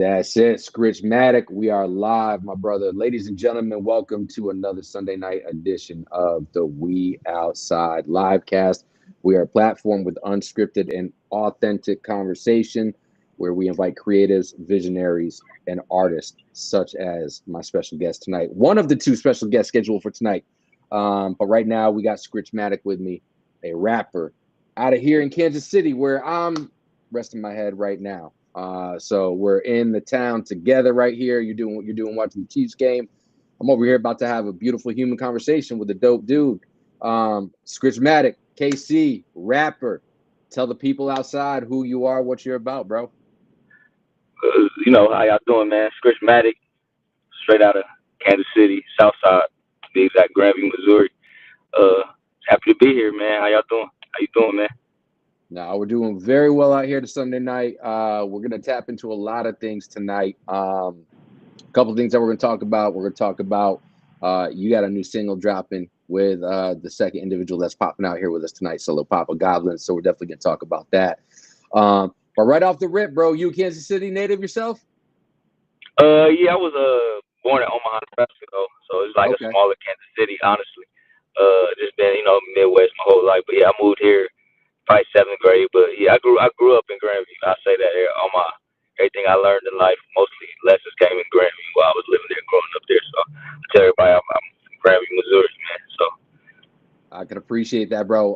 That's it, Scritchmatic. We are live, my brother. Ladies and gentlemen, welcome to another Sunday night edition of the We Outside livecast. We are a platform with unscripted and authentic conversation where we invite creatives, visionaries, and artists, such as my special guest tonight. One of the two special guests scheduled for tonight. But right now, we got Scritchmatic with me, a rapper out of here in Kansas City, where I'm resting my head right now. So we're in the town together right here. You're doing what you're doing, watching the Chiefs game. I'm over here about to have a beautiful human conversation with a dope dude. Scritchmatic, KC, rapper. Tell the people outside who you are, what you're about, bro. How y'all doing, man? Scritchmatic, straight out of Kansas City, South Side, to be exact, Grandview, Missouri. Uh, Happy to be here, man. How y'all doing? How you doing, man? Now we're doing very well out here to Sunday night. We're gonna tap into a lot of things tonight. A couple of things that we're gonna talk about. We're gonna talk about you got a new single dropping with the second individual that's popping out here with us tonight, Solo Poppa Goblin. So we're definitely gonna talk about that. But right off the rip, bro, you a Kansas City native yourself? Yeah, I was born in Omaha, Nebraska, so it's like a Okay. smaller Kansas City, honestly. Just been, Midwest my whole life, but yeah, I moved here probably seventh grade. But yeah, I grew up in Grandview. I say that here, all my everything I learned in life, mostly lessons came in Grandview while I was living there, growing up there. So I tell everybody I'm from Grandview, Missouri, man. So. I can appreciate that, bro.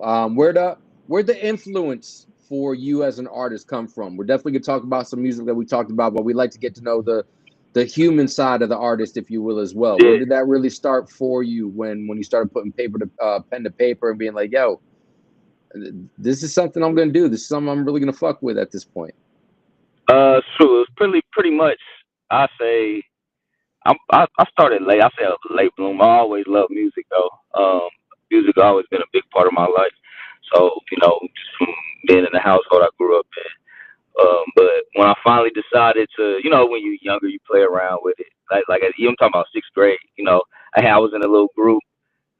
Where the influence for you as an artist come from? We're definitely gonna talk about some music that we talked about, but we like to get to know the human side of the artist, if you will, as well. Where Yeah. did that really start for you when you started putting pen to paper and being like, yo, this is something I'm gonna do. This is something I'm really gonna fuck with at this point. True. It's pretty much. I say I started late. I say a late bloom. I always loved music though. Music always been a big part of my life. So just from being in the household I grew up in. But when I finally decided to, when you're younger, you play around with it. I'm talking about sixth grade. I was in a little group.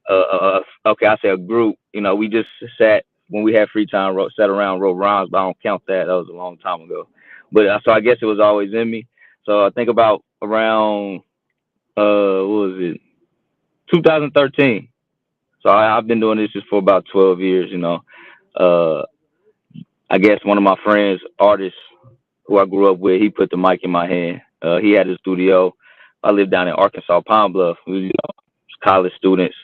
Okay, I say a group. We just sat when we had free time, sat around, wrote rhymes. But I don't count that. That was a long time ago. But so I guess it was always in me. So I think about around what was it, 2013. So I've been doing this just for about 12 years. Uh, I guess one of my friends, artists who I grew up with, he put the mic in my hand. He had his studio. I lived down in Arkansas, Pine Bluff. We was, college students.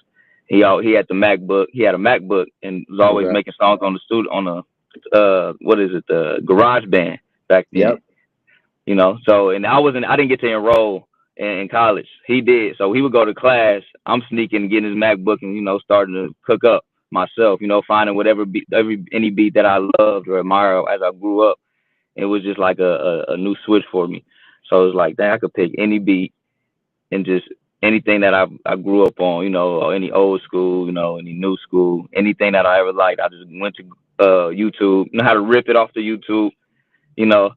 He had the MacBook. He had a MacBook and was always Okay. making songs on the studio on the what is it, the Garage Band back then. Yep. So and I didn't get to enroll in college. He did. So he would go to class. I'm sneaking, getting his MacBook and starting to cook up myself. Finding whatever beat, any beat that I loved or admired as I grew up. It was just like a new switch for me. So it was like, dang, I could pick any beat and just anything that I grew up on, or any old school, any new school, anything that I ever liked. I just went to YouTube, how to rip it off the YouTube, you know.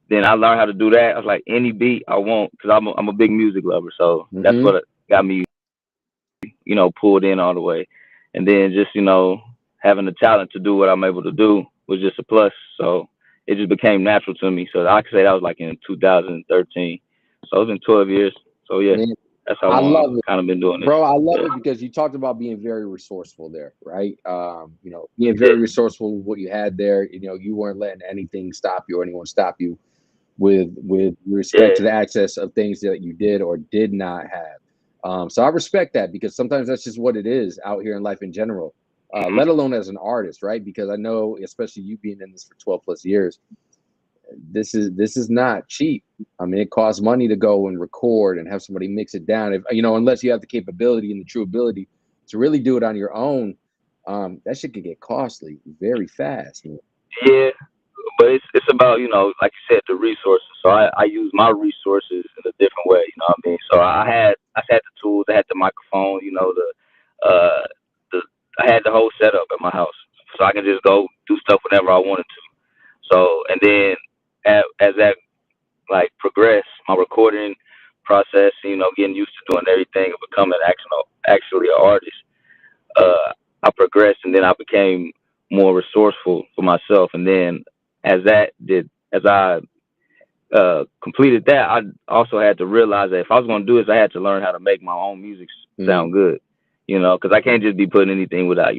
Then I learned how to do that. I was like, any beat I want, because I'm a big music lover. So that's Mm-hmm. what got me, pulled in all the way. And then just, having the talent to do what I'm able to do was just a plus. So it just became natural to me. So I could say that was like in 2013. So it's been 12 years. So yeah, Man, that's how I long love I've it. kind of been doing this. Bro, I love Yeah. it because you talked about being very resourceful there, right? Being Yeah. very resourceful with what you had there. You weren't letting anything stop you or anyone stop you with respect Yeah. to the access of things that you did or did not have. So I respect that because sometimes that's just what it is out here in life in general, let Hmm. alone as an artist, right? Because I know, especially you being in this for 12 plus years, this is not cheap. I mean, it costs money to go and record and have somebody mix it down. If unless you have the capability and the true ability to really do it on your own, that shit could get costly very fast. Yeah. But it's about, like you said, the resources. So I use my resources in a different way. You know what I mean? So I had the tools. I had the microphone. The I had the whole setup at my house, so I can just go do stuff whenever I wanted to. So and then as that like progressed, my recording process, getting used to doing everything and becoming actually an artist. I progressed and then I became more resourceful for myself. And then as I completed that, I also had to realize that if I was going to do this, I had to learn how to make my own music sound good, because I can't just be putting anything without,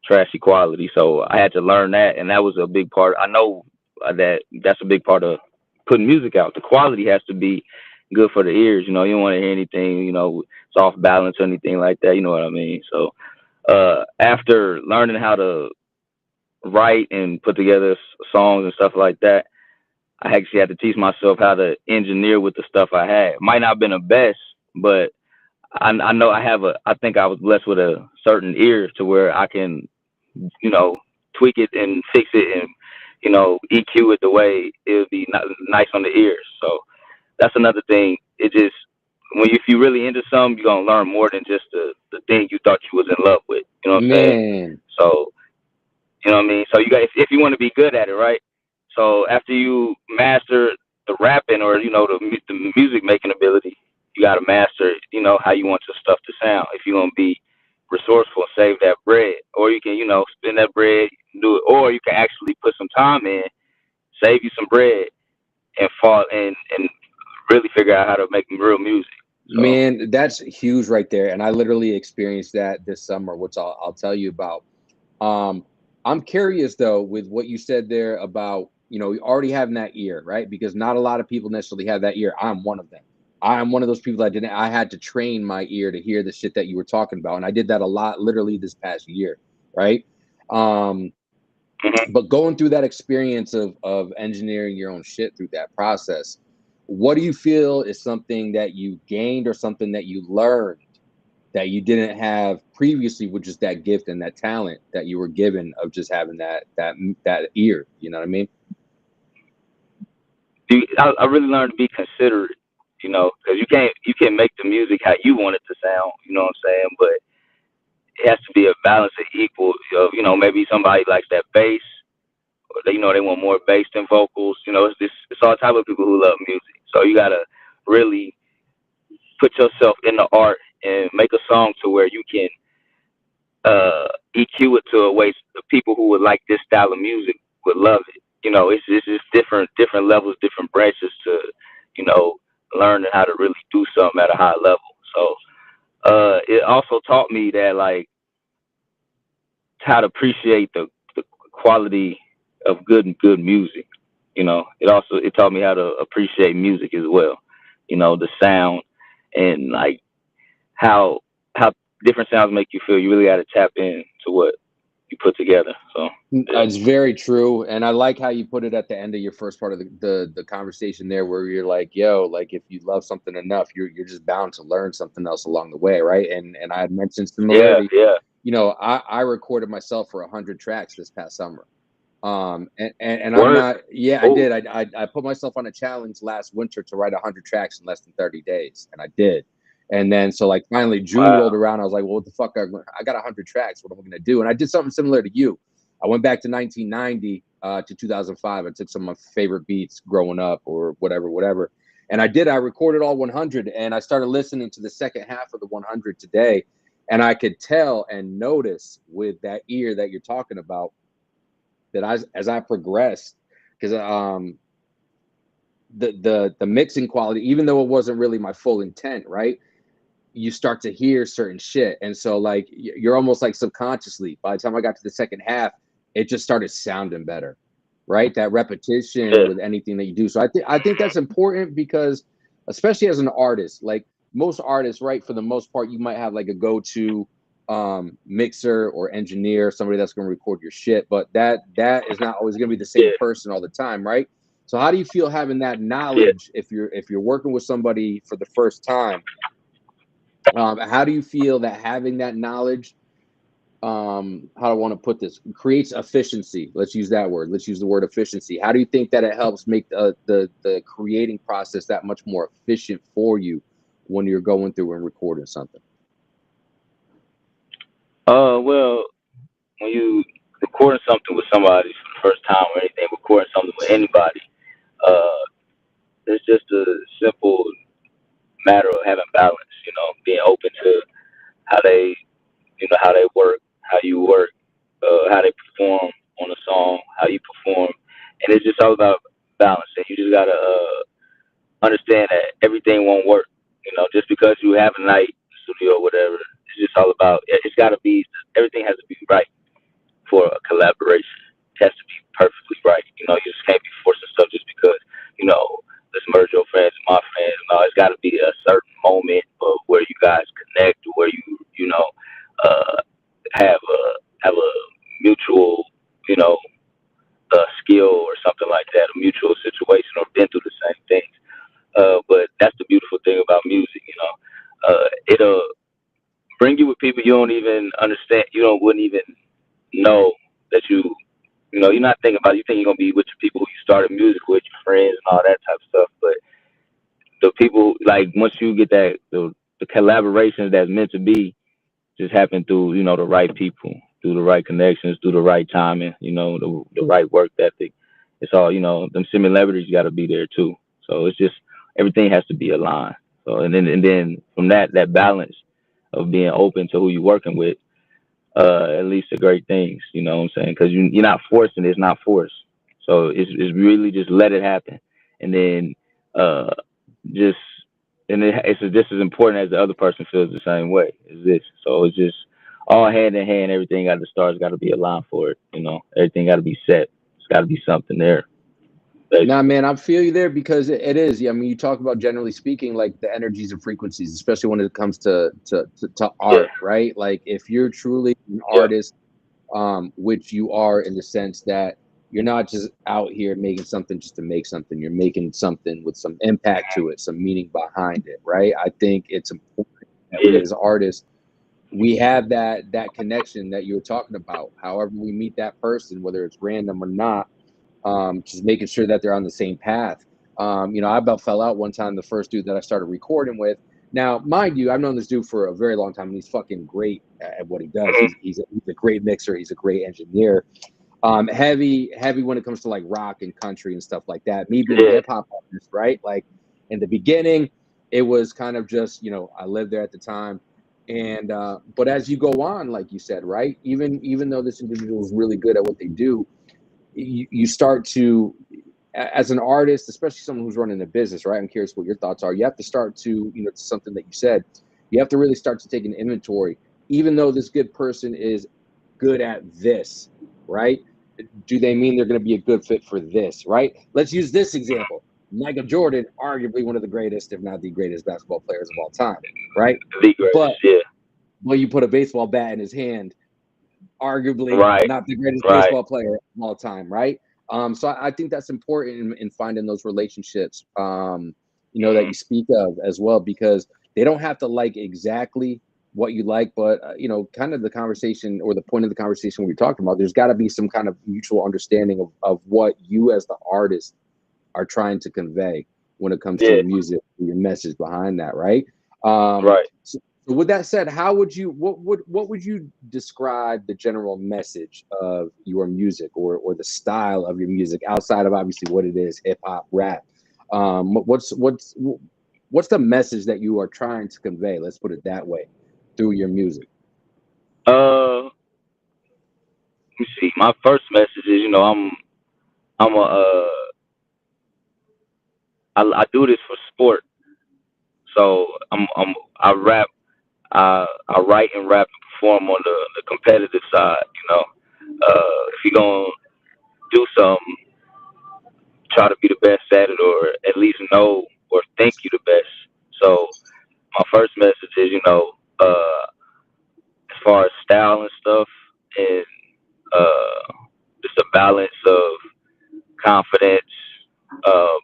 trashy quality. So I had to learn that, and that was a big part. I know that's a big part of putting music out. The quality has to be good for the ears. You don't want to hear anything, it's off balance or anything like that. You know what I mean? So after learning how to write and put together songs and stuff like that, I actually had to teach myself how to engineer with the stuff I had. Might not have been the best, but I know I think I was blessed with a certain ear to where I can, you know, tweak it and fix it and, EQ it the way it would be nice on the ears. So that's another thing. It just, if you really into something, you're going to learn more than just the thing you thought you was in love with. You know what I'm saying? Man, So, you know what I mean? So you got, if you want to be good at it, right? So after you master the rapping or the music making ability, you got to master how you want your stuff to sound. If you're gonna be resourceful, save that bread, or you can spend that bread, do it, or you can actually put some time in, save you some bread, and fall and really figure out how to make real music. So man, that's huge right there. And I literally experienced that this summer, which I'll tell you about. Um, I'm curious though, with what you said there about, you already having that ear, right? Because not a lot of people necessarily have that ear. I'm one of them. I'm one of those people that didn't, I had to train my ear to hear the shit that you were talking about. And I did that a lot, literally this past year, right? Um, mhm. but going through that experience of engineering your own shit through that process, what do you feel is something that you gained or something that you learned that you didn't have previously, with just that gift and that talent that you were given of just having that ear? You know what I mean? I really learned to be considerate, because you can't make the music how you want it to sound. You know what I'm saying? But it has to be a balance of equal. Maybe somebody likes that bass, or they want more bass than vocals. It's all type of people who love music. So you gotta really put yourself in the art and make a song to where you can EQ it to a way the people who would like this style of music would love it. It's just different levels, different branches to you know learning how to really do something at a high level. So it also taught me that, like, how to appreciate the quality of good music. It taught me how to appreciate music as well. The sound and, like, how how different sounds make you feel. You really got to tap in to what you put together. So yeah, It's very true, and I like how you put it at the end of your first part of the conversation there, where you're like, "Yo, like if you love something enough, you're just bound to learn something else along the way, right?" And I had mentioned yeah, similarity. yeah. I recorded myself for 100 tracks this past summer. And I'm Word. not. Yeah, I Oh, did. I put myself on a challenge last winter to write 100 tracks in less than 30 days, and I did. And then so like finally June wow. rolled around. I was like, well, what the fuck? I got 100 tracks. What am I gonna do? And I did something similar to you. I went back to 1990 to 2005. I took some of my favorite beats growing up or whatever. And I did. I recorded all 100, and I started listening to the second half of the 100 today, and I could tell and notice with that ear that you're talking about that as I progressed, because the mixing quality, even though it wasn't really my full intent, right? You start to hear certain shit, and so like you're almost like subconsciously. By the time I got to the second half, it just started sounding better, right? That repetition Yeah, with anything that you do. So I think that's important because, especially as an artist, like most artists, right? For the most part, you might have like a go-to mixer or engineer, somebody that's going to record your shit, but that is not always going to be the same yeah, person all the time, right? So how do you feel having that yeah. knowledge if you're working with somebody for the first time? How do you feel that having that knowledge, how do I want to put this, creates efficiency? Let's use that word. Let's use the word efficiency. How do you think that it helps make the creating process that much more efficient for you when you're going through and recording something? Well, when you recording something with somebody for the first time or anything, recording something with anybody, uh, it's just a simple matter of having balance. Being open to how they work, how you work, how they perform on a song, how you perform, and it's just all about balance. And you just gotta understand that everything won't work. You know, just because you have a night in the studio or whatever, it's just all about. It's got to be, everything has to be right for a collaboration. It has to be perfectly right. You know, you just can't be forcing stuff just because, you know, let's merge your friends and my friends. No, it's got to be a certain moment of where you guys connect, where you know, uh, have a mutual, you know, skill or something like that, a mutual situation, or been through the same things. But that's the beautiful thing about music, you know. It'll bring you with people you don't even understand. You don't wouldn't even know that you know, you're not thinking about it. You think you're gonna be with your people who you started music with, your friends and all that type of stuff. But the people, like, once you get that, the collaborations that's meant to be just happen through, you know, the right people, through the right connections, through the right timing, you know, the right work ethic. It's all, you know, them similarities got to be there too. So it's just everything has to be aligned. So and then from that balance of being open to who you're working with, it leads to great things. You know what I'm saying? Because you're not forcing it, it's not forced. So it's really just let it happen, and then uh, just it's just as important as the other person feels the same way as this. So it's just all hand in hand. Everything got, the stars got to be aligned for it. You know, everything got to be set. It's got to be something there, Nah, basically. man, I feel you there because it is. Yeah, I mean, you talk about generally speaking, like the energies and frequencies, especially when it comes to Yeah, art, right? Like if you're truly an yeah, artist, which you are in the sense that you're not just out here making something just to make something. You're making something with some impact to it, some meaning behind it, right? I think it's important that we yeah, as artists we have that connection that you were talking about. However, we meet that person, whether it's random or not, just making sure that they're on the same path. You know, I about fell out one time. The first dude that I started recording with. Now, mind you, I've known this dude for a very long time, and he's fucking great at what he does. mhm, He's a great mixer. He's a great engineer. Heavy when it comes to like rock and country and stuff like that. Me being a yeah, hip hop artist, right? Like in the beginning, it was kind of just, you know, I lived there at the time. And but as you go on, like you said, right? Even though this individual is really good at what they do, you start to, as an artist, especially someone who's running a business, right? I'm curious what your thoughts are. You have to start to, you know, something that you said, you have to really start to take an inventory. Even though this good person is good at this, right? Do they mean they're going to be a good fit for this, right? Let's use this example. Michael Jordan, arguably one of the greatest, if not the greatest basketball players of all time, right? the greatest. But Yeah, when you put a baseball bat in his hand, arguably right, not the greatest right. baseball player of all time, right? So I think that's important in finding those relationships, you know, that Mhm. you speak of as well, because they don't have to like exactly what you like, but you know, kind of the conversation or the point of the conversation we are talking about, there's got to be some kind of mutual understanding of what you as the artist are trying to convey when it comes to Yeah, your music, your message behind that, right? Um, right. so with that said, how would you what would you describe the general message of your music or the style of your music outside of obviously what it is, hip hop, rap? What's the message that you are trying to convey? Let's put it that way through your music. Let me see. My first message is, you know, I'm a I do this for sport. So I rap, I write and rap and perform on the competitive side. You know, if you're gonna do something, try to be the best at it, or at least know or think you the best. So my first message is, you know, as far as style and stuff, and uh, just a balance of confidence, um,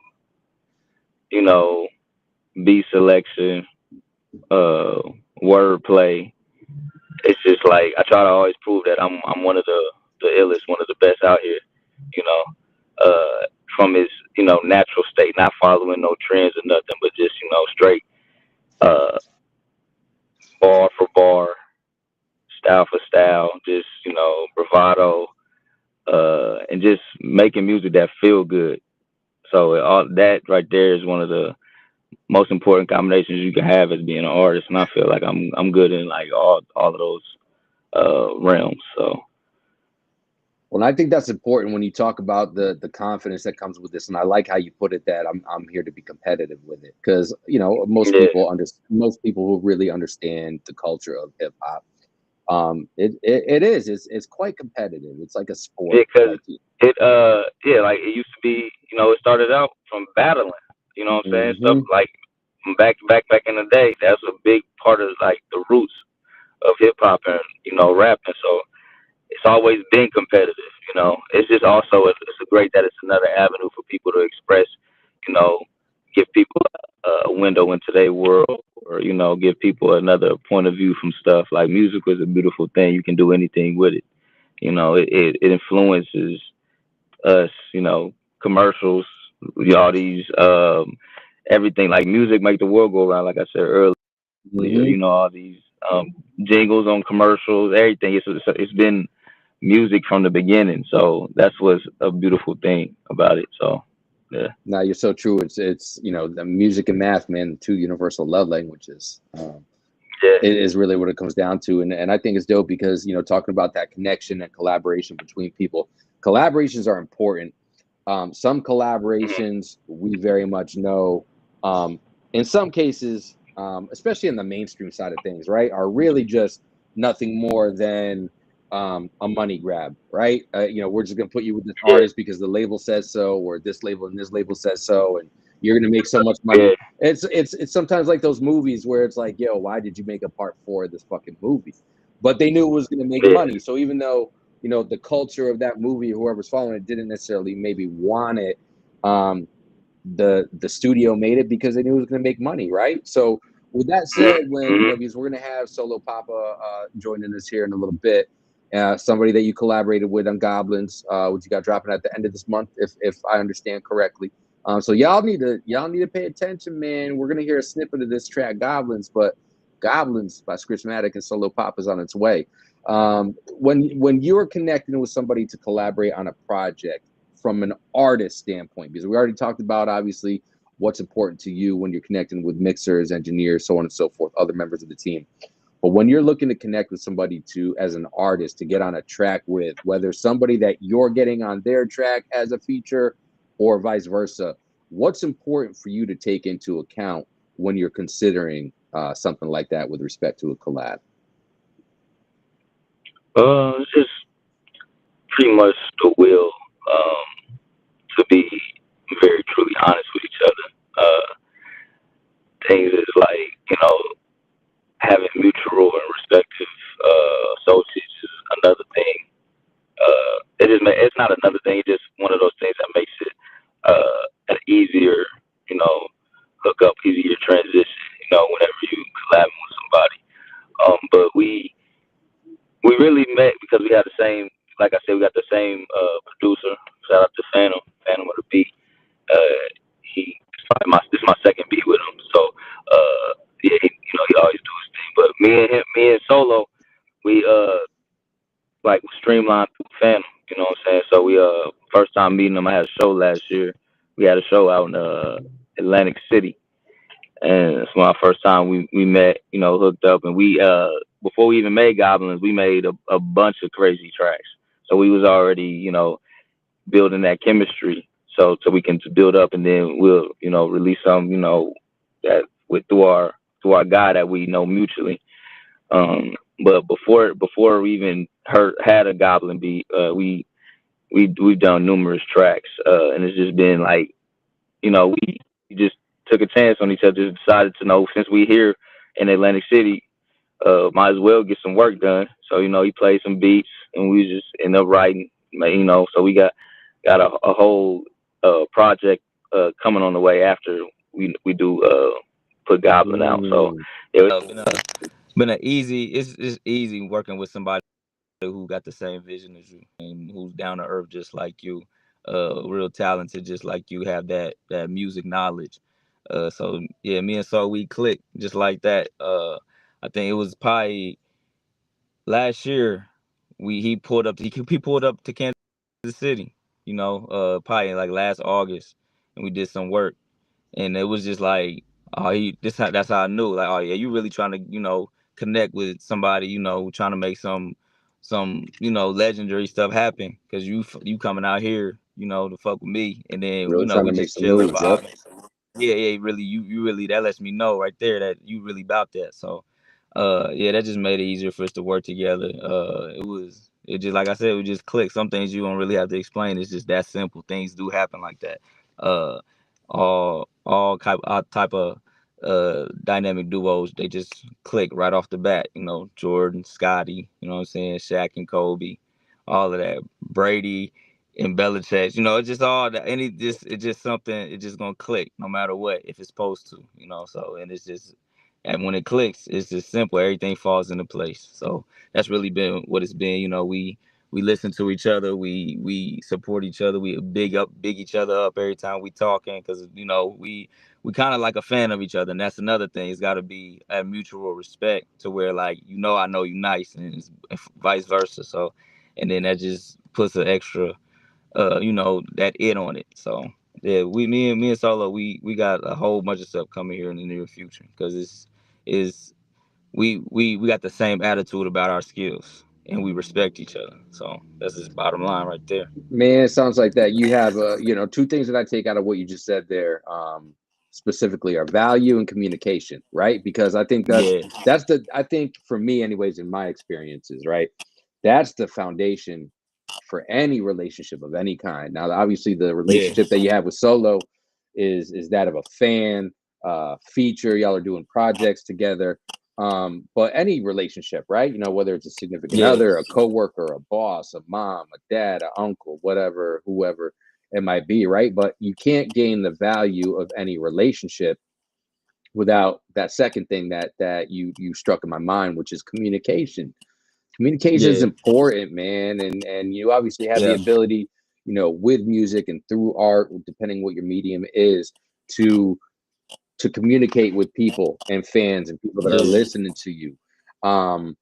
you know, beat selection, uh, wordplay. It's just like I try to always prove that I'm one of the illest, one of the best out here. You know, from his, you know, natural state, not following no trends or nothing, but just, you know, straight uh, bar for bar, style for style, just, you know, bravado, and just making music that feel good. So all that right there is one of the most important combinations you can have as being an artist, and I feel like I'm good in like all of those realms. So Well, I think that's important when you talk about the confidence that comes with this, and I like how you put it that I'm here to be competitive with it because Yeah, most people who really understand the culture of hip hop, it is it's quite competitive. It's like a sport, because like you. yeah, like it used to be. It started out from battling. You know what I'm saying? Stuff Hmm. like back in the day. That's a big part of like the roots of hip hop and rapping. So it's always been competitive. It's just also it's great that it's another avenue for people to express. You know, give people a window into their world, or give people another point of view from stuff. Like music is a beautiful thing. You can do anything with it. It influences us. Commercials, all these everything like music make the world go around. Like I said earlier, Hmm. all these um, jingles on commercials, everything. It's been music from the beginning. So that's what's a beautiful thing about it. So yeah, Now you're so true. It's the music and math, man, two universal love languages. yeah, It is really what it comes down to, and I think it's dope because talking about that connection and collaboration between people, collaborations are important. Some mhm, collaborations we very much know, in some cases, especially in the mainstream side of things, right, are really just nothing more than a money grab, right? We're just gonna put you with this yeah, artist because the label says so, or this label and this label says so, and you're gonna make so much money. yeah, It's sometimes like those movies where it's like, yo, why did you make a part four of this fucking movie? But they knew it was gonna make yeah, money. So even though the culture of that movie, whoever's following it, didn't necessarily maybe want it, um, the studio made it because they knew it was going to make money, right? So with that mhm, said, when mhm. because we're going to have Solo Papa joining us here in a little bit, somebody that you collaborated with on Goblins, which you got dropping at the end of this month, if I understand correctly. So y'all need to pay attention, man. We're gonna hear a snippet of this track, Goblins, but Goblins by Scritchmatic and Solo Pop is on its way. When you're connecting with somebody to collaborate on a project from an artist standpoint, because we already talked about obviously what's important to you when you're connecting with mixers, engineers, so on and so forth, other members of the team. But when you're looking to connect with somebody to as an artist to get on a track with, whether somebody that you're getting on their track as a feature or vice versa, what's important for you to take into account when you're considering something like that with respect to a collab? It's just pretty much the will to be very truly honest with each other. Things is like having mutual and respective associates is another thing. It's not another thing. It's just one of those things that makes it an easier, you know, hook up, easier transition. Whenever you collabing with somebody. But we really met because we had the same. Like I said, we got the same producer. Shout out to Phantom of the Beat. This is my second beat with him. So yeah, he always do his thing. But me and Solo, we like streamlined through Phantom. You know what I'm saying? So we first time meeting him, I had a show last year. We had a show out in Atlantic City, and it's my first time we met. Hooked up, and we before we even made Goblins, we made a bunch of crazy tracks. So we was already building that chemistry, so we can build up, and then we'll release some that with through our guy that we know mutually. But before we even had a Goblin beat, we've done numerous tracks, and it's just been like we just took a chance on each other. Just decided to know since we here in Atlantic City, might as well get some work done. So he played some beats, and we just end up writing. So we got a whole project coming on the way after we do put Goblin out. So Mm. yeah, it's been an easy. It's easy working with somebody who got the same vision as you and who's down to earth just like you, real talented just like you, have that music knowledge. So yeah, me and so we clicked just like that. I think it was probably last year. He pulled up to Kansas City. Probably like last August, and we did some work, and it was just like, oh, that's how I knew, like, oh yeah, you really trying to connect with somebody, trying to make some some legendary stuff happen because you coming out here to fuck with me, and then Really trying we to make just some chilling moves. Yep. vibing. Yeah, yeah, really, you really, that lets me know right there that you really about that. So, yeah, that just made it easier for us to work together. It just like I said, it would just click. Some things you don't really have to explain. It's just that simple. Things do happen like that. Uh, all type of dynamic duos, they just click right off the bat. Jordan, Scotty, you know what I'm saying, Shaq and Kobe, all of that, Brady and Belichick. It's just all that. It's just something. It's just gonna click no matter what if it's supposed to. So and it's just. And when it clicks, it's just simple. Everything falls into place. So that's really been what it's been. We listen to each other. We support each other. We big each other up every time we talking because we kind of like a fan of each other, and that's another thing. It's got to be a mutual respect to where like I know you nice, and it's vice versa. So, and then that just puts an extra that it on it. So yeah, me and Solo, we got a whole bunch of stuff coming here in the near future because it's is we got the same attitude about our skills and we respect each other. So that's just bottom line right there. Man, it sounds like that. You have two things that I take out of what you just said there, specifically are value and communication, right? Because I think Yeah, I think for me anyways, in my experiences, right? That's the foundation for any relationship of any kind. Now, obviously the yeah, relationship that you have with Solo is that of a fan, feature, y'all are doing projects together. But any relationship, right? Whether it's a significant yeah, other, a coworker, a boss, a mom, a dad, an uncle, whatever, whoever it might be, right? But you can't gain the value of any relationship without that second thing that you struck in my mind, which is communication. Communication is yeah, important, man, and you obviously have the yeah, ability, with music and through art, depending what your medium is, to to communicate with people and fans and people that are yeah, listening to you. Um,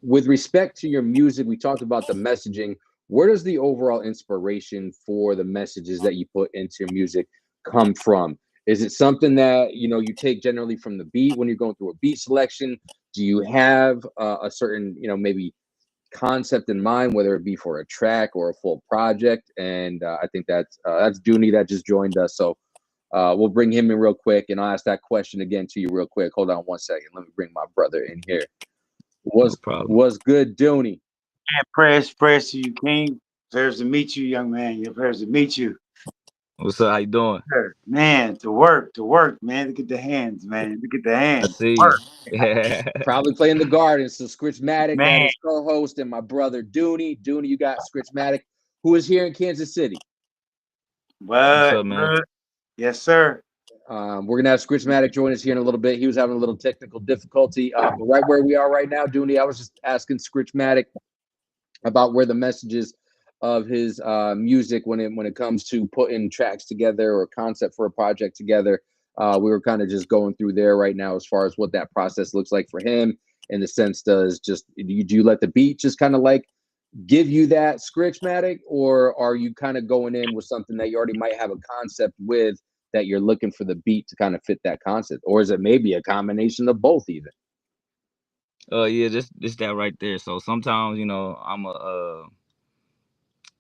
with respect to your music, we talked about the messaging. Where does the overall inspiration for the messages that you put into your music come from? Is it something that you take generally from the beat when you're going through a beat selection? Do you have a certain maybe concept in mind, whether it be for a track or a full project? And I think that's Dooney that just joined us, so we'll bring him in real quick, and I'll ask that question again to you real quick. Hold on one second. Let me bring my brother in here. no Was problem. was good, Dooney? And prayers to you, King. Prayers to meet you, young man. Your prayers to meet you. What's up? How you doing? Sure. Man, to work, man. Look at the hands, man. Look at the I hands. see you. Work, Probably playing the garden. So Scritchmatic, that man. is co-host, and my brother Dooney. Dooney, you got Scritchmatic, who is here in Kansas City. What's What? up, man? What? Yes, sir. We're gonna have Scritchmatic join us here in a little bit. He was having a little technical difficulty, but right where we are right now, Dooney, I was just asking Scritchmatic about where the messages of his music when it comes to putting tracks together or concept for a project together. We were kind of just going through there right now as far as what that process looks like for him. In the sense, do you let the beat just kind of like give you that Scritchmatic, or are you kind of going in with something that you already might have a concept with that you're looking for the beat to kind of fit that concept, or is it maybe a combination of both even? Yeah, just that right there. So sometimes, I'm a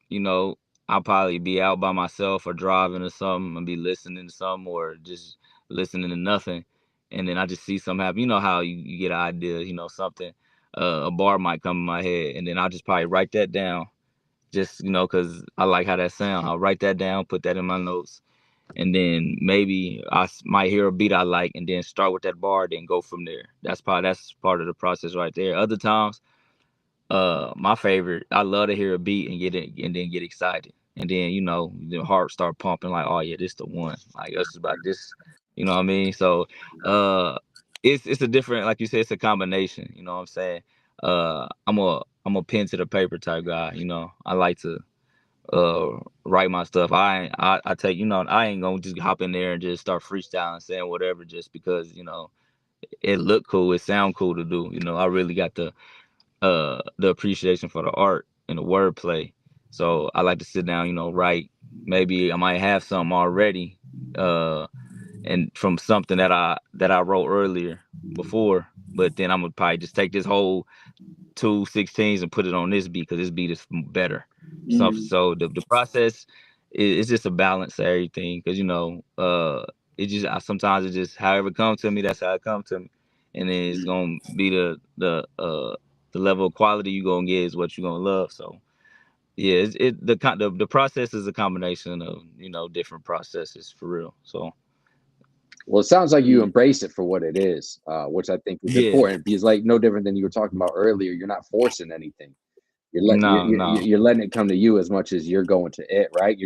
you know, I'll probably be out by myself or driving or something and be listening to something or just listening to nothing. And then I just see something happen. You know how you get an idea, something, a bar might come in my head. And then I'll just probably write that down just, because I like how that sound. I'll write that down, put that in my notes. And then maybe might hear a beat I like and then start with that bar, then go from there. That's part of the process right there. Other times, my favorite, I love to hear a beat and get it and then get excited. And then, the heart start pumping like, oh yeah, this the one. Like us about this, you know what I mean? So it's a different, like you said, it's a combination, you know what I'm saying? I'm a pen to the paper type guy, I like to write my stuff. I take, I ain't gonna just hop in there and just start freestyling saying whatever just because, it look cool, it sound cool to do. I really got the appreciation for the art and the wordplay. So I like to sit down, write. Maybe I might have something already, uh, and from something that I wrote earlier before. But then I'm gonna probably just take this whole two 16s and put it on this beat because this beat is better. Mm, So the process is just a balance of everything because it just sometimes it just however it comes to me, that's how it comes to me, and then it's gonna be the level of quality you gonna get is what you gonna love. So yeah, the process is a combination of different processes for real. So Well, it sounds like you mm, embrace it for what it is, which I think is yeah, important because, like, no different than you were talking about earlier. You're not forcing anything. no, no, You're letting it come to you as much as you're going to it, right?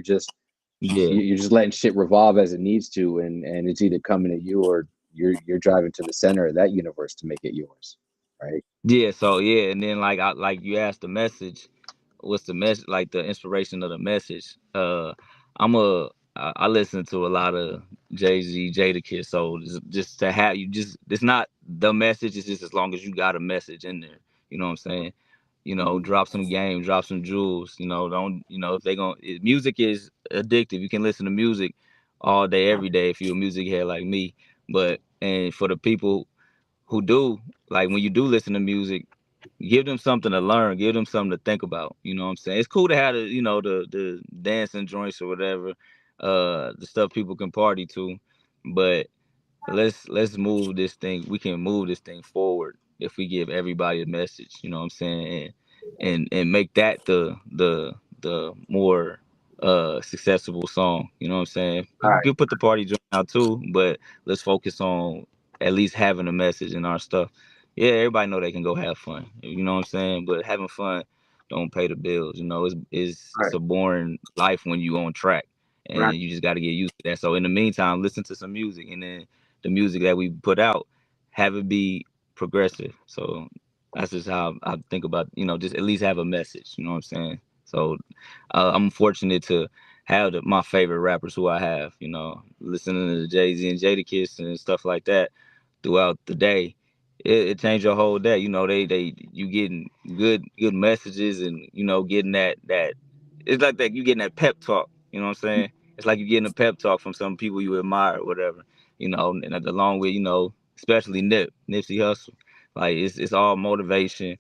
yeah. You're just letting shit revolve as it needs to, and it's either coming to you or you're driving to the center of that universe to make it yours, right? Yeah, so yeah, and then like you asked the message, what's the message, like the inspiration of the message. I listen to a lot of Jay-Z, Jadakiss, so just to have you just it's not the message, it's just as long as you got a message in there, you know what I'm saying? mm. Drop some game, drop some jewels, don't if they going music is addictive. You can listen to music all day, every day if you're a music head like me. But and for the people who do, like when you do listen to music, give them something to learn, give them something to think about. You know what I'm saying? It's cool to have the dancing joints or whatever, the stuff people can party to, but let's move this thing. We can move this thing forward if we give everybody a message. You know what I'm saying? And make that the more successful song. You know what I'm saying? All You right, can put the party joint out too, but let's focus on at least having a message in our stuff. Yeah, everybody know they can go have fun. You know what I'm saying? But having fun don't pay the bills. It's right, a boring life when you on track, right, and you just got to get used to that. So in the meantime, listen to some music, and then the music that we put out, have it be progressive. So that's just how I think about, just at least have a message. You know what I'm saying? So I'm fortunate to have my favorite rappers who I have. Listening to Jay-Z and Jadakiss and stuff like that throughout the day. It changed your whole day. They you getting good messages, and getting that it's like that you getting that pep talk. You know what I'm saying? It's like you getting a pep talk from some people you admire or whatever. And along with especially Nipsey Hussle, like it's all motivation,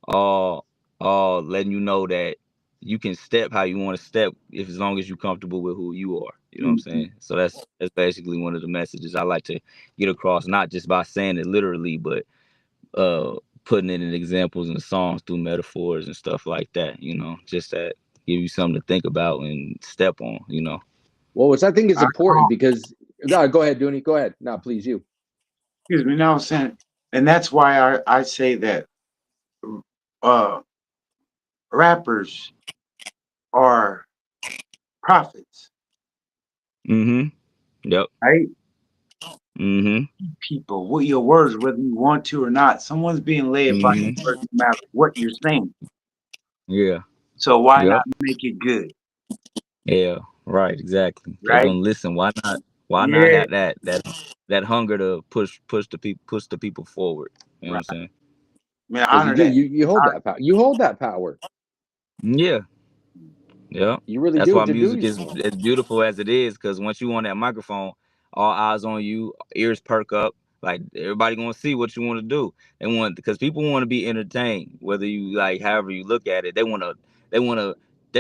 all all letting you know that you can step how you want to step if as long as you're comfortable with who you are. You know what I'm mm, saying? So that's basically one of the messages I like to get across, not just by saying it literally, but uh putting it in examples and songs through metaphors and stuff like that. Just that give you something to think about and step on. Well, which I think is I important call, because go ahead, Dooney, go ahead. No, please, you. excuse me, now I'm saying, and that's why I say that uh, rappers are prophets, Mm-hmm. Yep. right? Mm-hmm. People with your words, whether you want to or not. Someone's being led by your Mm-hmm. words, no matter what you're saying. Yeah. So why Yep. not make it good, Yeah, right, exactly. They're right? gonna listen. Why not? Why not Yeah, have that hunger to push the people forward? You know what I'm right. saying? Man, Because you honor do, that. you hold Honor, that power. You hold that power. Yeah, yeah. You really That's do. why To music Dooney's is point. as beautiful as it is. Because once you on that microphone, all eyes on you, ears perk up. Like everybody gonna see what you want to do. They want because people want to be entertained. Whether you like, however you look at it, they wanna, they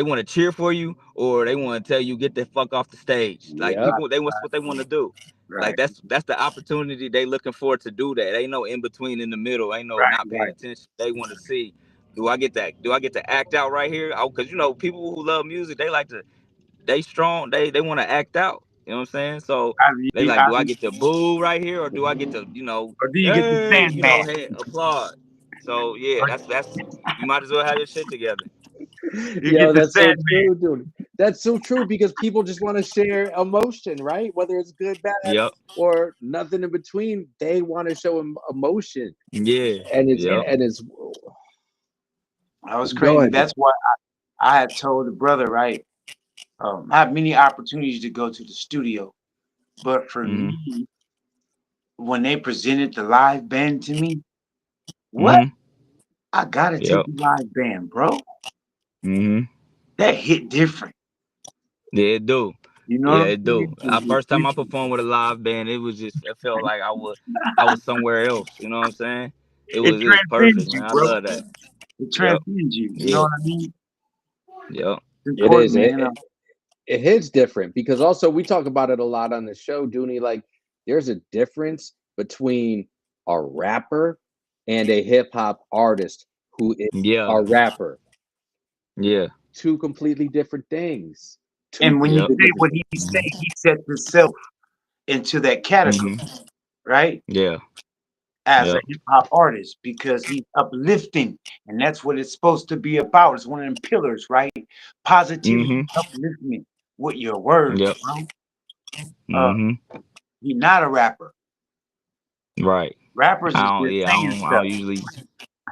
wanna cheer for you, or they want to tell you get the fuck off the stage. Like Yep. right, people, that's what they want to do. Like right, that's the opportunity they looking for to do that. Ain't no in between in the middle. Ain't no not paying right. attention. They want to see. Do I get to act out right here? Because people who love music, they like to they strong. They want to act out. You know what I'm saying? So they like, do I get to boo right here, or do I get to Or do you get the hey, Sandman? hey, applaud? So yeah, that's you might as well have your shit together. You get Yo, the that's so Sandman. true, dude. That's so true because people just want to share emotion, right? Whether it's good, bad, Yep. or nothing in between, they want to show emotion, Yeah. and Yep. it's That was go crazy. ahead. That's why I had told the brother, right? I have many opportunities to go to the studio, but for Mhm. me, when they presented the live band to me, what? Mhm. I gotta take Yep. the live band, bro. Mhm. That hit different. Yeah, it do. You know what Yeah, I'm it do. saying? First time I performed with a live band, it felt like I was somewhere else. You know what I'm saying? It was perfect, transcends you, man. I bro. love that. It Yep. transcends you. You know Yeah. what I mean? Yep. It's It important, is. man. It hits different because also we talk about it a lot on the show, Dooney. Like, there's a difference between a rapper and a hip hop artist who is Yeah. a rapper. Yeah. Two completely different things. Two And when you Yep. completely say what different. he say, he sets himself into that category, Mm-hmm. right? Yeah. As a Yep. hip hop artist, because he's uplifting, and that's what it's supposed to be about. It's one of them pillars, right? Positivity, Mm-hmm. upliftment with your words, Yep. bro. Uh, Mm-hmm. he's not a rapper. Right. Rappers I is don't. just Yeah. saying I don't stuff. usually.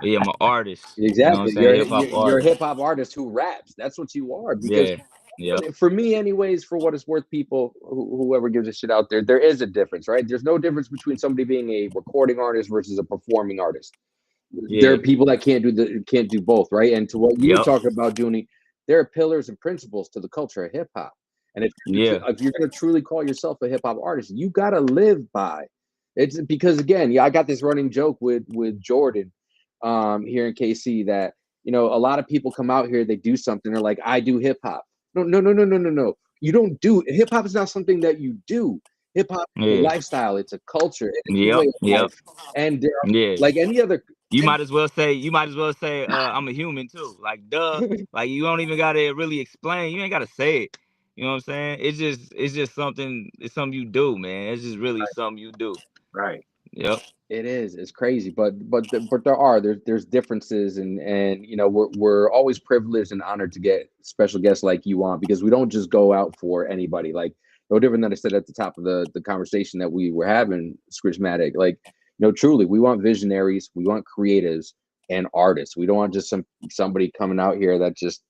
Yeah. I'm an artist. You know what I'm Exactly. saying? Hip hop You're a artist. hip hop artist who raps. That's what you are. Because Yeah. Yep. for me, anyways, for what it's worth, people, whoever gives a shit out there, there is a difference, right? There's no difference between somebody being a recording artist versus a performing artist. There Yeah. are people that can't do both, right? And to what you were Yep. talking about, Dooney, there are pillars and principles to the culture of hip hop. And Yeah. if you're gonna truly call yourself a hip hop artist, you gotta live by. It's because again, yeah, I got this running joke with Jordan here in KC that a lot of people come out here, they do something, they're like, I do hip hop. No, no, no, no, no, no, no. You don't do hip hop is not something that you do. Hip hop is a Yeah. lifestyle, it's a culture, it's a Yep. way of Yep. life. And there are, Yeah. like any other You might as well say. You might as well say. I'm a human too. Like, duh. Like, you don't even gotta really explain. You ain't gotta say it. You know what I'm saying? It's just something. It's something you do, man. It's just really something you do. Right. Yep. It is. It's crazy, but there's differences, and we're always privileged and honored to get special guests like you on because we don't just go out for anybody. Like no different than I said at the top of the conversation that we were having, Scritchmatic. Like truly, we want visionaries, we want creatives and artists. We don't want just somebody coming out here that just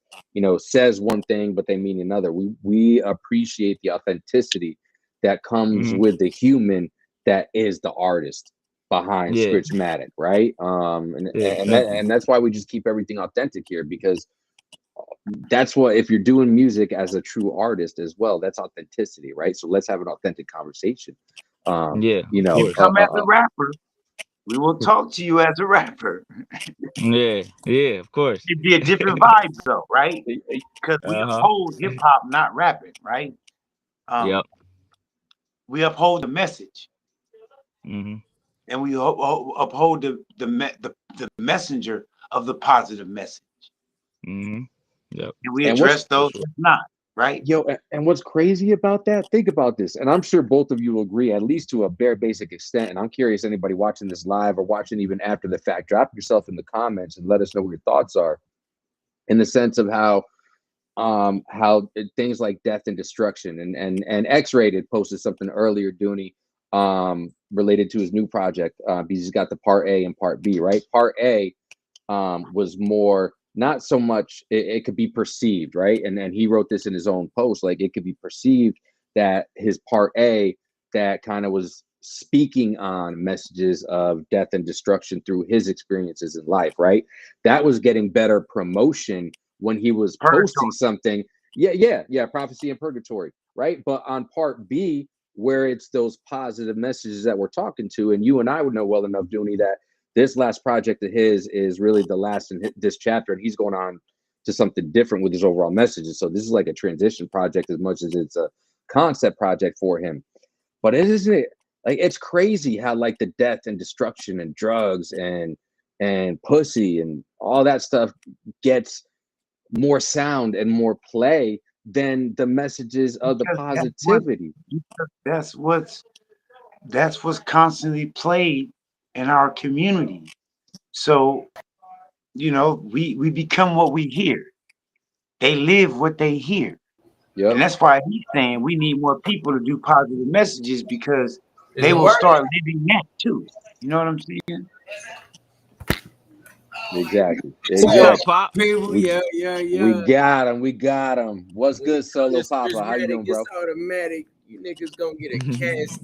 says one thing but they mean another. We appreciate the authenticity that comes Hmm. with the human that is the artist behind Yeah. Scritchmatic, right? Yeah. Thank you. And that's why we just keep everything authentic here because that's what if you're doing music as a true artist as well, that's authenticity, right? So let's have an authentic conversation. Yeah. You Of You know, course. come as a rapper, we will talk to you as a rapper. Yeah. Yeah. Of course. It'd be a different vibe, though, right? Because we Uh huh. uphold hip hop, not rapping, right? Um, Yep. we uphold the message, Hmm. and we uphold the messenger of the positive message, Hmm. Yep. and we and address For those sure. that's not, right? and what's crazy about that, think about this, and I'm sure both of you will agree, at least to a bare basic extent, and I'm curious, anybody watching this live or watching even after the fact, drop yourself in the comments and let us know what your thoughts are in the sense of how things like death and destruction and X-Rated posted something earlier, Dooney, related to his new project, because he's got the part A and part B, right? Part A was more not so much it could be perceived, right? And he wrote this in his own post, like it could be perceived that his part A that kind of was speaking on messages of death and destruction through his experiences in life, right? That was getting better promotion when he was posting Purgatory. something. Yeah, prophecy and purgatory, right? But on part B, where it's those positive messages that we're talking to, and you and I would know well enough, Dooney, that this last project of his is really the last in this chapter, and he's going on to something different with his overall messages. So this is like a transition project as much as it's a concept project for him. But isn't it like it's crazy how like the death and destruction and drugs and pussy and all that stuff gets more sound and more play than the messages of the Because positivity. that's what's that's what's constantly played in our community. So we become what we hear. They live what they hear. And Yep. that's why he's saying we need more people to do positive messages because Is they it will working? start living that too. You know what I'm saying? Exactly. What's So, up, Exactly. Pop? people, We yeah, we yeah. got him. We got him. What's When good, it comes Solo to Papa? How you charismatic, doing, it's bro? automatic. You niggas gonna get a cast.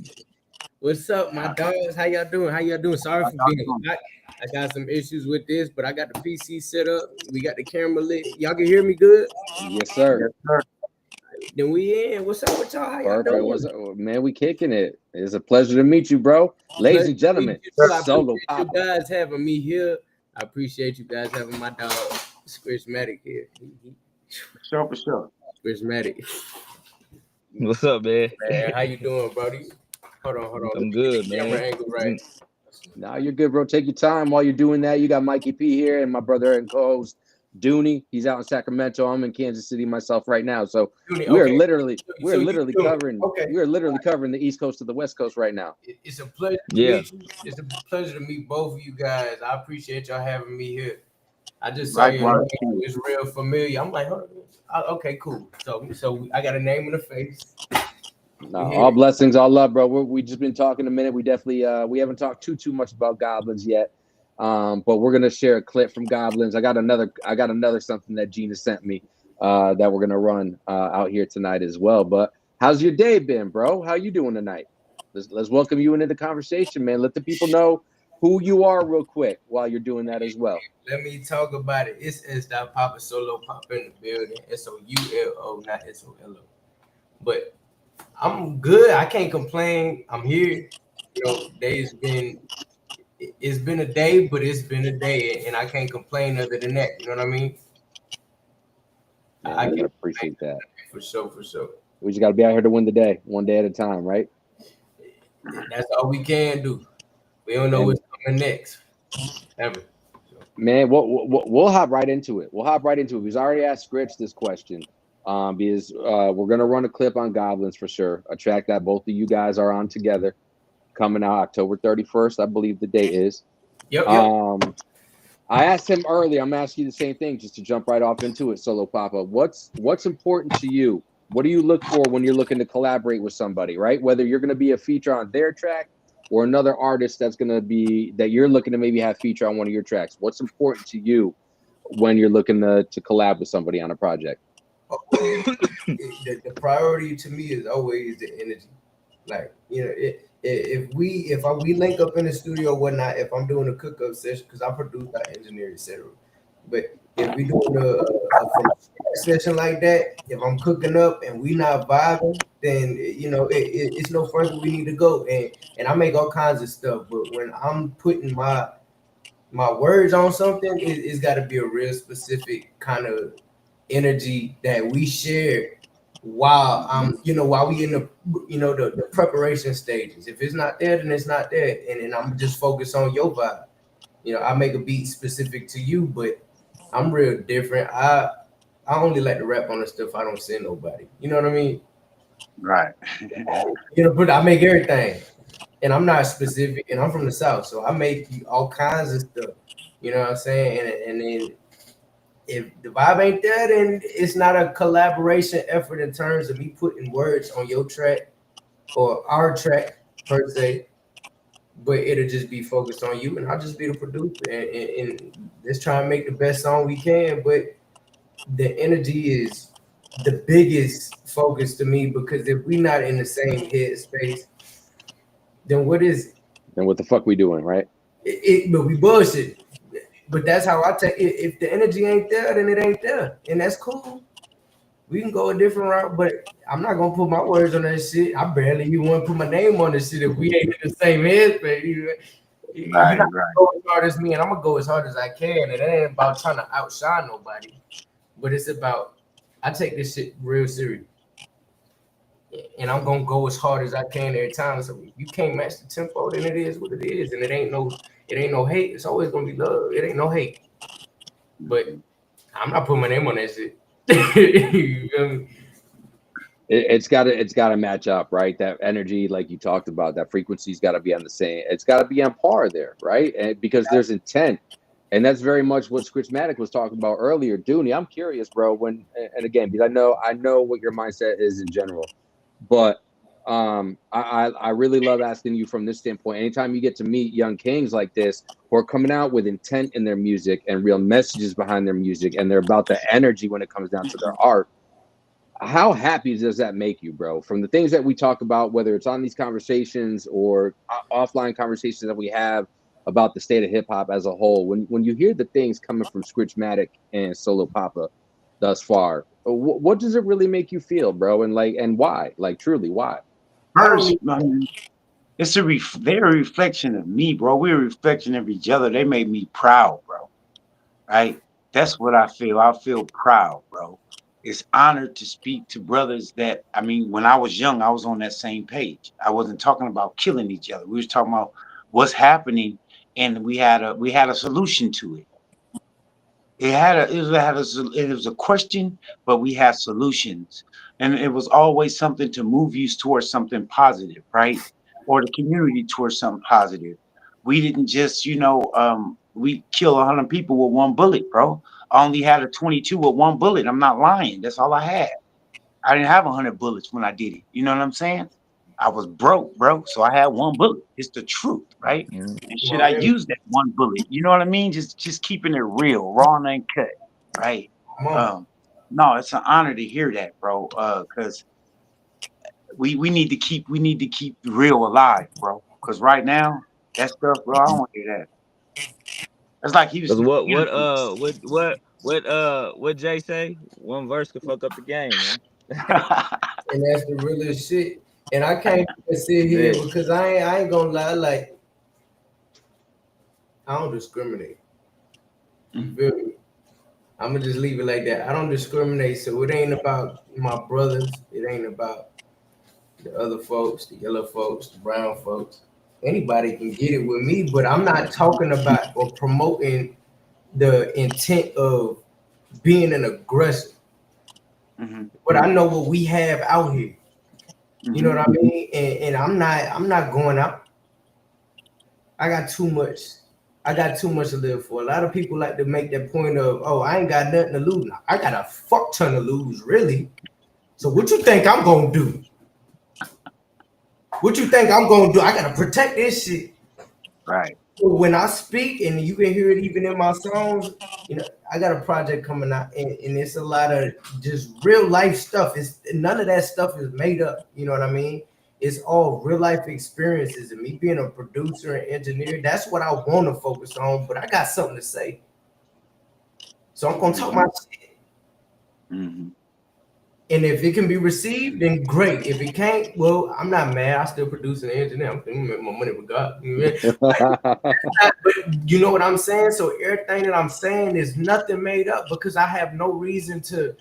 What's up, my dogs? How y'all doing? How y'all doing? Sorry for being hot. I got some issues with this, but I got the PC set up. We got the camera lit. Y'all can hear me good? Yes, sir. Yes, sir. Then we in. What's up with y'all? How y'all Perfect. doing? Man, we kicking it. It's a pleasure to meet you, bro. Ladies Pleasure and to meet gentlemen, you too. I Solo appreciate you Poppa. guys having me here. I appreciate you guys having my dog Scritchmatic here. For sure. Scritchmatic. What's up, man? Man, how you doing, Brody? Hold on. Let I'm me good, get the camera man. angle right. Now you're good, bro. Take your time while you're doing that. You got Mikey P here and my brother and co-host Dooney. He's out in Sacramento. I'm in Kansas City myself right now. So Dooney, we are okay. literally covering Okay. we are literally covering the East Coast to the West Coast right now. It's a pleasure to Yeah. meet you. It's a pleasure to meet both of you guys. I appreciate y'all having me here. I just saw your Likewise. name. It's real familiar. I'm like, okay, cool. So I got a name and a face. No, all blessings, all love, bro. We just been talking a minute. We definitely we haven't talked too much about goblins yet. But we're gonna share a clip from Goblins. I got another something that Gina sent me that we're gonna run out here tonight as well. But how's your day been, bro? How you doing tonight? Let's welcome you into the conversation, man. Let the people know who you are real quick while you're doing that as well. Let me talk about it. It's that Poppa Solo Poppa in the building. SOULO, not SOLO. But I'm good. I can't complain. I'm here. It's been a day, but it's been a day, and I can't complain other than that. You know what I mean? Man, I I can can appreciate that. for sure. We just got to be out here to win the day, one day at a time, right? That's all we can do. We don't know what's coming next, ever. Man, we'll hop right into it. We've already asked Scritch this question because we're going to run a clip on Goblins for sure, a track that both of you guys are on together, coming out October 31st, I believe the date is. Yep. I asked him earlier, I'm asking you the same thing just to jump right off into it, Solo Poppa. What's important to you? What do you look for when you're looking to collaborate with somebody, right? Whether you're going to be a feature on their track or another artist that's going to be that you're looking to maybe have feature on one of your tracks. What's important to you when you're looking to collab with somebody on a project? The priority to me is always the energy. Like, if we link up in the studio or whatnot, if I'm doing a cookup session, because I produce, I engineer, etc. But if we doing a from session like that, if I'm cooking up and we not vibing, then it's no further we need to go. And I make all kinds of stuff, but when I'm putting my words on something, it's got to be a real specific kind of energy that we share while while we in the the preparation stages. If it's not there, then it's not there, and I'm just focused on your vibe. I make a beat specific to you, but I'm real different. I only like to rap on the stuff I don't send nobody. You know what I mean? Right. But I make everything, and I'm not specific, and I'm from the South, so I make all kinds of stuff. You know what I'm saying? And then if the vibe ain't there, then it's not a collaboration effort in terms of me putting words on your track or our track per se, but it'll just be focused on you, and I'll just be the producer, and let's try and make the best song we can. But the energy is the biggest focus to me, because if we not in the same headspace, then what is it? And what the fuck we doing, right? But we bullshit. But that's how I take it. If the energy ain't there, then it ain't there, and that's cool. We can go a different route, but I'm not gonna put my words on that shit. I barely even want to put my name on this shit if we ain't in the same headspace. You're not gonna go as hard as me, and I'm gonna go as hard as I can. And it ain't about trying to outshine nobody, but it's about I take this shit real serious, and I'm gonna go as hard as I can every time. So if you can't match the tempo, then it is what it is, and it ain't no hate. It's always gonna be love. It ain't no hate, but I'm not putting my name on that shit. You feel me? It's got to match up, right? That energy, like you talked about, that frequency's got to be on the same. It's got to be on par there, right? And because there's intent, and that's very much what Scritchmatic was talking about earlier. Dooney, I'm curious, bro. And again, because I know what your mindset is in general, but I really love asking you from this standpoint. Anytime you get to meet young kings like this, who are coming out with intent in their music and real messages behind their music, and they're about the energy when it comes down to their art. How happy does that make you, bro? From the things that we talk about, whether it's on these conversations or offline conversations that we have about the state of hip hop as a whole, when you hear the things coming from Scritchmatic and Solo Poppa, thus far. What does it really make you feel, bro? And like, and why? Like, truly, why? I don't First, it's they're a reflection of me, bro. We're a reflection of each other. They made me proud, bro. Right? That's what I feel. I feel proud, bro. It's honored to speak to brothers that, I mean, when I was young, I was on that same page. I wasn't talking about killing each other. We was talking about what's happening, and we had a solution to it. It was a question, but we had solutions, and it was always something to move you towards something positive, right? Or the community towards something positive. We didn't just, we kill 100 people with one bullet, bro. I only had a 22 with one bullet. I'm not lying. That's all I had. I didn't have 100 bullets when I did it. You know what I'm saying? I was broke, bro. So I had one bullet. It's the truth, right? Mm. And should my I man, use that one bullet? You know what I mean? Just keeping it real, raw and uncut, right? mom, Um, no, it's an honor to hear that, bro. Because we need to keep real alive, bro. Because right now, that stuff, bro, I don't want to hear that. That's like he was Cause saying. what Jay say? One verse could fuck up the game, man. and that's the realest shit. And I can't even sit here Yeah. because I ain't gonna lie, like I don't discriminate. You feel me? I'm gonna just leave it like that. I don't discriminate, so it ain't about my brothers. It ain't about the other folks, the yellow folks, the brown folks. Anybody can get it with me, but I'm not talking about or promoting the intent of being an aggressor. Mhm, But I know what we have out here. You know mhm, what I mean? And I'm not going out. I got too much. I got too much to live for. A lot of people like to make that point of, oh, I ain't got nothing to lose. Now, I got a fuck ton to lose, really. So what you think I'm gonna do? What you think I'm gonna do? I gotta protect this shit. right. When I speak, and you can hear it even in my songs, I got a project coming out, and it's a lot of just real life stuff. It's none of that stuff is made up. You know what I mean? It's all real life experiences, and me being a producer and engineer. That's what I want to focus on. But I got something to say, so I'm gonna talk my shit. Mhm. And if it can be received, then great. If it can't, well, I'm not mad. I still produce and engineer. I'm still make my money with God. But you know what I'm saying? So everything that I'm saying is nothing made up because I have no reason to.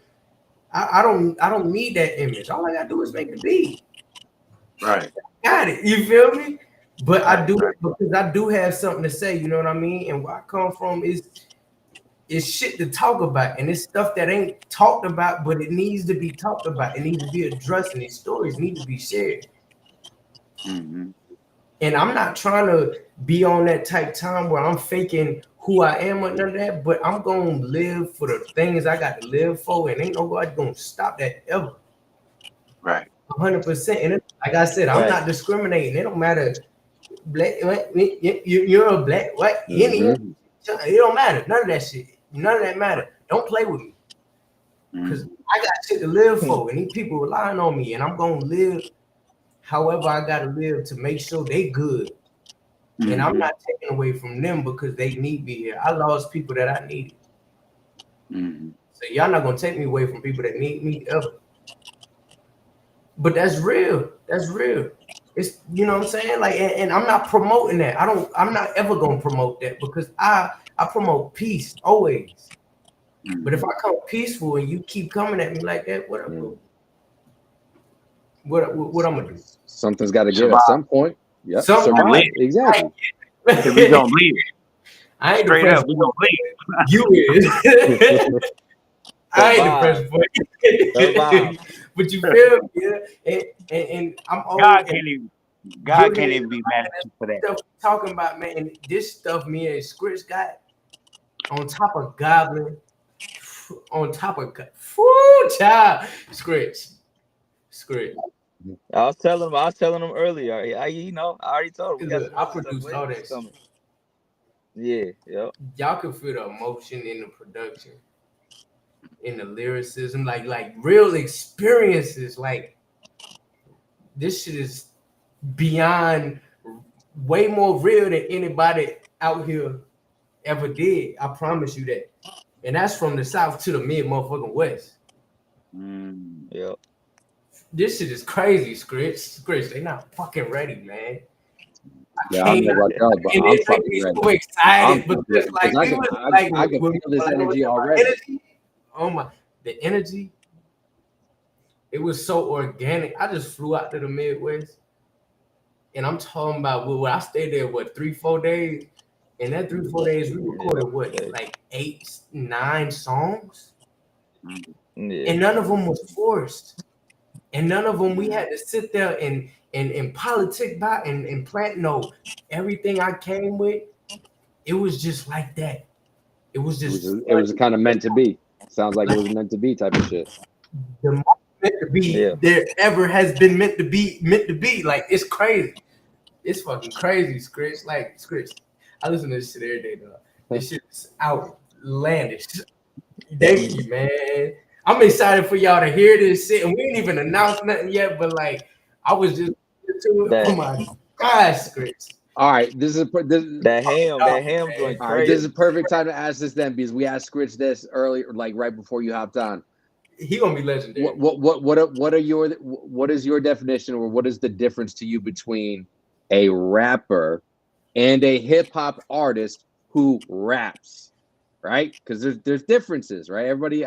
I don't need that image. All I gotta do is make the beat. Right. Got it. You feel me? But I Right. do Right. it because I do have something to say. You know what I mean? And where I come from is shit to talk about, and it's stuff that ain't talked about, but it needs to be talked about. It needs to be addressed, and these stories need to be shared. Mhm. And I'm not trying to be on that type time where I'm faking who I am or none of that, but I'm gonna live for the things I got to live for, and ain't nobody gonna stop that ever. Right. 100%. And like I said, I'm Right. not discriminating. It don't matter. Black, you're a black, white, Indian. Mhm. It don't matter. None of that shit. None of that matter. Don't play with me because Mhm. I got shit to live for, and these people relying on me, and I'm gonna live however I gotta live to make sure they good. And I'm Mhm. not taking away from them because they need me here. I lost people that I needed. Mhm. So y'all not gonna take me away from people that need me ever. But that's real. That's real. It's what I'm saying? Like, and I'm not promoting that. I'm not ever gonna promote that because I promote peace always. But if Mhm. I come peaceful and you keep coming at me like that, what I'm Mm. what I'm gonna do? Something's got to give at Survive. some point. Yep, We Some gonna survive. live. Exactly. We gonna live. I ain't the Straight up, pressure we point. gonna live. You is. I ain't the Survive. pressure Survive. point. But you feel me? Yeah? And I'm God old, and can't even. you'll God hear can't a even be lot mad of at that you for that. stuff we're talking about, man. And this stuff me and Scritch got on top of Goblin, on top of child Scritch. I was telling him earlier. I already told him we got Look, some I other stuff produced all waiting that that's shit. coming. Yeah, yep. Y'all can feel the emotion in the production, in the lyricism, like real experiences. Like this shit is beyond way more real than anybody out here ever did. I promise you that. And that's from the South to the mid motherfucking West. Yep. This shit is crazy, Scritch. They not fucking ready, man. Yeah, I don't know about y'all, but And I'm it makes fucking me ready. so excited I'm fucking because ready like because we was like I can when feel this like, energy my already. energy, oh my, the energy, it was so organic. I just flew out to the Midwest, and I'm talking about I stayed there 3-4 days, and that 3-4 days we recorded like 8-9 songs, and none of them was forced, and none of them we had to sit there and politic by and plant. No, everything I came with, it was just like that. It was just It was kind of meant to be. Sounds like it was meant to be type of shit. the most meant to be there ever has been meant to be. Like it's crazy. It's fucking crazy, Scritch. Like Scritch. I listen to this shit every day, dog. This shit's outlandish. Thank you, man. I'm excited for y'all to hear this shit. And we ain't even announced nothing yet, but like I was just to it. Oh my gosh, Scritch. All right, this is that ham joint all crazy. right, this is a perfect time to ask this then, because we asked Scritch this earlier, like right before you hopped on. He gonna be legendary. What is your definition, or what is the difference to you between a rapper and a hip hop artist who raps, right? Because there's differences, right? Everybody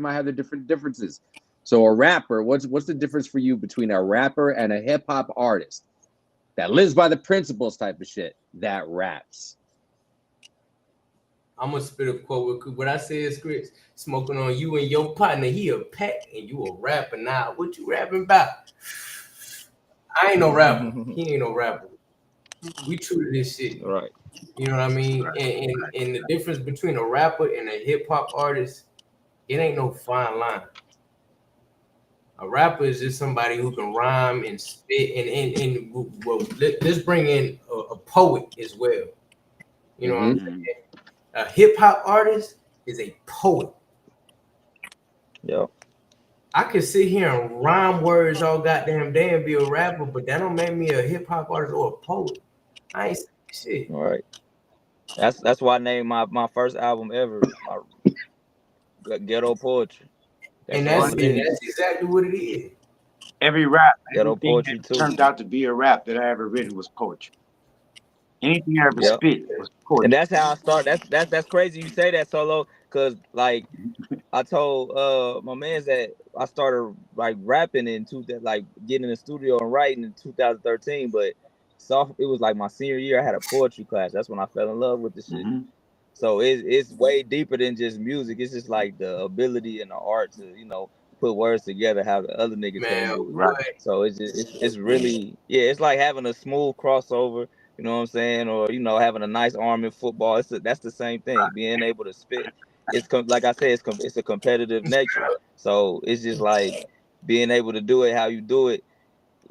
might have their different differences. So a rapper, what's the difference for you between a rapper and a hip hop artist that lives by the principles type of shit that raps? I'm gonna spit a quote. What I said, Scritch, smoking on you and your partner. He a pack and you a rapper. Now, what you rapping about? I ain't no rapper. He ain't no rapper. We true to this shit. Right. You know what I mean? And the difference between a rapper and a hip hop artist, it ain't no fine line. A rapper is just somebody who can rhyme and spit and well, let's bring in a poet as well. You know what I'm saying? A hip hop artist is a poet. Yep. I could sit here and rhyme words all goddamn day and be a rapper, but that don't make me a hip hop artist or a poet. I ain't saying shit. All right. That's why I named my first album ever Ghetto Poetry. That's exactly what it is. Every rap, Ghetto everything poetry that too. turned out to be a rap that I ever written was poetry. Anything I ever spit was poetry. And that's how I start. That's crazy you say that, Solo, because like I told my man that I started like rapping like getting in the studio and writing in 2013, but it was like my senior year. I had a poetry class. That's when I fell in love with the shit. So it's way deeper than just music. It's just like the ability and the art to put words together how the other niggas can't do it. Right. So it's really it's like having a smooth crossover. You know what I'm saying? Or having a nice arm in football. That's the same thing. Being able to spit. Like I said, it's a competitive nature. So it's just like being able to do it how you do it.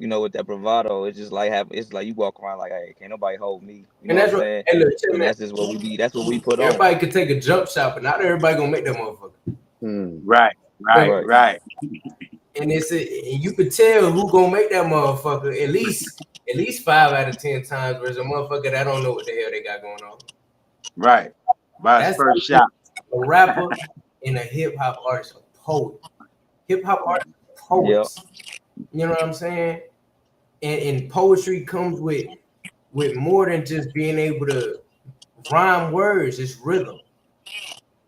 With that bravado, it's just like it's like you walk around like, hey, can't nobody hold me. You know what I'm saying? Hey, look, and that's just what we be. That's what we put everybody could take a jump shot, but not everybody gonna make that motherfucker. Right. And and you could tell who gonna make that motherfucker at least 5 out of 10 times versus a motherfucker that don't know what the hell they got going on. Right. By his first shot. A rapper and a hip hop artist, a poet. Hip hop artists, poets. You know what I'm saying? And poetry comes with more than just being able to rhyme words. It's rhythm.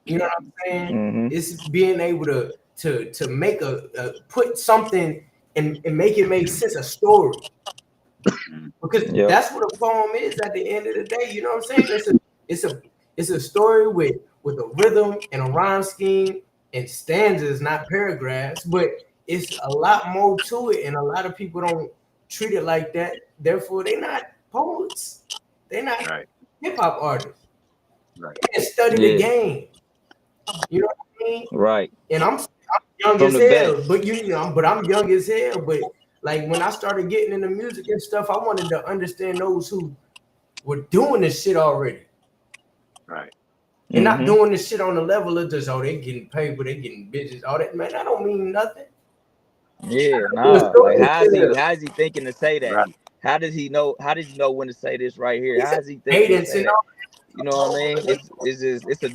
You know what I'm saying? It's being able to make put something and make it make sense, a story. Because that's what a poem is at the end of the day. You know what I'm saying? It's a story with a rhythm and a rhyme scheme and stanzas, not paragraphs, but it's a lot more to it, and a lot of people don't treat it like that. Therefore, they're not poets. They're not hip hop artists. Right. They didn't study the game. You know what I mean? Right. And I'm young as hell, but I'm young as hell. But like when I started getting into music and stuff, I wanted to understand those who were doing this shit already. Right. And not doing this shit on the level of just, they getting paid, but they getting bitches. All that, man, that don't mean nothing. Yeah, nah. Like how is he thinking to say that? Right. How does he know? How does he know when to say this right here? How is he thinking to say that? You know what I mean? It's just it's a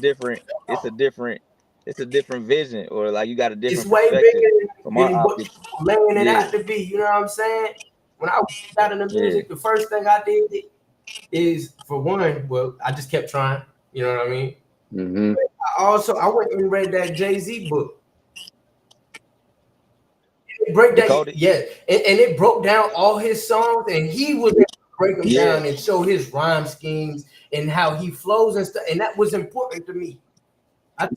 different vision, or like you got a It's different way perspective bigger from our than what optics. people laying it Yeah, out to be. You know what I'm saying? When I got into yeah. music, the first thing I did is, for one, well, I just kept trying. You know what I mean? Mm-hmm. I went and read that Jay-Z book. It break that, Decoded. yeah, and it broke down all his songs, and he was able to break them Yeah, down and show his rhyme schemes and how he flows and stuff, and that was important to me. I,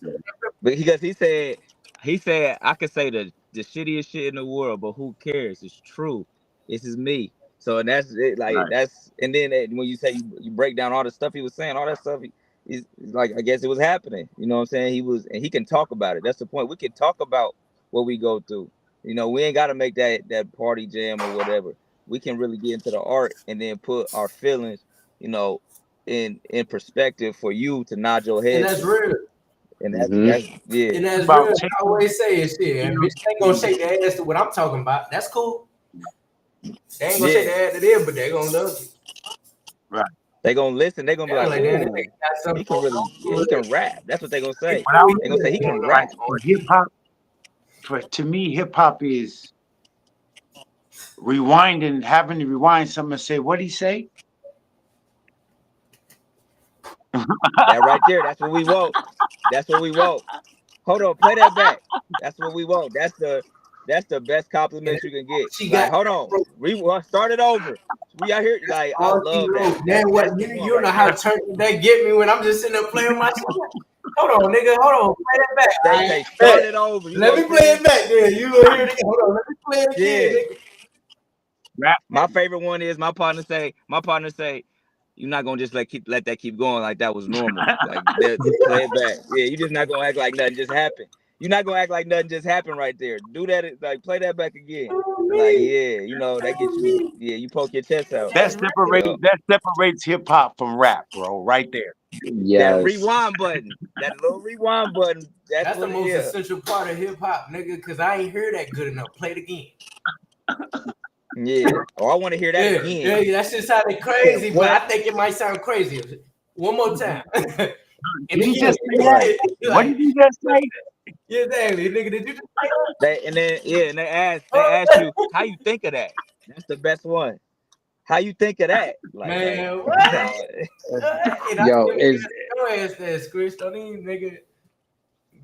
but he said I could say the shittiest shit in the world, but who cares? It's true. This is me. So and that's it. Like Right. that's and then when you say you break down all the stuff he was saying, all that stuff. Is like I guess it was happening. You know what I'm saying? He was, and he can talk about it. That's the point. We can talk about what we go through. You know, we ain't got to make that party jam or whatever. We can really get into the art and then put our feelings, you know, in perspective for you to nod your and head that's to. real. And Mm-hmm. that's yeah. And that's real. About I always say is shit, taking and bitch, they ain't gonna shake their ass to what I'm talking about. That's cool. They ain't gonna shake Yeah. their ass to them, but they gonna love you. right. They gonna listen. They gonna be Yeah, like, like damn, this "Ooh, nigga got something he can really, yeah, he can rap." That's what they gonna say. What I was They gonna say he can like rap. for hip hop, to me, hip hop is rewinding, having to rewind something and say, "What he say?" That right there. That's what we want. That's what we want. Hold on, play that back. That's what we want. That's the best and compliment you can get. she Like, got hold on, start it over. We out here. Like, I all she love that. wrote. Then That's what the you one you right know how there. turned they get me when I'm just sitting there playing my shit. Hold on, nigga, hold on, play that back. They All say right, start bet. it over. You Let know me what I'm play saying? it back then. You gonna hear it again. Hold on, let me play it again, Yeah. nigga. Rap. My favorite one is my partner say, you're not gonna just let that keep going like that was normal. Like play it back. Yeah, you just not gonna act like nothing just happened. You're not gonna act like nothing just happened right there. Do that, like play that back again. Like, yeah, you know, that gets you, yeah, you poke your chest out. That That's You separates know, that separates hip hop from rap, bro. Right there. that Yes. rewind button, that little rewind button, that's That's the what it most is. essential part of hip hop, nigga, because I ain't hear that good enough. Play it again. Yeah. Oh, I want to hear that Yeah, again. yeah, that shit sounded crazy, but What? I think it might sound crazy. One more time. And Did he again, just say that? What like, did he just say? yeah, exactly, nigga. Did you just say And then yeah, and they ask that? you how you think of that. That's the best one. How you think of that? Like Man, what? no. And I Yo, still be is your ass there, Scritch. Don't even, nigga.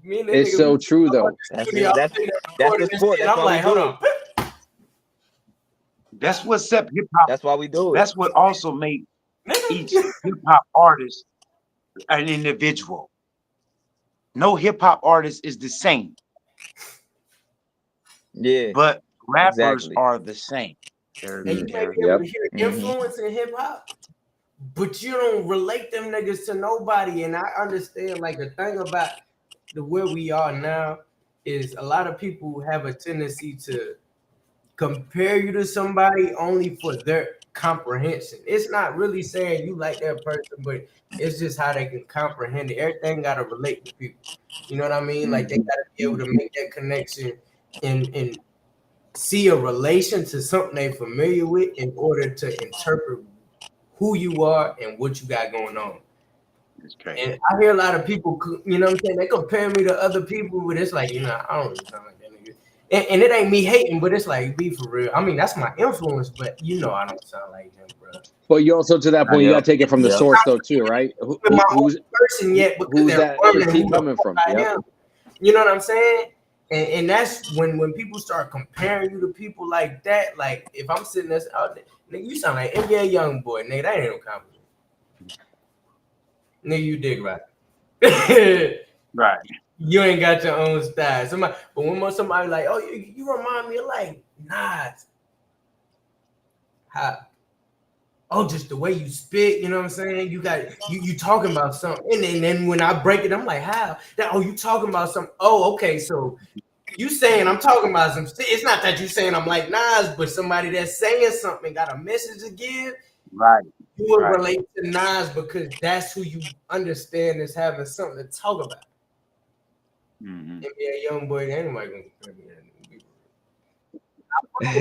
Me and that it's nigga, we so true up on though. the studio, I'm sitting there That's recording the this sport. shit, and That's I'm why we like, hold do it. on. That's what set hip hop. That's why we do it. That's what also made each Nigga. hip hop artist an individual. No hip hop artist is the same, Yeah, but rappers exactly. are the same. They're And you may they're be able Yep. to hear Hmm. influence in hip hop, but you don't relate them niggas to nobody. And I understand, like, the thing about where we are now is a lot of people have a tendency to compare you to somebody only for their comprehension. It's not really saying you like that person, but it's just how they can comprehend it. Everything got to relate to people. You know what I mean? Like, they got to be able to make that connection and see a relation to something they familiar with in order to interpret who you are and what you got going on. It's crazy. And I hear a lot of people, you know what I'm saying? They compare me to other people, but it's like, I don't really sound like that nigga. And it ain't me hating, but it's like, be for real. I mean, that's my influence, but I don't sound like him, bro. But you also, to that point, you Yep. got to take it from the Yep. source though too, right? With my own person yet because Who's they're that learning critique who the coming fuck from? I Yep. am. You know what I'm saying? And that's when people start comparing you to people like that. Like, if I'm sitting there, nigga, you sound like NBA young boy, nigga. That ain't no compliment. Nigga, you dig right. Right. You ain't got your own style. But when somebody like, oh, you remind me of like Nas. How? Oh, just the way you spit, you know what I'm saying? You got you talking about something. And then when I break it, I'm like, how? You talking about something. Oh, okay. So you saying I'm talking about some shit. It's not that you saying I'm like Nas, but somebody that's saying something got a message to give. Right. You will Right. relate to Nas because that's who you understand is having something to talk about. Mm-hmm. NBA young boy, anybody gonna compare me to that nigga.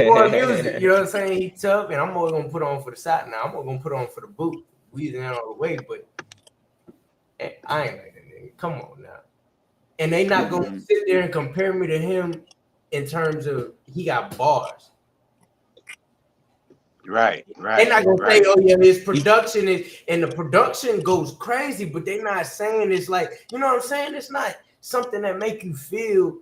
More music, you know what I'm saying? He tough, and I'm always gonna put on for the side now. I'm always gonna put on for the boot. We ain't all the way, but I ain't like that nigga. Come on now. And they not gonna sit there and compare me to him in terms of he got bars. Right. They're not gonna say, "Oh yeah, his production is," and the production goes crazy, but they're not saying it's like, you know what I'm saying? It's not something that make you feel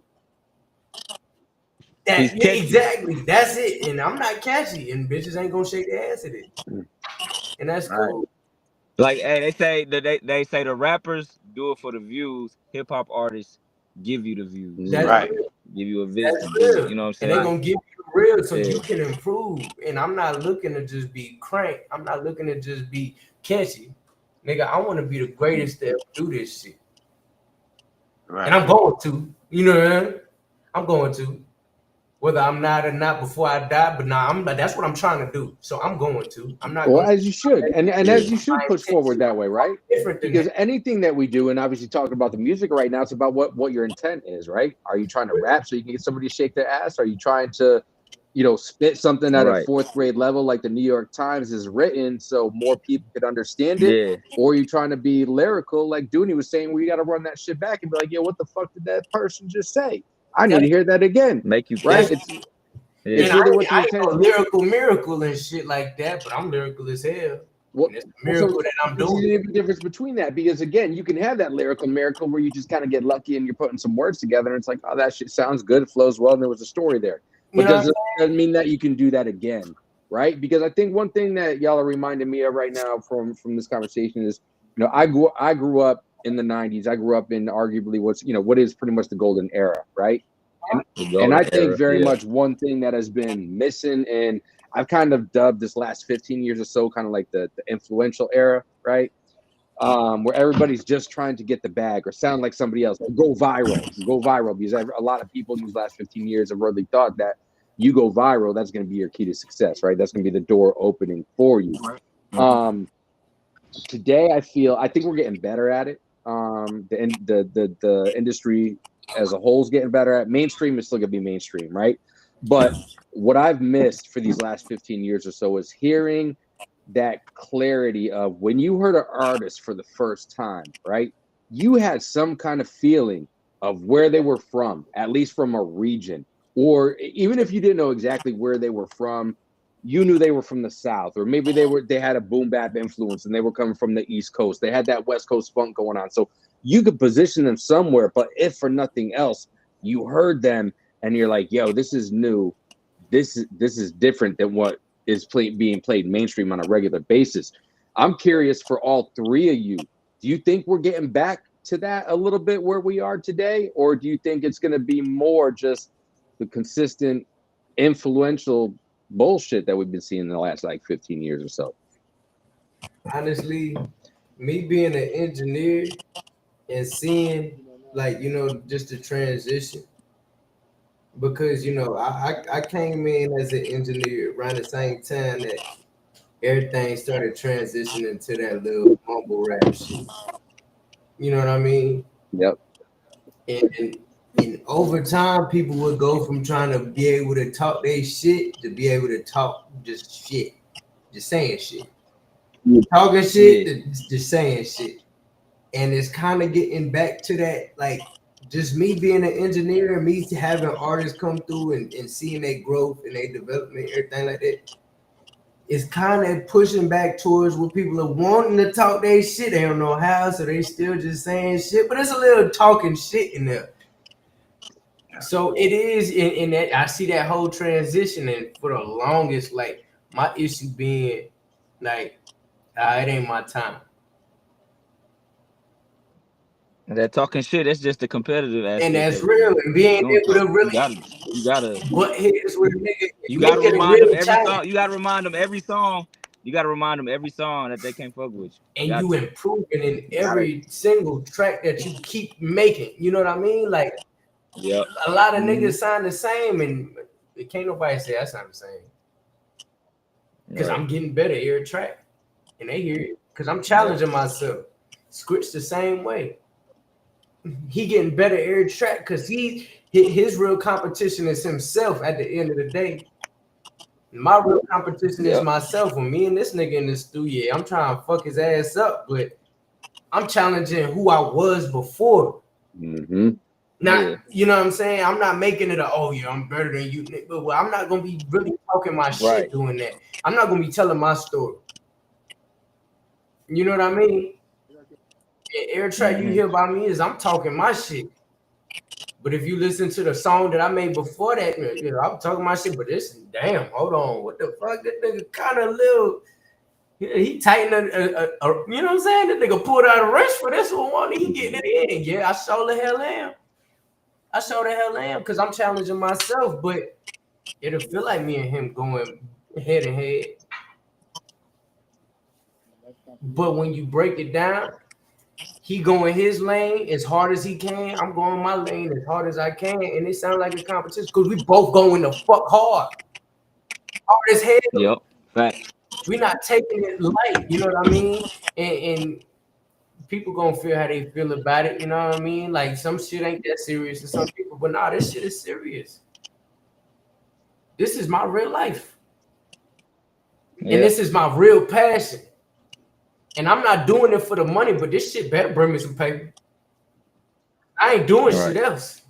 that exactly. That's it. And I'm not catchy, and bitches ain't gonna shake their ass at it, and that's cool. Like, hey, they say the rappers do it for the views. Hip hop artists give you the views. That's real. Give you a vision. That's real. You know what I'm saying? And they gonna give you real so you can improve. And I'm not looking to just be crank. I'm not looking to just be catchy. Nigga, I want to be the greatest to ever do this shit. Right. And I'm going to. You know what I mean? I'm going to. Whether I'm not or not before I die, but that's what I'm trying to do. So I'm going to. I'm not. Well, as you should, and as you should push forward that way, right? Because anything that we do, and obviously talking about the music right now, it's about what your intent is, right? Are you trying to rap so you can get somebody to shake their ass? Are you trying to, spit something at a fourth grade level like the New York Times is written so more people could understand it? Yeah. Or are you trying to be lyrical like Dooney was saying, where you got to run that shit back and be like, yo, what the fuck did that person just say? I need to hear that again. Make you right. It's really what I ain't lyrical miracle and shit like that, but I'm lyrical as hell. Well, it's a miracle that I'm doing. There's a difference between that because again, you can have that lyrical miracle where you just kind of get lucky and you're putting some words together and it's like, oh, that shit sounds good, it flows well, and there was a story there. But doesn't mean that you can do that again, right? Because I think one thing that y'all are reminding me of right now from this conversation is, I grew up in the 90s. I grew up in arguably what is pretty much the golden era, right? And I think very much one thing that has been missing, and I've kind of dubbed this last 15 years or so kind of like the influential era, right? Where everybody's just trying to get the bag or sound like somebody else, or go viral, because a lot of people in these last 15 years have really thought that you go viral, that's going to be your key to success, right? That's going to be the door opening for you. Today, I think we're getting better at it. The industry as a whole is getting better at. Mainstream is still going to be mainstream, right? But what I've missed for these last 15 years or so is hearing that clarity of when you heard an artist for the first time, right? You had some kind of feeling of where they were from, at least from a region, or even if you didn't know exactly where they were from, you knew they were from the South, or maybe they had a boom bap influence and they were coming from the East Coast. They had that West Coast funk going on. So you could position them somewhere, but if for nothing else, you heard them and you're like, yo, this is new. This is different than what is being played mainstream on a regular basis. I'm curious for all three of you. Do you think we're getting back to that a little bit where we are today? Or do you think it's going to be more just the consistent, influential bullshit that we've been seeing in the last 15 years or so? Honestly, me being an engineer and seeing just the transition, because I came in as an engineer around the same time that everything started transitioning to that little mumble rap shit. You know what I mean? Yep. And over time, people would go from trying to be able to talk their shit to be able to talk just shit, just saying shit. Talking shit to just saying shit. And it's kind of getting back to that, just me being an engineer and me having artists come through and seeing their growth and their development, everything like that. It's kind of pushing back towards what people are wanting to talk their shit. They don't know how, so they still just saying shit. But it's a little talking shit in there. So it is in that I see that whole transition, and for the longest, my issue being it ain't my time. That talking shit, that's just the competitive aspect. And that's real. And being able to really you gotta but here's where nigga you gotta remind them every song. You gotta remind them every song. You gotta remind them every song that they can't fuck with you. And you improving in every single track that you keep making. You know what I mean? A lot of niggas sound the same, and it can't nobody say I sound the same. Because I'm getting better every track. And they hear it. Because I'm challenging myself. Scritch the same way. He getting better every track because his real competition is himself at the end of the day. My real competition is myself. When me and this nigga in the studio, I'm trying to fuck his ass up, but I'm challenging who I was before. Mm-hmm. Not, you know what I'm saying? I'm not making it I'm better than you. But I'm not gonna be really talking my shit doing that. I'm not gonna be telling my story. You know what I mean? Every track you hear about me is I'm talking my shit. But if you listen to the song that I made before that, I'm talking my shit. But this, damn, hold on, what the fuck? That nigga kind of little. He tightened you know what I'm saying? That nigga pulled out a wrench for this one. He getting it in. Yeah, I sure the hell am. Because I'm challenging myself, but it'll feel like me and him going head and head. But when you break it down, he going his lane as hard as he can. I'm going my lane as hard as I can. And it sounds like a competition because we both going the fuck hard. Hard as hell. Yep. Fact. We're not taking it light. You know what I mean? And people gonna feel how they feel about it. You know what I mean? Like some shit ain't that serious to some people, but nah, this shit is serious. This is my real life. Yeah. And this is my real passion. And I'm not doing it for the money, but this shit better bring me some paper. I ain't doing shit else.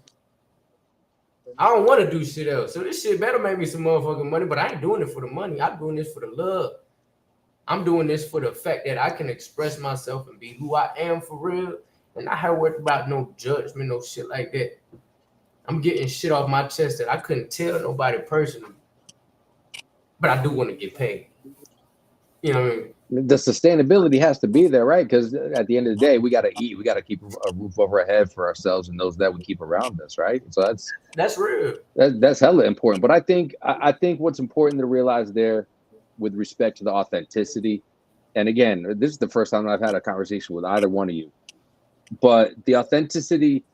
I don't want to do shit else. So this shit better make me some motherfucking money, but I ain't doing it for the money. I'm doing this for the love. I'm doing this for the fact that I can express myself and be who I am for real. And I have worried about no judgment, no shit like that. I'm getting shit off my chest that I couldn't tell nobody personally. But I do want to get paid. You know what I mean? The sustainability has to be there, right? Because at the end of the day, we got to eat. We got to keep a roof over our head for ourselves and those that we keep around us, right? So that's real. That's hella important. But I think what's important to realize there, with respect to the authenticity, and again, this is the first time I've had a conversation with either one of you, but the authenticity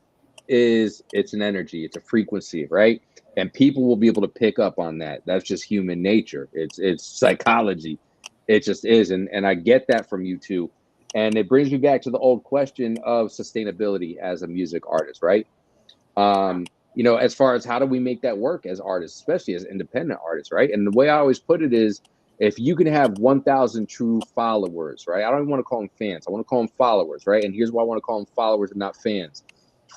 it's an energy, it's a frequency, right? And people will be able to pick up on that. That's just human nature. It's psychology. It just is. And I get that from you too. And it brings me back to the old question of sustainability as a music artist, right? As far as how do we make that work as artists, especially as independent artists, right? And the way I always put it is, if you can have 1,000 true followers, right? I don't even want to call them fans. I want to call them followers, right? And here's why I want to call them followers and not fans.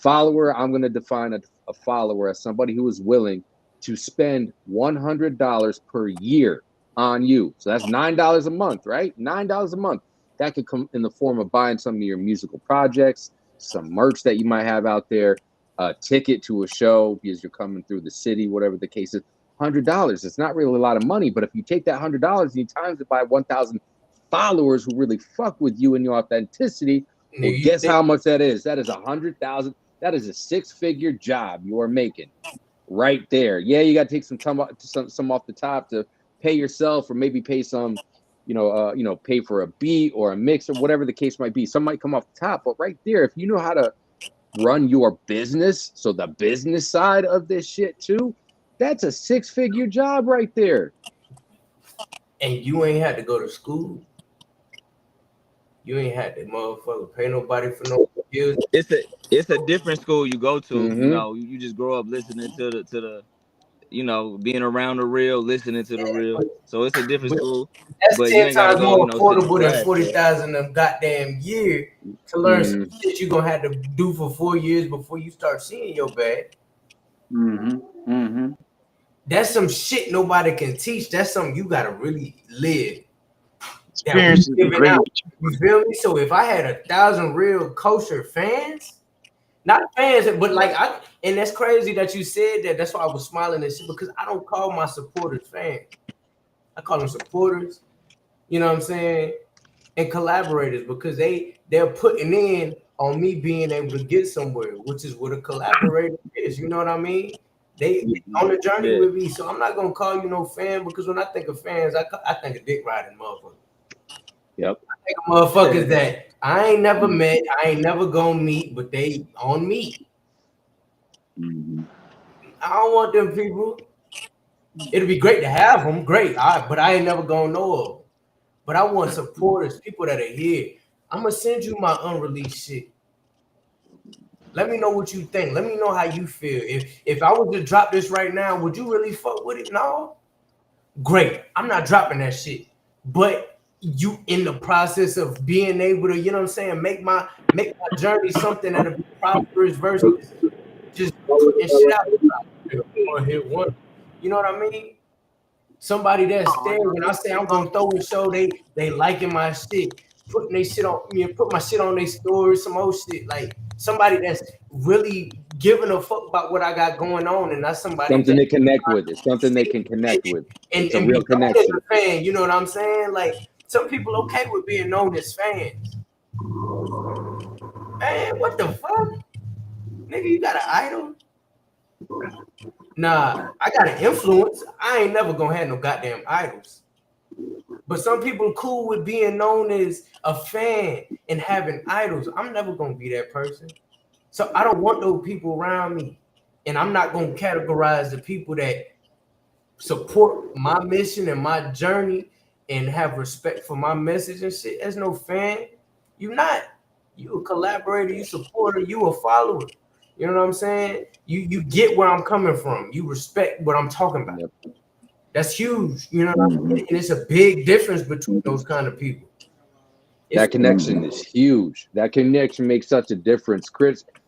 Follower, I'm going to define a follower as somebody who is willing to spend $100 per year on you. So that's $9 a month, right? $9 a month. That could come in the form of buying some of your musical projects, some merch that you might have out there, a ticket to a show because you're coming through the city, whatever the case is. $100. It's not really a lot of money, but if you take that $100 and you times it by 1,000 followers who really fuck with you and your authenticity, well, guess how much that is? That is 100,000. That is a six-figure job you are making right there. Yeah, you got to take some off the top to pay yourself, or maybe pay some, pay for a beat or a mix or whatever the case might be. Some might come off the top, but right there, if you know how to run your business, so the business side of this shit too, that's a six-figure job right there. And you ain't had to go to school. You ain't had to motherfucker pay nobody for no skills. It's a different school you go to. Mm-hmm. You just grow up listening to the being around the real, listening to the real. So it's a different school. That's but 10 times more affordable than 40,000 of goddamn year to learn some shit you're gonna have to do for 4 years before you start seeing your bag. That's some shit nobody can teach. That's something you gotta really live. Experience is great. You feel me? So if I had 1,000 real kosher fans, not fans, but and that's crazy that you said that. That's why I was smiling and shit, because I don't call my supporters fans. I call them supporters, you know what I'm saying, and collaborators, because they're putting in on me being able to get somewhere, which is what a collaborator is. You know what I mean? They on the journey with me, so I'm not gonna call you no fan, because when I think of fans, I think of dick riding motherfuckers. Yep. I think of motherfuckers that I ain't never met, I ain't never gonna meet, but they on me. I don't want them people. It'd be great to have them, great, but I ain't never gonna know of them. But I want supporters, people that are here. I'm gonna send you my unreleased shit. Let me know what you think. Let me know how you feel. If I was to drop this right now, would you really fuck with it? No. Great. I'm not dropping that shit. But you in the process of being able to, you know what I'm saying, make my journey something that'll be prosperous versus just putting shit out or hit one. You know what I mean? Somebody that's there when I say I'm gonna throw a show, they liking my shit, putting they shit on me, put my shit on their story, some old shit. Like somebody that's really giving a fuck about what I got going on, and that's somebody Something that they connect with. It's something they can connect with. It's a and real be known as connection. a fan. You know what I'm saying? Like some people okay with being known as fans. Man, what the fuck? Nigga, you got an idol? Nah, I got an influence. I ain't never gonna have no goddamn idols. But some people cool with being known as a fan and having idols. I'm never gonna be that person. So I don't want those people around me. And I'm not gonna categorize the people that support my mission and my journey and have respect for my message and shit. As no fan, you not. You a collaborator, you supporter, you a follower. You know what I'm saying? You get where I'm coming from. You respect what I'm talking about. Yep. That's huge. You know what I mean? And it's a big difference between those kind of people. That connection is huge. That connection makes such a difference.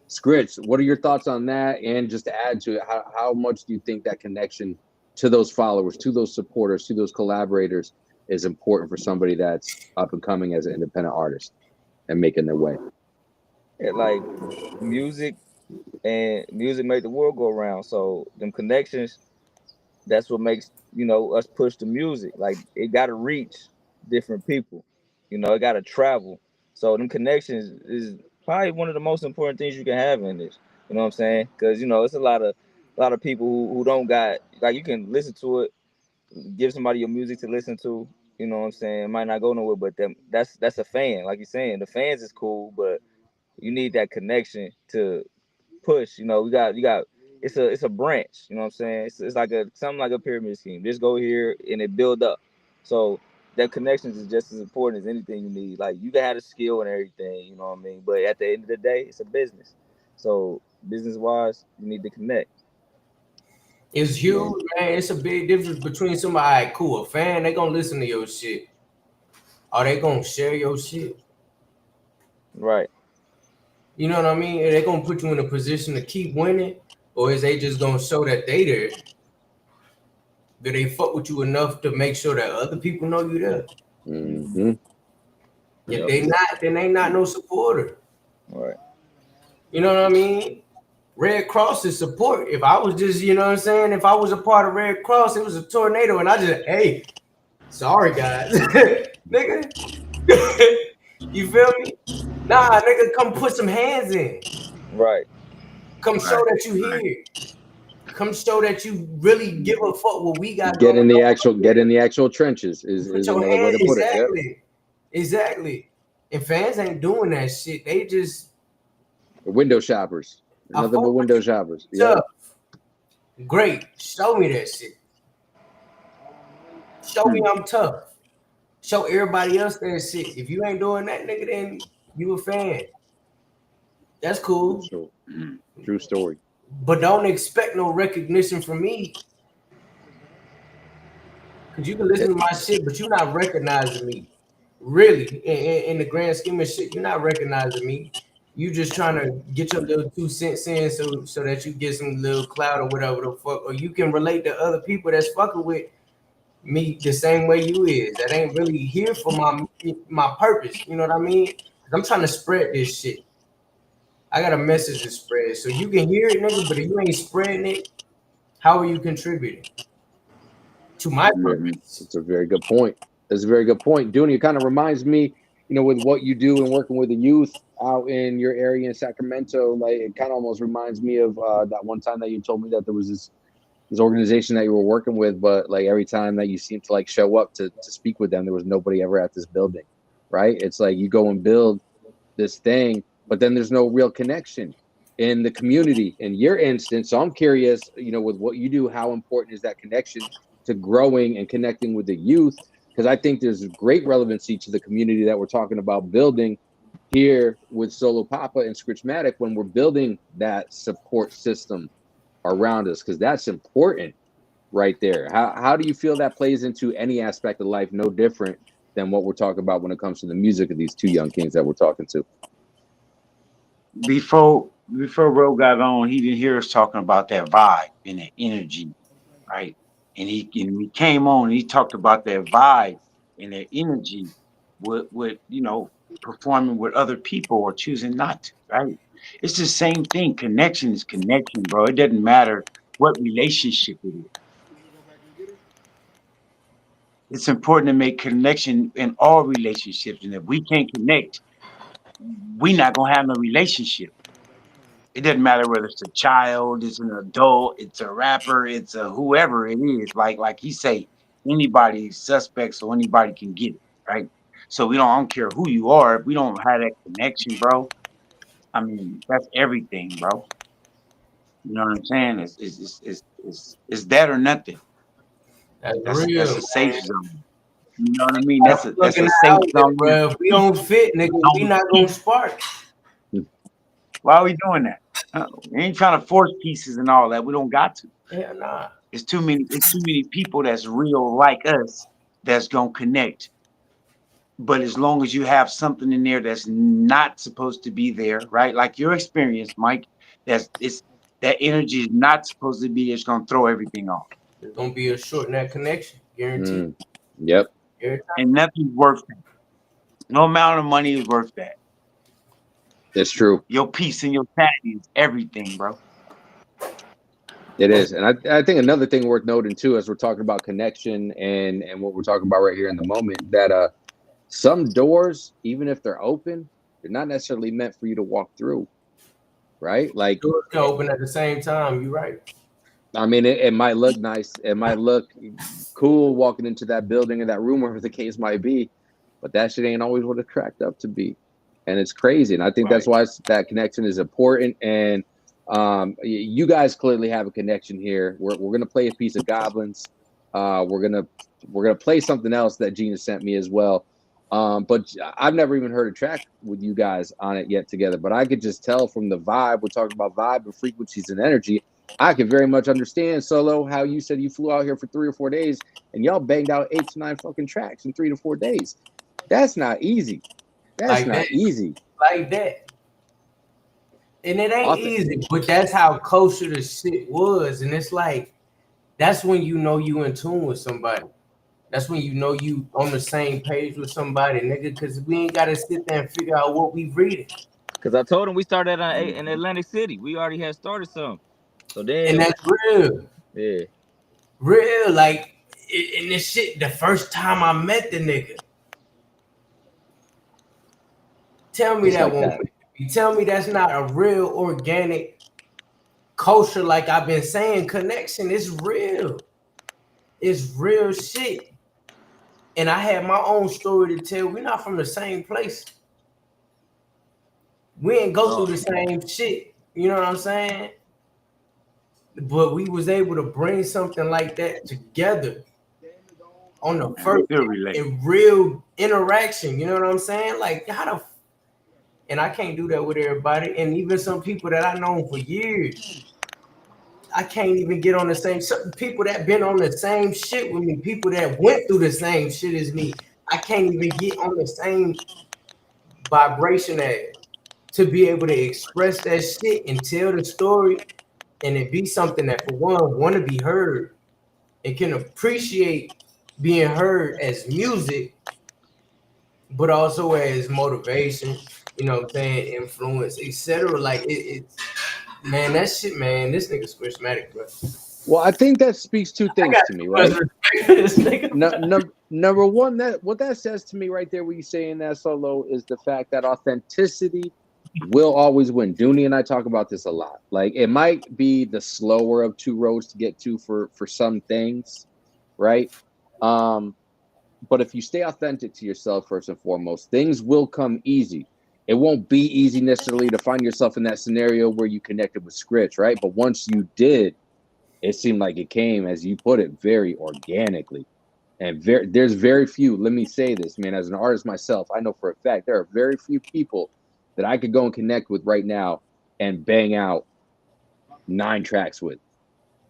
Scritch, what are your thoughts on that? And just to add to it, how much do you think that connection to those followers, to those supporters, to those collaborators is important for somebody that's up and coming as an independent artist and making their way? Like music make the world go around. So them connections, that's what makes us push the music. Like it got to reach different people. It got to travel. So them connections is probably one of the most important things you can have in this. You know what I'm saying? Because it's a lot of people who don't got, like, you can listen to it, give somebody your music to listen to. You know what I'm saying? It might not go nowhere, but that's a fan. Like you're saying, the fans is cool, but you need that connection to push. You got it's a branch. You know what I'm saying? It's like something like a pyramid scheme. Just go here and it build up. So that connections is just as important as anything you need. Like you can have the skill and everything. You know what I mean? But at the end of the day, it's a business. So business wise, you need to connect. It's huge, man. It's a big difference between somebody, all right, cool, a fan, they gonna listen to your shit. Are they gonna share your shit? Right. You know what I mean? Are they gonna put you in a position to keep winning? Or is they just gonna show that they there? Do they fuck with you enough to make sure that other people know you there? Mm-hmm. If Yep. they not, then they not no supporter. Right. You know what I mean? Red Cross is support. If I was just, you know what I'm saying? If I was a part of Red Cross, it was a tornado, and I just, hey, sorry guys, nigga. You feel me? Nah, nigga, come put some hands in. Right. Come show that you here. Come show that you really give a fuck what we got Get going in on. the actual trenches Put is your another way hand to put it. Yep. exactly. And fans ain't doing that shit. They just Window shoppers. I Nothing but fuck with window shoppers. you Yeah. tough. Great. Show me that shit. Show me I'm tough. Show everybody else that shit. If you ain't doing that, nigga, then you a fan. That's cool. True story. But don't expect no recognition from me. Cause you can listen to my shit, but you're not recognizing me. Really, in the grand scheme of shit, you're not recognizing me. You just trying to get your little 2 cents in so that you get some little clout or whatever the fuck, or you can relate to other people that's fucking with me the same way you is. That ain't really here for my purpose. You know what I mean? I'm trying to spread this shit. I got a message to spread, so you can hear it, nigga. But if you ain't spreading it, how are you contributing to my purpose? It's a very good point. That's a very good point. Dooney, it kind of reminds me, with what you do and working with the youth out in your area in Sacramento. Like it kind of almost reminds me of that one time that you told me that there was this organization that you were working with, but like every time that you seemed to like show up to speak with them, there was nobody ever at this building, right? It's like you go and build this thing, but then there's no real connection in the community in your instance. So I'm curious, with what you do, how important is that connection to growing and connecting with the youth? Because I think there's great relevancy to the community that we're talking about building here with Soulo, Poppa, and Scritchmatic when we're building that support system around us, because that's important right there. How do you feel that plays into any aspect of life, no different than what we're talking about when it comes to the music of these two young kings that we're talking to. Before Ro got on, he didn't hear us talking about that vibe and that energy, right? And he came on and he talked about that vibe and that energy with performing with other people or choosing not to, right? It's the same thing. Connection is connection, bro. It doesn't matter what relationship it is. It's important to make connection in all relationships. And if we can't connect, we're not gonna have no relationship. It doesn't matter whether it's a child, it's an adult, it's a rapper, it's a whoever it is. Like he say, anybody suspects or anybody can get it, right? So I don't care who you are, if we don't have that connection, bro. I mean, that's everything, bro. You know what I'm saying? It's that or nothing. That's That's real, a safe man. zone. You know what I mean? Gotta That's plug in a the safe outlet, zone. bro. If we don't fit, nigga, we not gonna spark. Why are we doing that? We ain't trying to force pieces and all that. We don't got to. Hell nah. It's too many people that's real like us that's gonna connect. But as long as you have something in there that's not supposed to be there, right? Like your experience, Mike, that energy is not supposed to be. It's gonna throw everything off, There's gonna be a short in that connection, guaranteed. Yep, Every time. and nothing's worth that. No amount of money is worth that. it's true. Your peace and your sanity is everything, bro. It is, and I think another thing worth noting too, as we're talking about connection and what we're talking about right here in the moment, that some doors, even if they're open, they're not necessarily meant for you to walk through, right? Like, Doors can open at the same time. You're right. I mean, it might look nice, it might look cool walking into that building or that room, wherever the case might be, but that shit ain't always what it's cracked up to be, and it's crazy. And I think that's Right. why that connection is important. And you guys clearly have a connection here. We're gonna play a piece of Goblins. We're gonna play something else that Gina sent me as well. But I've never even heard a track with you guys on it yet together. But I could just tell from the vibe. We're talking about vibe and frequencies and energy. I could very much understand, Solo, how you said you flew out here for 3 or 4 days and y'all banged out 8 to 9 fucking tracks in 3 to 4 days. That's not easy. That's Like that. not easy. Like that. And it ain't easy, but that's how kosher the shit was. And it's like, that's when you know you in tune with somebody. That's when you know you on the same page with somebody, nigga, because we ain't gotta sit there and figure out what we reading. Because I told him we started in Atlantic City. We already had started some. So then, And that's real. yeah. Real. Like, and this shit, the first time I met the nigga. Tell me Just that like won't that. make you tell me that's not a real organic culture, like I've been saying, connection. It's real. It's real shit. And I had my own story to tell. We're not from the same place. We ain't go through the same shit. You know what I'm saying? But we was able to bring something like that together on the first Still relate. in real interaction. You know what I'm saying? Like how the and I can't do that with everybody. And even some people that I known for years, I can't even get on the same. Certain people that been on the same shit with me, people that went through the same shit as me, I can't even get on the same vibration as to be able to express that shit and tell the story, and it be something that for one want to be heard and can appreciate being heard as music, but also as motivation. You know what I'm saying? Influence, etc. Like it's man, that shit, man. This nigga Scritchmatic, bro. Well, I think that speaks two things to me, right? Number one, that what that says to me right there, when you saying that, Solo, is the fact that authenticity will always win. Dooney and I talk about this a lot. Like, it might be the slower of two roads to get to for some things, right? But if you stay authentic to yourself first and foremost, things will come easy. It won't be easy necessarily to find yourself in that scenario where you connected with Scritch, right? But once you did, it seemed like it came, as you put it, very organically. And there's very few, let me say this, man, as an artist myself, I know for a fact there are very few people that I could go and connect with right now and bang out 9 tracks with.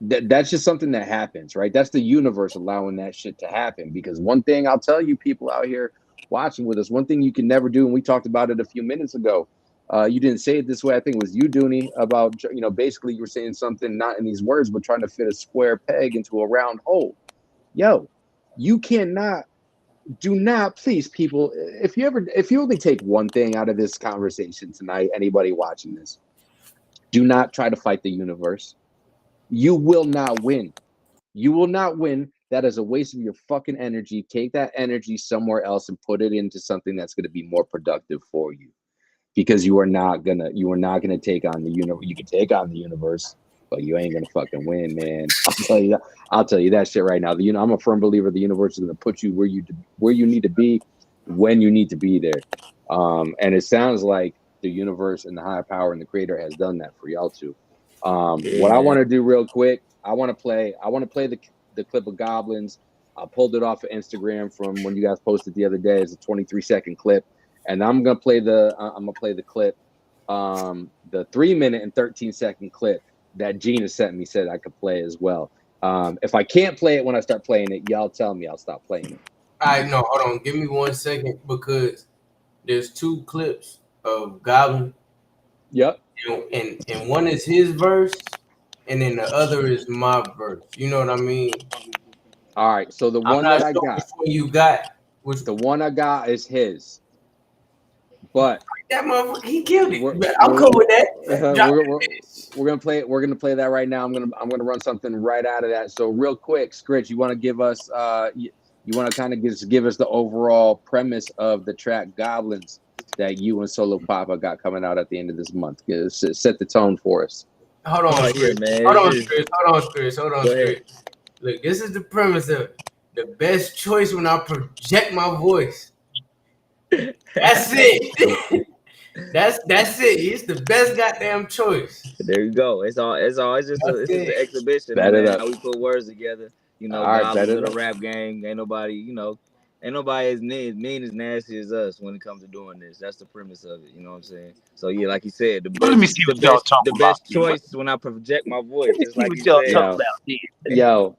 that's just something that happens, right? That's the universe allowing that shit to happen. Because one thing I'll tell you, people out here watching with us, one thing you can never do, and we talked about it a few minutes ago. You didn't say it this way. I think it was you, Dooney, about, you know, basically you were saying something not in these words, but trying to fit a square peg into a round hole. Yo, you cannot, do not, please, people, if you only take one thing out of this conversation tonight, anybody watching this, do not try to fight the universe. You will not win. You will not win. That is a waste of your fucking energy. Take that energy somewhere else and put it into something that's going to be more productive for you. Because you are not gonna take on the universe. You can take on the universe, but you ain't gonna fucking win, man. I'll tell you that shit right now. I'm a firm believer the universe is gonna put you where you need to be when you need to be there. And it sounds like the universe and the higher power and the creator has done that for y'all too. What I want to do real quick, I want to play the clip of Goblins. I pulled it off of Instagram from when you guys posted the other day. It's a 23-second clip, and I'm gonna play the clip, the 3-minute and 13-second clip that Gina sent me, said I could play as well. If I can't play it when I start playing it, y'all tell me, I'll stop playing it. I know. Hold on, give me 1 second, because there's 2 clips of Goblin. Yep. And one is his verse, and then the other is my verse. You know what I mean? All right. So the one that I got, the one I got is his. But that motherfucker, he killed it. I'm cool with that. We're gonna play it. We're gonna play that right now. I'm gonna run something right out of that. So real quick, Scritch, you want to give us you want to kind of give us the overall premise of the track Goblins that you and Solo Poppa got coming out at the end of this month? Set the tone for us. Hold on, here, man. Hold on, Chris. Look, this is the premise of the best choice when I project my voice. That's it. That's it. It's the best goddamn choice. There you go. It's just an exhibition. Man. How we put words together. You know, Goblins of the rap game. Ain't nobody as mean as nasty as us when it comes to doing this. That's the premise of it. You know what I'm saying? So yeah, like you said, the best choice when I project my voice. Just like you said. Yo.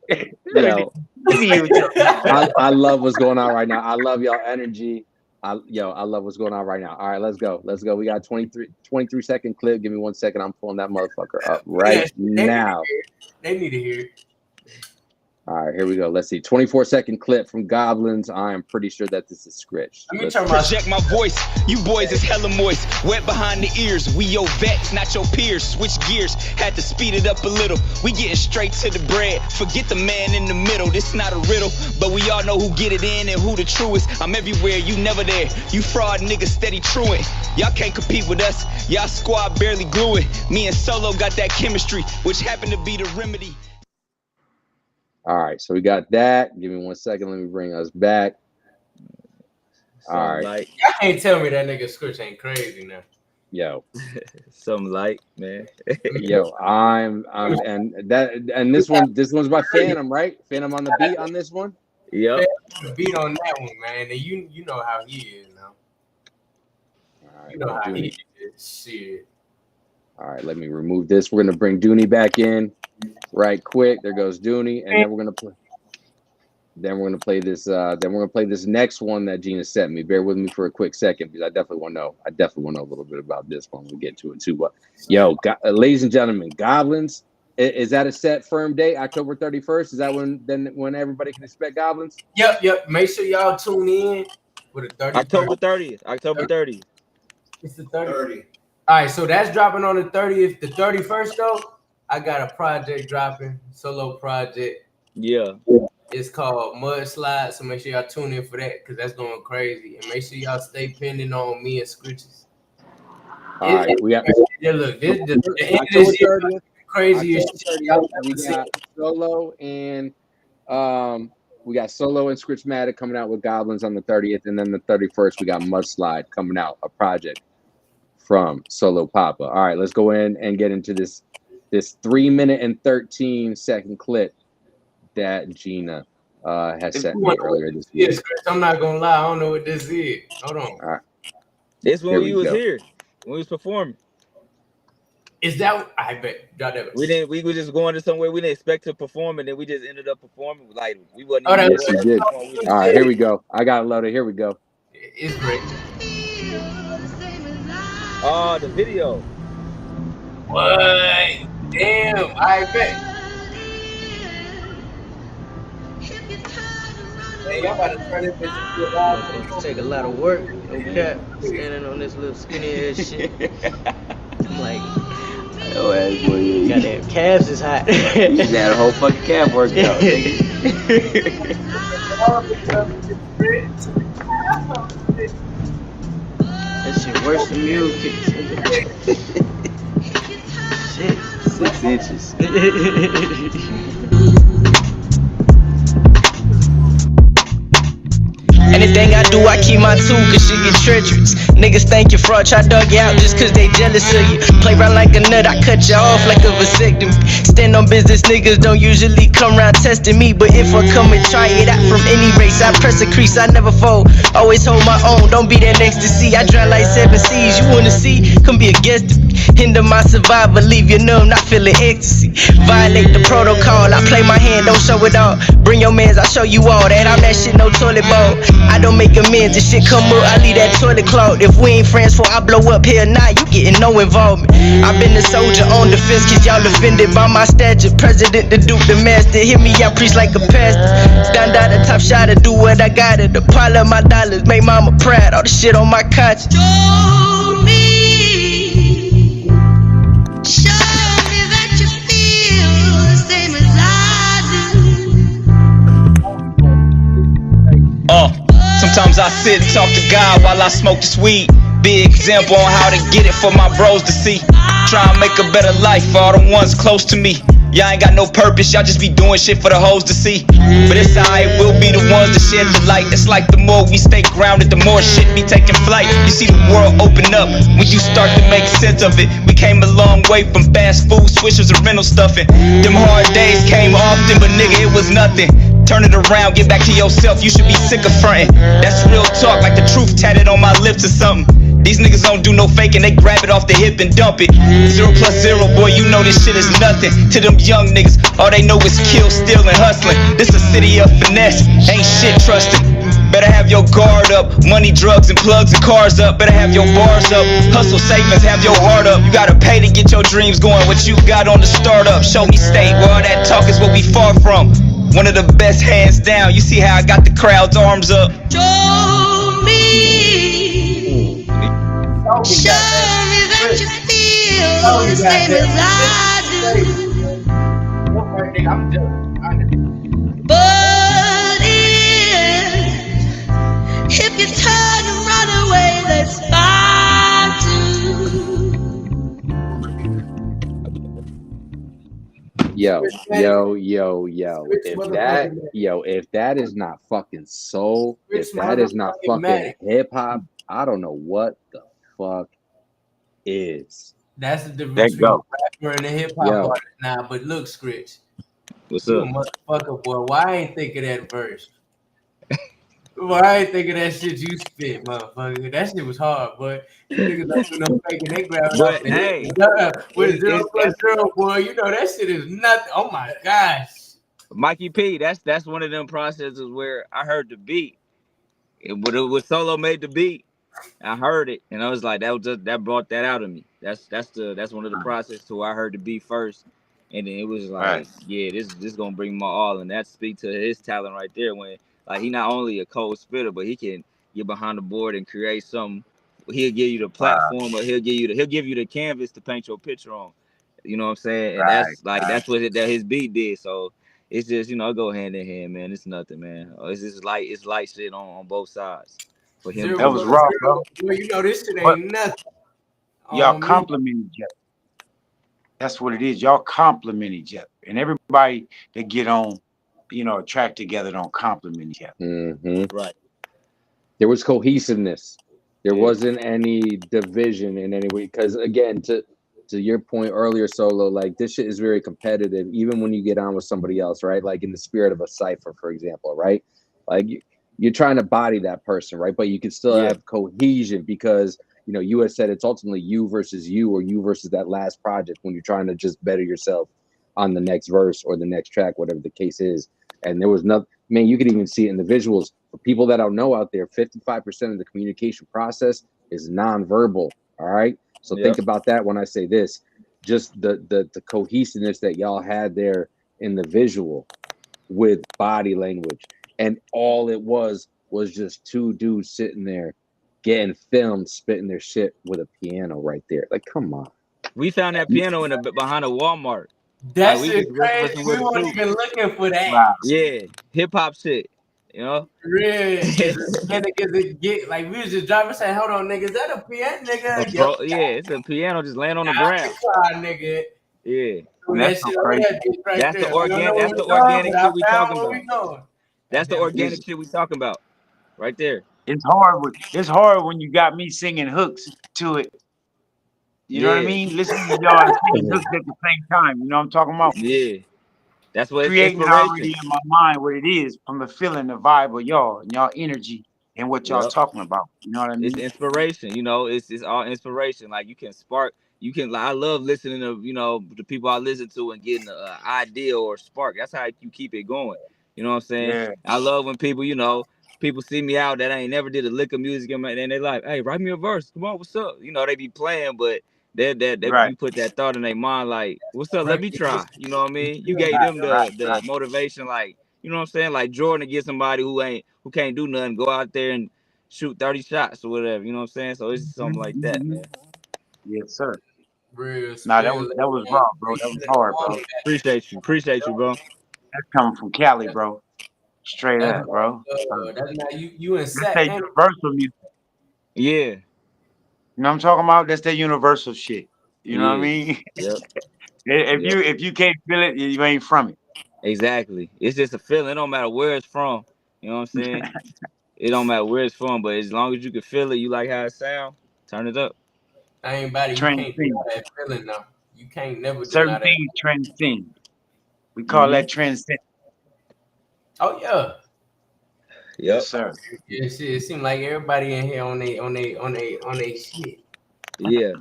I love what's going on right now. I love y'all energy. I love what's going on right now. All right, let's go. We got 23-second clip. Give me 1 second. I'm pulling that motherfucker up now. They need to hear it. All right, here we go. Let's see. 24-second clip from Goblins. I am pretty sure that this is Scritch. Let me project my voice. You boys is hella moist. Wet behind the ears. We your vets, not your peers. Switch gears. Had to speed it up a little. We getting straight to the bread. Forget the man in the middle. This not a riddle. But we all know who get it in and who the truest. I'm everywhere. You never there. You fraud niggas steady truant. Y'all can't compete with us. Y'all squad barely glue it. Me and Solo got that chemistry, which happened to be the remedy. All right, so we got that. Give me 1 second. Let me bring us back. All right. Y'all can't tell me that nigga Scritch ain't crazy now. Yo. Something like, man. Yo, and this one's by Phantom, right? Phantom on the beat on this one? Yep. The beat on that one, man. And you know how he is now. All right, you know how he is. Shit. All right, let me remove this. We're gonna bring Dooney back in. Right quick, there goes Dooney, and then we're gonna play. Then we're gonna play this. Then we're gonna play this next one that Gina sent me. Bear with me for a quick second because I definitely want to know. I definitely want to know a little bit about this one. We'll get to it too. But ladies and gentlemen, Goblins. Is that a set firm date? October 31st. Is that when everybody can expect Goblins? Yep. Make sure y'all tune in for the 30th. October 30th. October 30th. It's the 30th. All right, so that's dropping on the 30th. The 31st though. I got a project dropping, solo project. Yeah. It's called Mudslide, so make sure y'all tune in for that because that's going crazy. And make sure y'all stay pending on me and Scritches. All right, we got. Look, this year crazy. We got Solo and we got Solo and Scritchmatic coming out with Goblins on the 30th, and then the 31st we got Mudslide coming out, a project from Solo Poppa. All right, let's go in and get into this 3-minute and 13-second clip that Gina has sent me earlier this week. Yes, Chris, I'm not gonna lie, I don't know what this is. Hold on. All right. This when we was here, when we was performing. Is that I bet? God damn it. We didn't. We were just going to somewhere we didn't expect to perform, and then we just ended up performing. Like we wasn't Oh, even. Yes, you did. All right, here we go. I got it loaded. Here we go. It's great. Oh, the video. What? Damn, I bet. Hey, y'all about to turn this bitch into a live. Motherfuckers take a lot of work. No cap. Standing on this little skinny ass shit. I'm like, Oh, ass boy, yeah. goddamn calves is hot. You just had a whole fucking calf workout. That shit worse than mule kicks. Shit. 6 inches. Anything I do, I keep my tool, cause shit get treacherous. Niggas think you fraud, try dug you out just cause they jealous of you. Play around like a nut, I cut you off like a vasectomy. Stand on business, niggas don't usually come around testing me. But if I come and try it out from any race, I press a crease, I never fold. Always hold my own, don't be that next to see. I drown like 7 seas, you wanna see? Come be a guest to me. Hinder my survival, leave you numb, not feeling ecstasy. Violate the protocol, I play my hand, don't show it all. Bring your mans, I show you all that I'm that shit, no toilet bowl. I don't make amends, this shit come up, I leave that toilet clogged. If we ain't friends before I blow up here, nah, you getting no involvement. I've been a soldier on the fence, cause y'all offended by my stature. President, the Duke, the master, hear me, I preach like a pastor. Stand out the top shot, do what I gotta. The pile of my dollars, make mama proud, all the shit on my conscience. Show me that you feel the same as I do. Sometimes I sit and talk to God while I smoke this weed. Big example on how to get it for my bros to see. Try and make a better life for all the ones close to me. Y'all ain't got no purpose, y'all just be doing shit for the hoes to see. But it's alright, we'll be the ones to shed the light. It's like the more we stay grounded, the more shit be taking flight. You see the world open up when you start to make sense of it. We came a long way from fast food, swishers and rental stuffing. Them hard days came often, but nigga, it was nothing. Turn it around, get back to yourself, you should be sick of frontin'. That's real talk, like the truth tatted on my lips or something. These niggas don't do no faking, they grab it off the hip and dump it. 0 + 0, boy, you know this shit is nothing. To them young niggas, all they know is kill, steal, and hustling. This a city of finesse, ain't shit trusting. Better have your guard up, money, drugs, and plugs and cars up. Better have your bars up, hustle savings, have your heart up. You gotta pay to get your dreams going, what you got on the startup. Show me state, where all that talk is what we far from. One of the best, hands down. You see how I got the crowd's arms up. Show me that you feel the same as I do. But if you turn and run away, that's fine too. Yo. If that is not fucking soul, if that is not fucking hip hop, I don't know what the fuck is. That's the difference between a rapper and a hip hop artist now. But look, Scritch, What's you up? a motherfucker, boy. Why I ain't think of that verse? Why I ain't think of that shit you spit, motherfucker? That shit was hard, boy. You niggas don't do no faking. They grab it off But hey, with 0 + 0, boy. You know that shit is nothing. Oh my gosh. Mikey P, that's one of them processes where I heard the beat. When Solo made the beat, I heard it and I was like, that brought that out of me. That's one of the process to where I heard the beat first, and then it was like, yeah, this gonna bring my all, and that speak to his talent right there. When like he not only a cold spitter, but he can get behind the board and create something. He'll give you the platform, but he'll give you the canvas to paint your picture on. You know what I'm saying? And that's what that his beat did. So it's just, it go hand in hand, man. It's nothing, man. It's just light shit on both sides for him. 0 That was + raw, 0, bro. boy, you know this shit ain't nothing. Y'all complimented each other. That's what it is. Y'all compliment each other. And everybody that get on, track together don't compliment each other. Mm-hmm. Right. There was cohesiveness. There wasn't any division in any way. Because again, to your point earlier, Solo, like this shit is very competitive, even when you get on with somebody else, right? Like in the spirit of a cipher, for example, right? Like you're trying to body that person, right? But you can still have cohesion because you had said it's ultimately you versus you, or you versus that last project when you're trying to just better yourself on the next verse or the next track, whatever the case is. And there was nothing, man, you could even see it in the visuals. For people that don't know out there, 55% of the communication process is nonverbal. All right. So think about that when I say this, just the cohesiveness that y'all had there in the visual with body language. And all it was just two dudes sitting there getting filmed, spitting their shit with a piano right there. Like, come on. We found that piano in the behind a Walmart. That we shit just looking for crazy. somewhere We to weren't shoot. even looking for that. Wow. Yeah, hip hop shit. Real is niggas that get like we was just driving saying, hold on, nigga, is that a piano, nigga? Bro, it's a piano just laying on the Out ground. the car, nigga. Yeah, Do That's that so shit over crazy. there, bitch, right that's there. the We don't know that's where the we going, organic but I shit we found talking where we about. going. That's the Goddamn. organic shit we talking about, right there. It's hard when you got me singing hooks to it. You know what I Yeah, mean? Listening to y'all and singing hooks at the same time. You know what I'm talking about? yeah. That's what it's Creating it inspiration. already in my mind what it is from the feeling, the vibe of y'all and y'all energy and what y'all Yep. talking about. You know what I It's mean? inspiration, it's all inspiration. Like you can spark, like I love listening to the people I listen to and getting an idea or spark. That's how you keep it going. You know what I'm saying? Yeah, I love when people see me out that I ain't never did a lick of music and they like, hey, write me a verse. Come on, what's up? They be playing, but right, you put that thought in their mind like, what's up? Let Break me it. try. You know what I mean? You gave right, them right, the right. motivation, like you know what I'm saying? Like Jordan to get somebody who can't do nothing, go out there and shoot 30 shots or whatever, you know what I'm saying? So it's something like that, Mm-hmm. man. Yes, sir. Real Nah, spill. that was raw, bro. That was hard, bro. Appreciate you, bro. That's coming from Cali, bro. Straight That's up, bro. that's not you and That's Sat that and universal music. Yeah, You know what I'm talking about? That's that universal shit. You know what I yeah, mean? yep, if yep, you can't feel it, you ain't from it. exactly. It's just a feeling. It don't matter where it's from. You know what I'm saying? It don't matter where it's from, but as long as you can feel it, you like how it sound, turn it up. anybody, you can't Transcend. deny that feeling now. You can't never Certain deny that. things transcend. We call Mm-hmm. that transcend. Oh yeah. Yep. Yes, sir. Yeah, shit. It seemed like everybody in here on they shit. Yeah.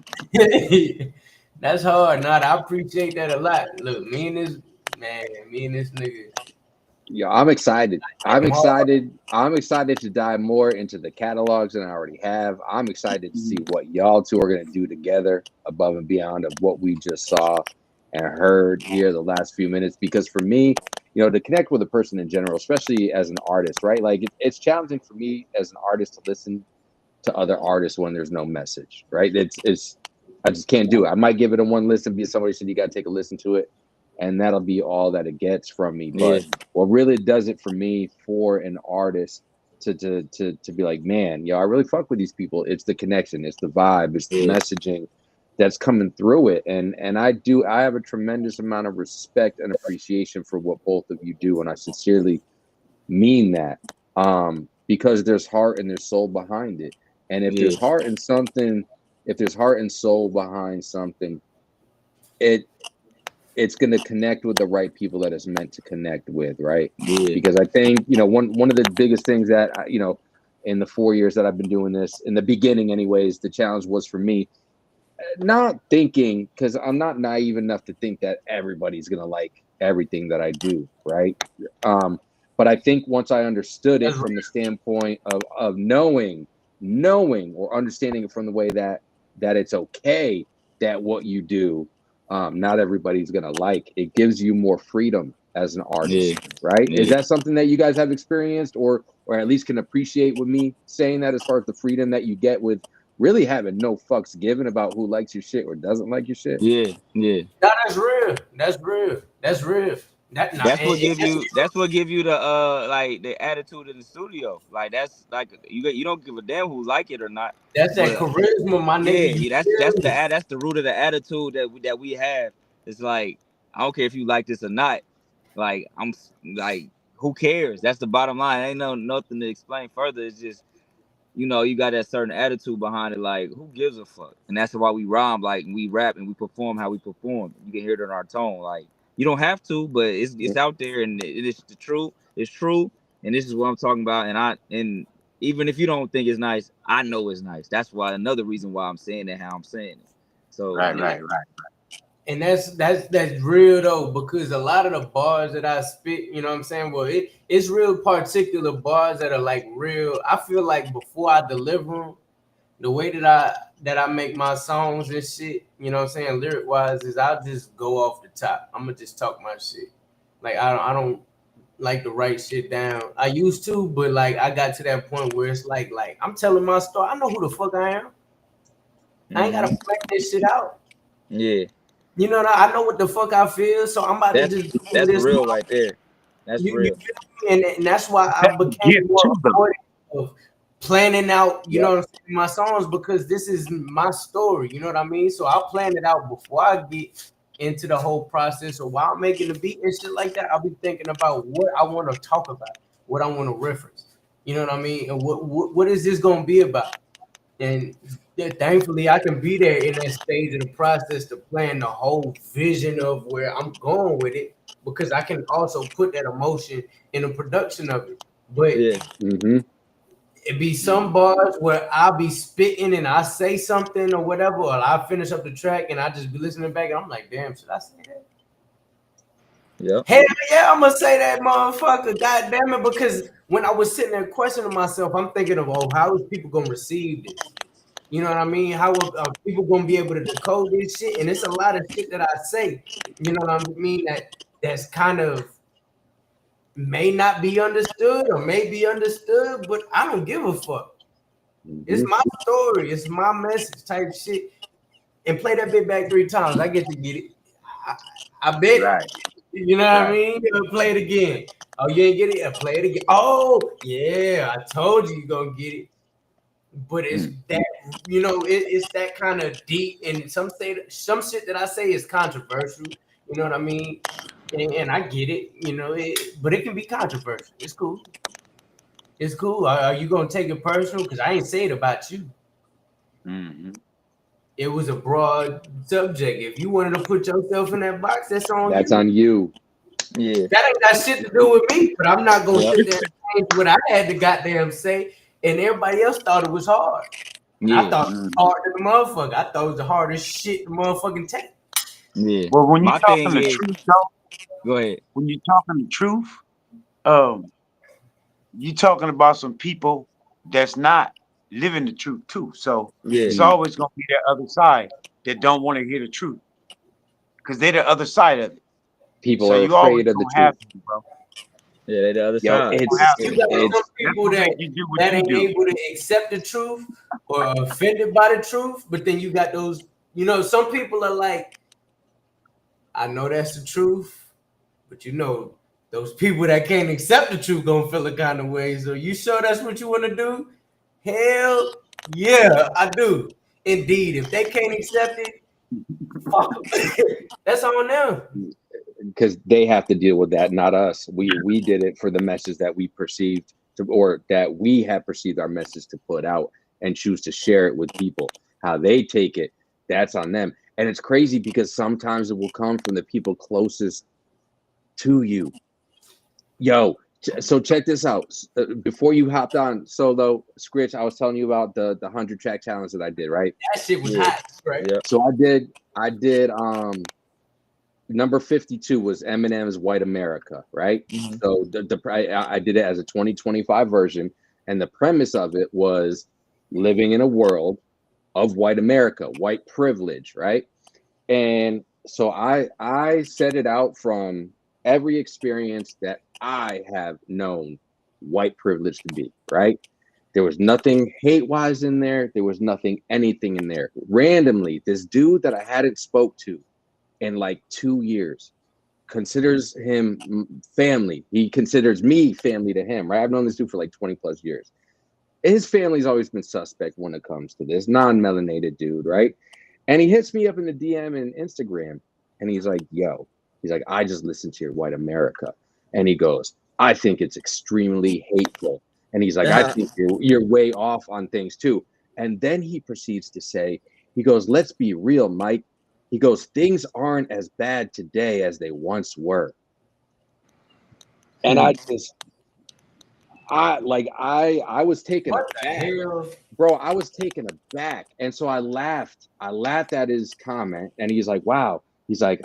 That's hard. Not I appreciate that a lot. Look, me and this nigga Yeah, I'm excited. like them hard. I'm excited to dive more into the catalogs than I already have. I'm excited to see Mhm. what y'all two are going to do together above and beyond of what we just saw and heard here the last few minutes. Because for me, to connect with a person in general, especially as an artist, right? Like it's challenging for me as an artist to listen to other artists when there's no message, right? It's I just can't do it. I might give it a one listen, but somebody said you got to take a listen to it, and that'll be all that it gets from me. Yeah. But what really does it for me, for an artist to be like, man, I really fuck with these people. It's the connection, it's the vibe, it's the Yeah. messaging that's coming through it. And I have a tremendous amount of respect and appreciation for what both of you do, and I sincerely mean that. Because there's heart and there's soul behind it. And if Yeah. there's heart in something, if there's heart and soul behind something, it it's going to connect with the right people that it's meant to connect with, right? Yeah. Because I think one of the biggest things that in the 4 years that I've been doing this, in the beginning anyways, the challenge was for me not thinking, because I'm not naive enough to think that everybody's going to like everything that I do, right? But I think once I understood That's it from the standpoint of knowing or understanding it from the way that it's okay that what you do, not everybody's gonna like. It gives you more freedom as an Yeah. artist, right? Is Yeah. that something that you guys have experienced, or at least can appreciate with me saying that, as far as the freedom that you get with really having no fucks given about who likes your shit or doesn't like your shit? Yeah. Yeah. no, that's real. That's real. That's real. That not That's what give you the like the attitude in the studio. Like that's like you don't give a damn who like it or not. that's that But charisma, my yeah, nigga. You yeah, feel me? that's the root of the attitude that we have. It's like I don't care if you like this or not. Like like who cares? That's the bottom line. Ain't nothing to explain further. It's just you got that certain attitude behind it. Like who gives a fuck? And that's why we rhyme, like we rap and we perform how we perform. You can hear it in our tone. Like you don't have to, but it's out there and it is the truth. It's true, and this is what I'm talking about. And even if you don't think it's nice, I know it's nice. That's why another reason why I'm saying it how I'm saying it. So Right. And that's real though, because a lot of the bars that I spit, you know what I'm saying? Well, it's real particular bars that are like real. I feel like before I deliver them, the way that I make my songs and shit, you know what I'm saying, lyric wise, is I'll just go off the top. I'm gonna just talk my shit. Like I don't like to write shit down. I used to, but like I got to that point where it's like I'm telling my story. I know who the fuck I am. I ain't gotta plan this shit out. yeah, You know, I know what the fuck I feel, so I'm about to just do that's this. real right there. That's You real. feel me? And that's why I That's a became gift more to them. avoidant of planning out, you Yep. know what I'm saying, my songs, because this is my story, you know what I mean? So I'll plan it out before I get into the whole process. Or while I'm making the beat and shit like that, I'll be thinking about what I want to talk about, what I want to reference. You know what I mean? And what is this gonna be about? And thankfully, I can be there in that stage of the process to plan the whole vision of where I'm going with it, because I can also put that emotion in the production of it. But Yeah, Mm-hmm. it be some bars where I'll be spitting and I say something or whatever, or I finish up the track and I just be listening back and I'm like, damn, should I say that? yeah, Hell yeah, I'm gonna say that, motherfucker. God damn it, because when I was sitting there questioning myself, I'm thinking of, oh, how is people gonna receive this? You know what I mean? How are people gonna be able to decode this shit? And it's a lot of shit that I say, you know what I mean, that's kind of may not be understood or may be understood, but I don't give a fuck. It's Mm-hmm. my story, it's my message type shit. And play that bit back 3 times. I get to get it. I bet. Right. You know what I mean? Play it again. Oh, you ain't get it? Play it again. Oh, yeah, I told you gonna get it. But it's that, you know, it's that kind of deep, and some shit that I say is controversial. You know what I mean? And I get it, you know, but it can be controversial. It's cool. It's cool. Are you gonna take it personal? Because I ain't say it about you. Mm-hmm. It was a broad subject. If you wanted to put yourself in that box, that's on That's you. on you. yeah, That ain't got shit to do with me. But I'm not gonna Yep. sit there and change what I had to goddamn say. And everybody else thought it was hard. And I yeah, thought it was hard to the motherfucker. I thought it was the hardest shit the motherfucking take. yeah. Well, when you're My talking thing the is, truth, though, go ahead. when you're talking the truth, um, you're talking about some people that's not living the truth too. So Yeah, it's always gonna be that other side that don't want to hear the truth because they're the other side of it. People So are you always afraid of the gonna have truth. to, bro. yeah, they the other Yo, side. Gonna have You to. got some it's That's people what make you do what that you ain't do. able to accept the truth or are offended by the truth. But then you got those, you know, some people are like, I know that's the truth, but you know, those people that can't accept the truth gonna feel a kind of way. So you sure that's what you want to do? Hell yeah, I do. Indeed, if they can't accept it, fuck 'em. That's on them. because they have to deal with that, not us. We did it for the message that we perceived to, or that we have perceived our message to put out and choose to share it with people. How they take it, that's on them. And it's crazy because sometimes it will come from the people closest to you. Yo, so check this out. Before you hopped on Solo, Scritch, I was telling you about the 100 track challenge that I did, right? That shit was Yeah, hot, right? yeah, So I did number 52 was Eminem's White America, right? Mhm. So I did it as a 2025 version, and the premise of it was living in a world of white America, white privilege, right? And so I set it out from every experience that I have known white privilege to be, right? There was nothing hate wise in there. There was nothing anything in there. Randomly, this dude that I hadn't spoke to in like 2 years considers him family. He considers me family to him, right? I've known this dude for like 20 plus years. His family's always been suspect when it comes to this non-melanated dude, right? And he hits me up in the DM and Instagram, and he's like, "Yo," he's like, "I just listened to your White America," and he goes, "I think it's extremely hateful," and he's like, "I think you're way off on things too." And then he proceeds to say, he goes, "Let's be real, Mike." He goes, "Things aren't as bad today as they once were," and I just I was taken What the aback. hell? Bro, I was taken aback. And so I laughed. I laughed at his comment. And he's like, wow. He's like,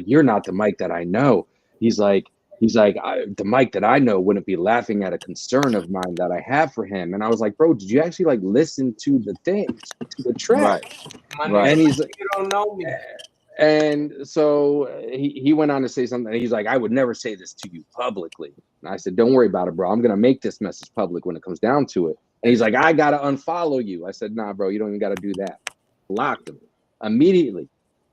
you're not the Mike that I know. He's like, the Mike that I know wouldn't be laughing at a concern of mine that I have for him. And I was like, bro, did you actually like listen to the things, to the track? My And nigga, he's like, you don't know me. and so he went on to say something. He's like, I would never say this to you publicly. And I said, don't worry about it, bro. I'm going to make this message public when it comes down to it. And he's like, I got to unfollow you. I said, nah, bro, you don't even got to do that. Blocked him immediately.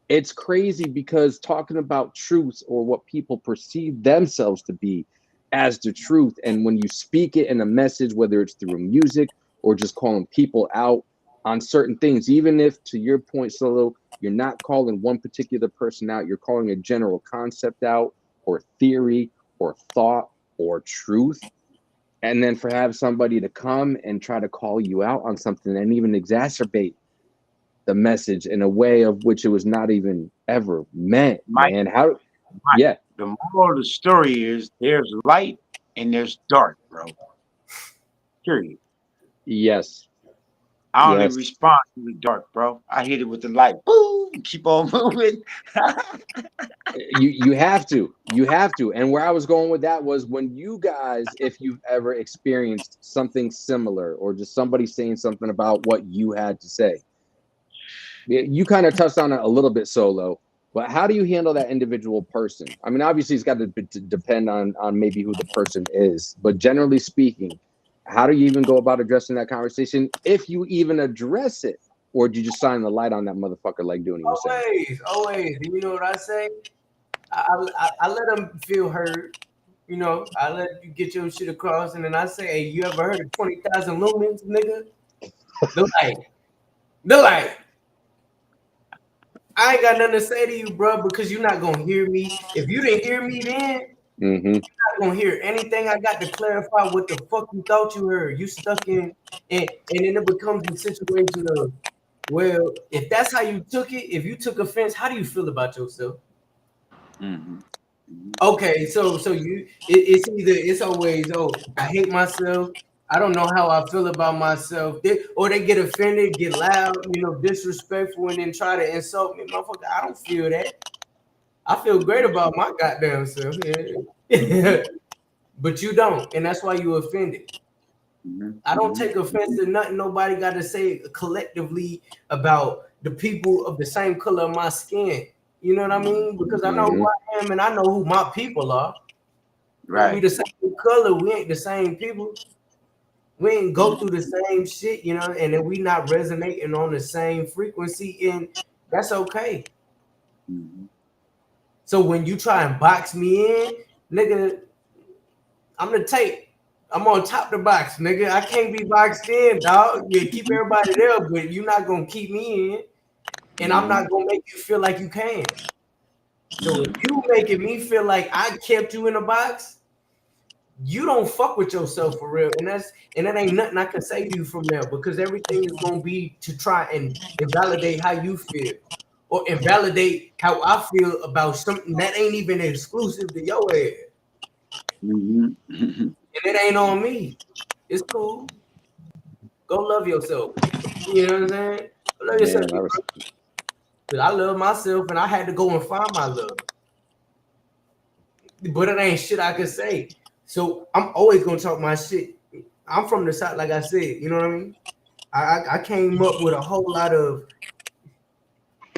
It's crazy because talking about truth or what people perceive themselves to be as the truth, and when you speak it in a message, whether it's through music or just calling people out on certain things, even if, to your point, Soulo, you're not calling one particular person out, you're calling a general concept out or theory or thought or truth. And then for have somebody to come and try to call you out on something and even exacerbate the message in a way of which it was not even ever meant, Mike, man. How? Mike, Yeah. the moral of the story is there's light and there's dark, bro. Period. Yes. I only Yes. respond to the dark, bro. I hit it with the light. Boom, keep on moving. You have to. And where I was going with that was when you guys, if you've ever experienced something similar or just somebody saying something about what you had to say. You kind of touched on it a little bit, Soulo, but how do you handle that individual person? I mean, obviously it's got to depend on maybe who the person is, but generally speaking, how do you even go about addressing that conversation, if you even address it, or do you just shine the light on that motherfucker like Dooney was saying? Always. You know what I say? I let them feel heard. You know, I let you get your shit across, and then I say, hey, you ever heard of 20,000 lumens, nigga? They're like, I ain't got nothing to say to you, bro, because you're not gonna hear me. If you didn't hear me then, you're not gonna hear anything I got to clarify what the fuck you thought you heard. You stuck in, and then it becomes a situation of, well, if that's how you took it, if you took offense, how do you feel about yourself? Okay, so it's always, oh, I hate myself. I don't know how I feel about myself. Or they get offended, get loud, you know, disrespectful, and then try to insult me. Motherfucker, I don't feel that. I feel great about my goddamn self. Yeah. But you don't, and that's why you offended. I don't take offense to nothing nobody got to say collectively about the people of the same color of my skin. You know what I mean? Because I know who I am and I know who my people are. Right. We the same color, we ain't the same people. We ain't go through the same shit, you know, and then we not resonating on the same frequency, and that's okay. So when you try and box me in, nigga, I'm the tape. I'm on top of the box, nigga. I can't be boxed in, dog. You keep everybody there, but you're not gonna keep me in, and I'm not gonna make you feel like you can. So if you making me feel like I kept you in a box, you don't fuck with yourself for real, and that ain't nothing I can say to you from there, because everything is gonna be to try and invalidate how you feel, or invalidate how I feel about something that ain't even exclusive to your head. And it ain't on me. It's cool. Go love yourself. You know what I'm saying? Go love yourself. Because I love myself, and I had to go and find my love. But it ain't shit I could say. So I'm always gonna talk my shit. I'm from the South, like I said. You know what I mean? I came up with a whole lot of,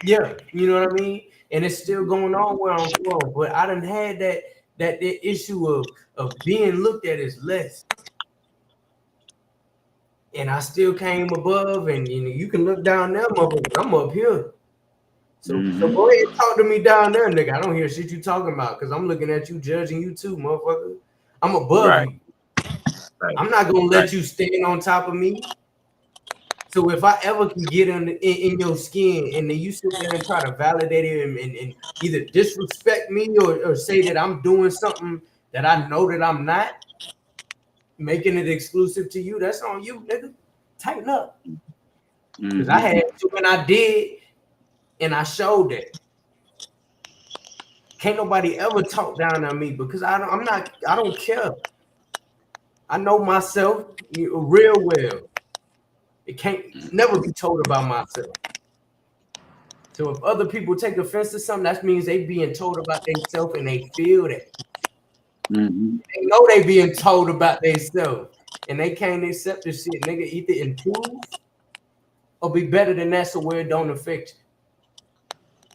yeah, you know what I mean? And it's still going on where I'm from. But I done had that issue of being looked at as less. And I still came above, and you know, you can look down there, motherfucker. I'm up here. So go ahead and talk to me down there, nigga. I don't hear shit you talking about, because I'm looking at you, judging you too, motherfucker. I'm above you. I'm not gonna let you stand on top of me. So if I ever can get in your skin, and then you sit there and try to validate it and either disrespect me or say that I'm doing something that I know that I'm not, making it exclusive to you, that's on you, nigga. Tighten up. Because I had to, and I did, and I showed that. Can't nobody ever talk down on me, because I don't care. I know myself real well. It can't never be told about myself. So if other people take offense to something, that means they being told about themselves and they feel that. Mm-hmm. They know they being told about themselves and they can't accept this shit. Nigga, either improve or be better than that so where it don't affect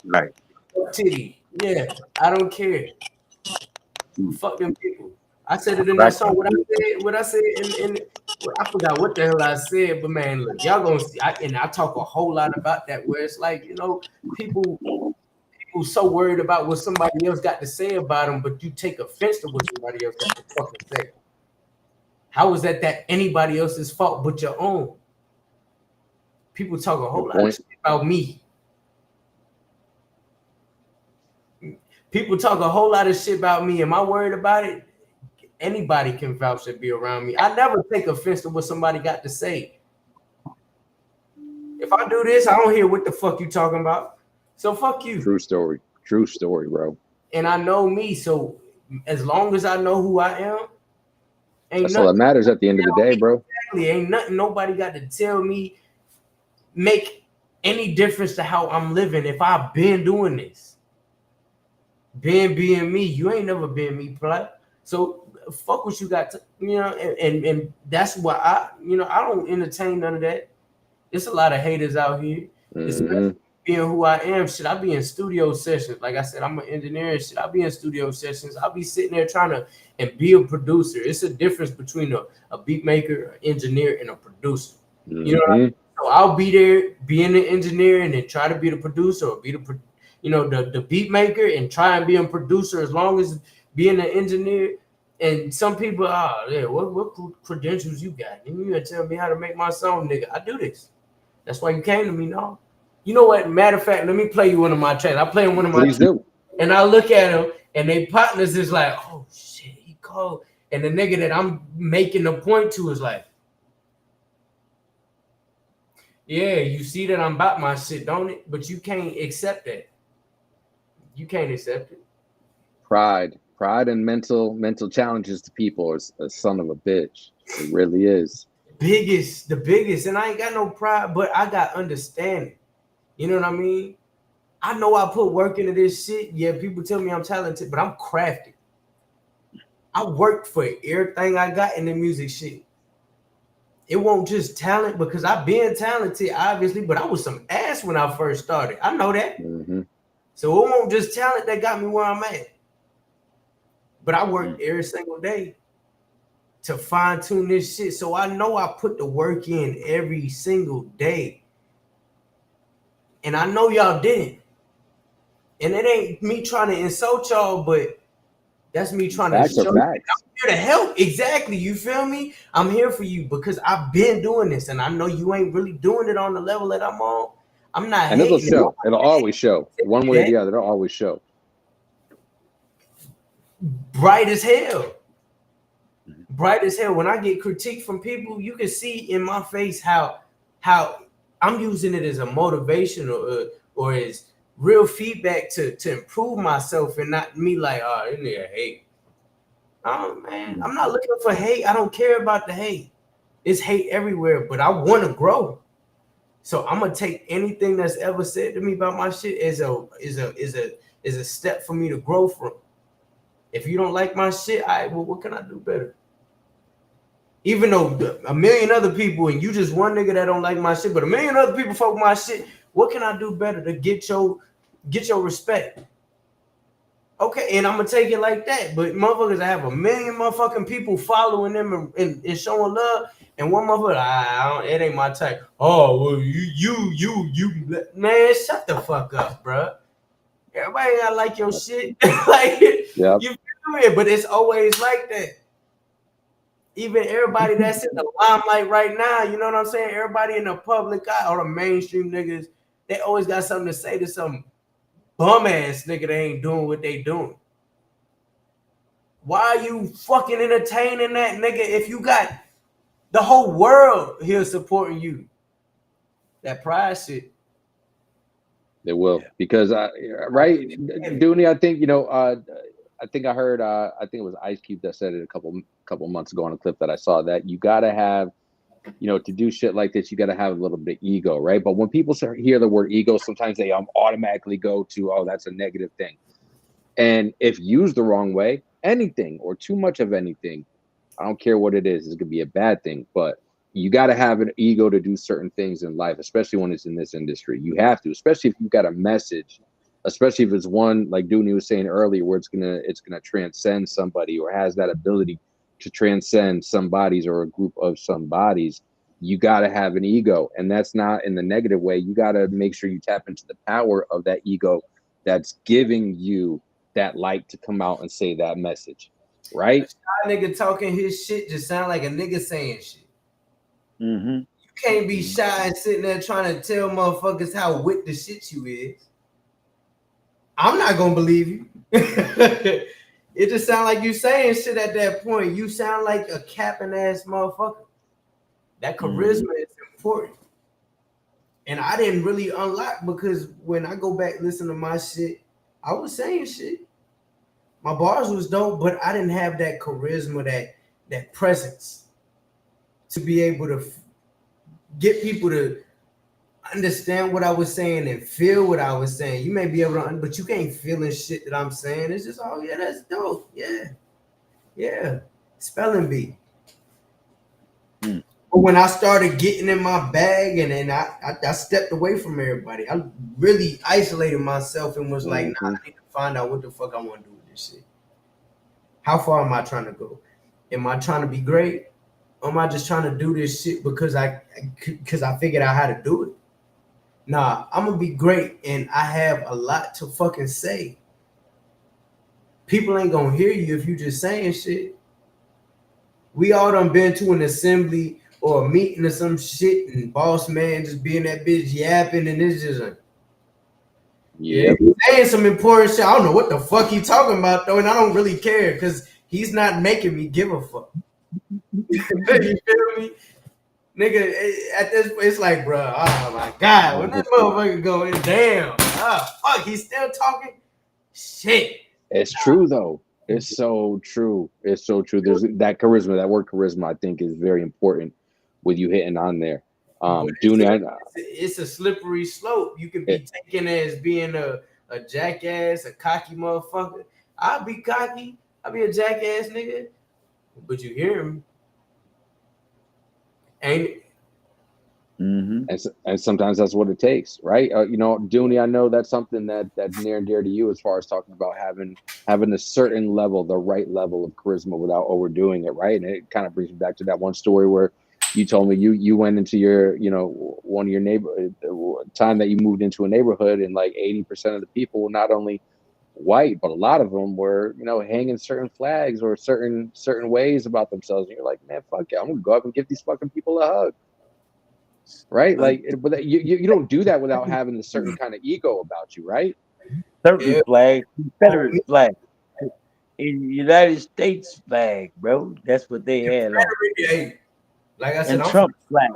Right. you. Titty. Yeah, I don't care. Fuck them people. I said it in that song. What I said in I forgot what the hell I said, but man, look, y'all gonna see. I talk a whole lot about that. Where it's like, people so worried about what somebody else got to say about them, but you take offense to what somebody else got to fucking say. How is that anybody else's fault but your own? People talk a whole lot of shit about me. People talk a whole lot of shit about me. Am I worried about it? Anybody can vouch to be around me. I never take offense to what somebody got to say. If I do this, I don't hear what the fuck you talking about. So fuck you. True story. True story, bro. And I know me. So as long as I know who I am, that's all that matters at the end of the day, bro. Exactly. Ain't nothing nobody got to tell me make any difference to how I'm living if I've been doing this. Been being me. You ain't never been me, play. So fuck what you got to, and that's why I don't entertain none of that. There's a lot of haters out here. Especially being who I am, shit. I be in studio sessions. Like I said, I'm an engineer and shit. I be in studio sessions. I'll be sitting there trying to and be a producer. It's a difference between a beat maker, an engineer, and a producer. You know what I mean? So I'll be there being an engineer and then try to be the producer or be the beat maker and try and be a producer as long as being an engineer. And some people, what credentials you got? You gonna tell me how to make my song, nigga? I do this. That's why you came to me, no? You know what? Matter of fact, let me play you one of my tracks. I play one of my tracks, and I look at him, and they partners is like, oh shit, he cold. And the nigga that I'm making a point to is like, yeah, you see that I'm about my shit, don't it? But you can't accept that. You can't accept it. Pride and mental challenges to people is a son of a bitch. It really is. The biggest, and I ain't got no pride, but I got understanding. You know what I mean? I know I put work into this shit. Yeah, people tell me I'm talented, but I'm crafty. I worked for everything I got in the music shit. It won't just talent because I've been talented, obviously, but I was some ass when I first started. I know that. So it won't just talent that got me where I'm at. But I worked every single day to fine tune this shit. So I know I put the work in every single day. And I know y'all didn't. And it ain't me trying to insult y'all, but that's me trying to show you I'm here to help. Exactly. You feel me? I'm here for you because I've been doing this and I know you ain't really doing it on the level that I'm on. I'm not and it'll show. It'll always show. One way or the other, it'll always show. Bright as hell. Bright as hell. When I get critique from people, you can see in my face how I'm using it as a motivation or as real feedback to improve myself and not me like, oh, this nigga hate. Oh man, I'm not looking for hate. I don't care about the hate. It's hate everywhere, but I want to grow. So I'm gonna take anything that's ever said to me about my shit as a step for me to grow from. If you don't like my shit, well, what can I do better? Even though a million other people and you just one nigga that don't like my shit, but a million other people fuck my shit, what can I do better to get your respect? Okay, and I'm gonna take it like that. But motherfuckers, I have a million motherfucking people following them and showing love, and one motherfucker, it ain't my type. Oh, well, you, man, shut the fuck up, bro. Everybody gotta like your shit, like you feel it, but it's always like that. Even everybody that's in the limelight right now, you know what I'm saying? Everybody in the public eye, or the mainstream niggas, they always got something to say to some bum ass nigga that ain't doing what they doing. Why are you fucking entertaining that nigga if you got the whole world here supporting you? That pride shit. They will, because right, Dooney, I think I think I heard. I think it was Ice Cube that said it a couple months ago on a clip that I saw, that you gotta have, to do shit like this, you gotta have a little bit of ego, right? But when people hear the word ego, sometimes they automatically go to, oh, that's a negative thing. And if used the wrong way, anything or too much of anything, I don't care what it is, it could be a bad thing. But you got to have an ego to do certain things in life, especially when it's in this industry. You have to, especially if you've got a message, especially if it's one like Dooney was saying earlier, where it's gonna transcend somebody, or has that ability to transcend somebody's or a group of somebody's. You got to have an ego, and that's not in the negative way. You got to make sure you tap into the power of that ego that's giving you that light to come out and say that message, right? A shy nigga talking his shit just sound like a nigga saying shit. Mm-hmm. You can't be shy and sitting there trying to tell motherfuckers how with the shit you is. I'm not gonna believe you. It just sound like you saying shit at that point. You sound like a capping ass motherfucker. That charisma is important. And I didn't really unlock, because when I go back and listen to my shit, I was saying shit. My bars was dope, but I didn't have that charisma, that presence to be able to get people to understand what I was saying and feel what I was saying. You may be able to, but you can't feel the shit that I'm saying. It's just, oh yeah, that's dope. Yeah. Spelling bee. But when I started getting in my bag, and then I stepped away from everybody, I really isolated myself and was like, nah, I need to find out what the fuck I want to do with this shit. How far am I trying to go? Am I trying to be great? Or am I just trying to do this shit because I figured out how to do it? Nah, I'm gonna be great, and I have a lot to fucking say. People ain't gonna hear you if you just saying shit. We all done been to an assembly or a meeting or some shit, and boss man just being that bitch yapping, and it's just like, yeah, he's saying some important shit. I don't know what the fuck he talking about though, and I don't really care because he's not making me give a fuck. You feel me? Nigga, at this point, it's like, bro, oh my God, when this motherfucker going, damn, fuck, he's still talking? Shit. It's true, though. It's so true. It's so true. There's that charisma, that word charisma, I think is very important with you hitting on there. It's a slippery slope. You can be taken as being a jackass, a cocky motherfucker. I'll be cocky. I'll be a jackass nigga. But you hear him. Ain't it? And sometimes that's what it takes, right? Dooney, I know that's something that's near and dear to you, as far as talking about having a certain level, the right level of charisma without overdoing it, right? And it kind of brings me back to that one story where you told me you went into your, one of your neighborhood time that you moved into a neighborhood, and like 80% of the people were not only white, but a lot of them were, hanging certain flags or certain ways about themselves. And you're like, man, fuck it, I'm gonna go up and give these fucking people a hug. Right, like, but you don't do that without having a certain kind of ego about you, right? Certain flag, Confederate flag, in United States flag, bro. That's what they had on. Like I said, and Trump flag.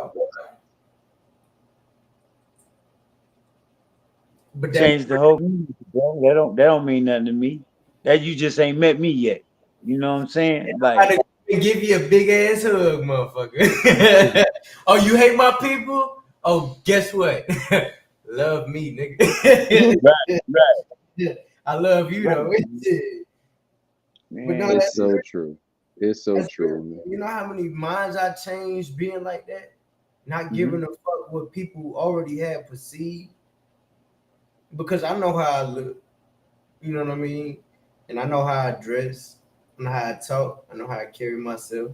But change the whole music, bro. That don't mean nothing to me. That you just ain't met me yet. You know what I'm saying? Like, give you a big ass hug, motherfucker. Oh, you hate my people? Oh, guess what? Love me, nigga. right. I love you, though. Man, it's so true. It's so true. Man. You know how many minds I changed being like that? Not giving a fuck what people already had perceived. Because I know how I look. You know what I mean? And I know how I dress. I know how I talk. I know how I carry myself.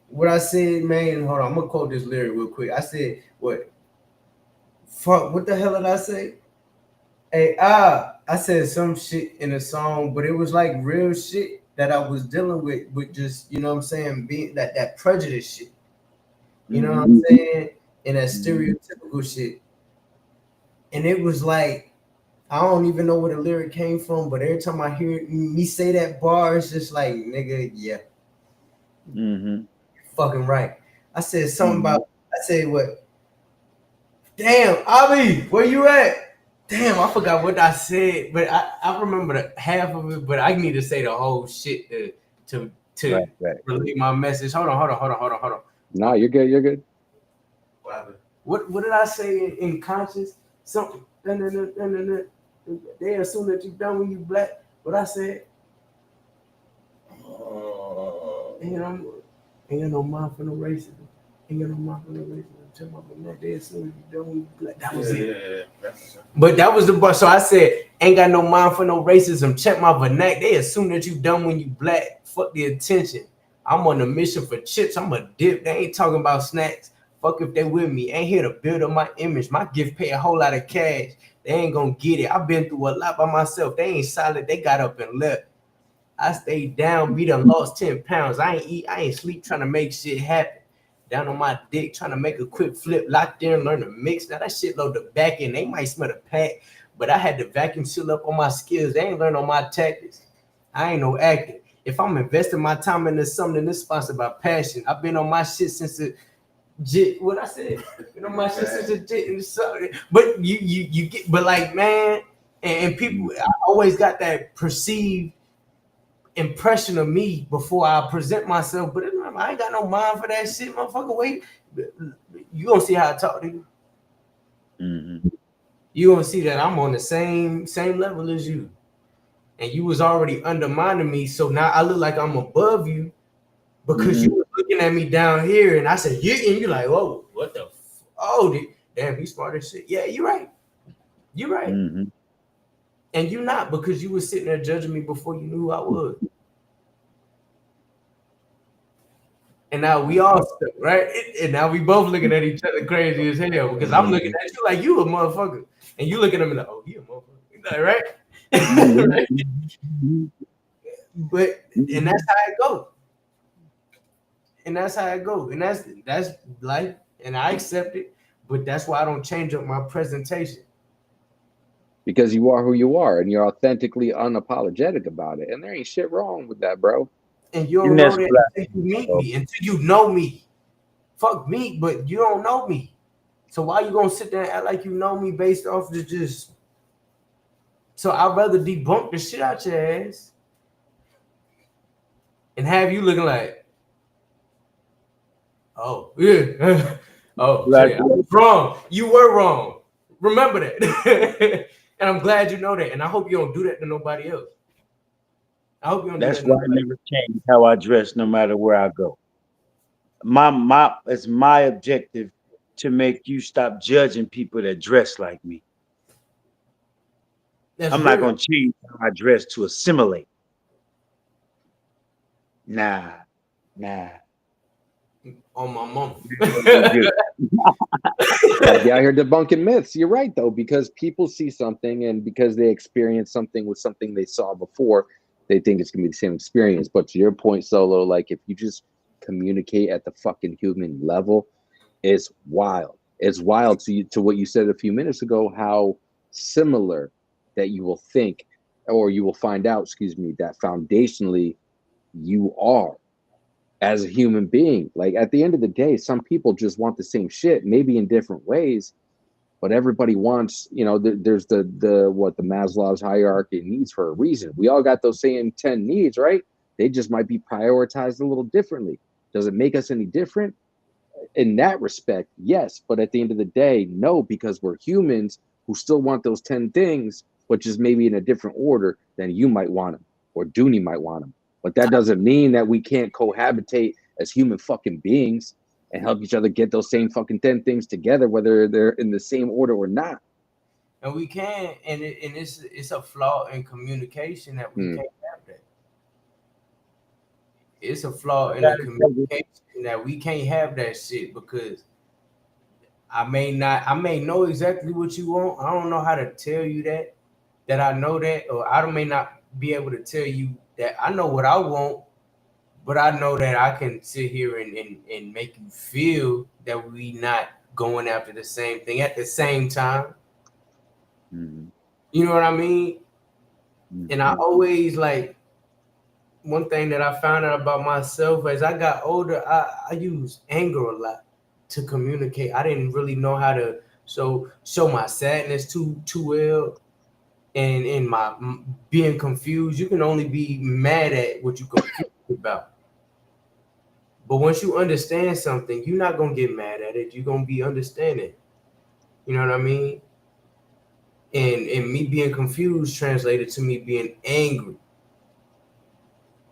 What I said, man, hold on. I'm going to quote this lyric real quick. I said, what? Fuck, what the hell did I say? Hey, I said some shit in a song, but it was like real shit that I was dealing with just, you know what I'm saying, being that prejudice shit. You know what I'm saying? And that stereotypical shit. And it was like, I don't even know where the lyric came from, but every time I hear me say that bar, it's just like, nigga, yeah. Fucking right. I said something about, I said what? Damn, Abi, where you at? Damn, I forgot what I said, but I remember the half of it, but I need to say the whole shit to Right. relay my message. Hold on. No, you're good. You're good. What did I say in conscious? Something. They assume that you done when you black. What I said? Ain't got no mind for no racism. Ain't got no mind for no racism. Tell my man, they assume you done when you black. That was it. But that was the bar. So I said, ain't got no mind for no racism. Check my vernac. They assume that you done when you black. Fuck the attention. I'm on a mission for chips. I'm a dip. They ain't talking about snacks. Fuck if they with me. Ain't here to build up my image. My gift pay a whole lot of cash. They ain't gonna get it. I've been through a lot by myself. They ain't solid. They got up and left. I stayed down, beat done lost 10 pounds. I ain't eat, I ain't sleep trying to make shit happen. Down on my dick, trying to make a quick flip, locked there and learn to mix. Now that shit load the back end. They might smell the pack, but I had to vacuum seal up on my skills. They ain't learn on my tactics. I ain't no actor. If I'm investing my time into something that's sponsored by passion, I've been on my shit since the jit. What I said, been on my shit since the jit. And something. But you get, but like man, and people, I always got that perceived impression of me before I present myself, but I ain't got no mind for that shit, motherfucker. Wait, you gonna see how I talk to you. Mm-hmm. You gonna see that I'm on the same level as you, and you was already undermining me. So now I look like I'm above you because you were looking at me down here, and I said, "Yeah," and you're like, "Oh, what the? Damn, he's smart as shit." Yeah, you're right. You're right. Mm-hmm. And you not because you were sitting there judging me before you knew who I was. And now we all stuck, right? And now we both looking at each other crazy as hell because I'm looking at you like you a motherfucker, and you looking at me like, oh, you a motherfucker, right? Right? But and that's how it go. And that's how it go. And that's life, and I accept it. But that's why I don't change up my presentation. Because you are who you are, and you're authentically unapologetic about it, and there ain't shit wrong with that, bro. And you don't know that until you meet me, until you know me. Fuck me, but you don't know me. So why you gonna sit there and act like you know me based off of just? So I'd rather debunk the shit out your ass and have you looking like, oh yeah, oh shit, I was wrong. You were wrong. Remember that, and I'm glad you know that. And I hope you don't do that to nobody else. I hope you don't. That's do that why I never change how I dress, no matter where I go. It's my objective to make you stop judging people that dress like me. I'm not gonna change how I dress to assimilate. Nah. On my mom. Gotta be out here debunking myths. You're right though, because people see something and because they experience something with something they saw before, they think it's gonna be the same experience. But to your point, Solo, like if you just communicate at the fucking human level, it's wild. It's wild to what you said a few minutes ago, how similar that you will think or you will find out, excuse me, that foundationally you are as a human being. Like at the end of the day, some people just want the same shit, maybe in different ways, but everybody wants, there's the Maslow's hierarchy of needs for a reason. We all got those same 10 needs, right? They just might be prioritized a little differently. Does it make us any different? In that respect, yes, but at the end of the day, no, because we're humans who still want those 10 things, but just maybe in a different order than you might want them or Dooney might want them. But that doesn't mean that we can't cohabitate as human fucking beings and help each other get those same fucking 10 things together, whether they're in the same order or not. And we can, and it's a flaw in communication that we can't have that. It's a flaw in the communication that we can't have that shit because I may know exactly what you want. I don't know how to tell you that I know that, or I may not be able to tell you that I know what I want, but I know that I can sit here and make you feel that we not going after the same thing at the same time. Mm-hmm. You know what I mean? Mm-hmm. And I always like one thing that I found out about myself as I got older, I used anger a lot to communicate. I didn't really know how to show my sadness too well, and my being confused. You can only be mad at what you confused about. But once you understand something, you're not gonna get mad at it. You're gonna be understanding. You know what I mean? And me being confused translated to me being angry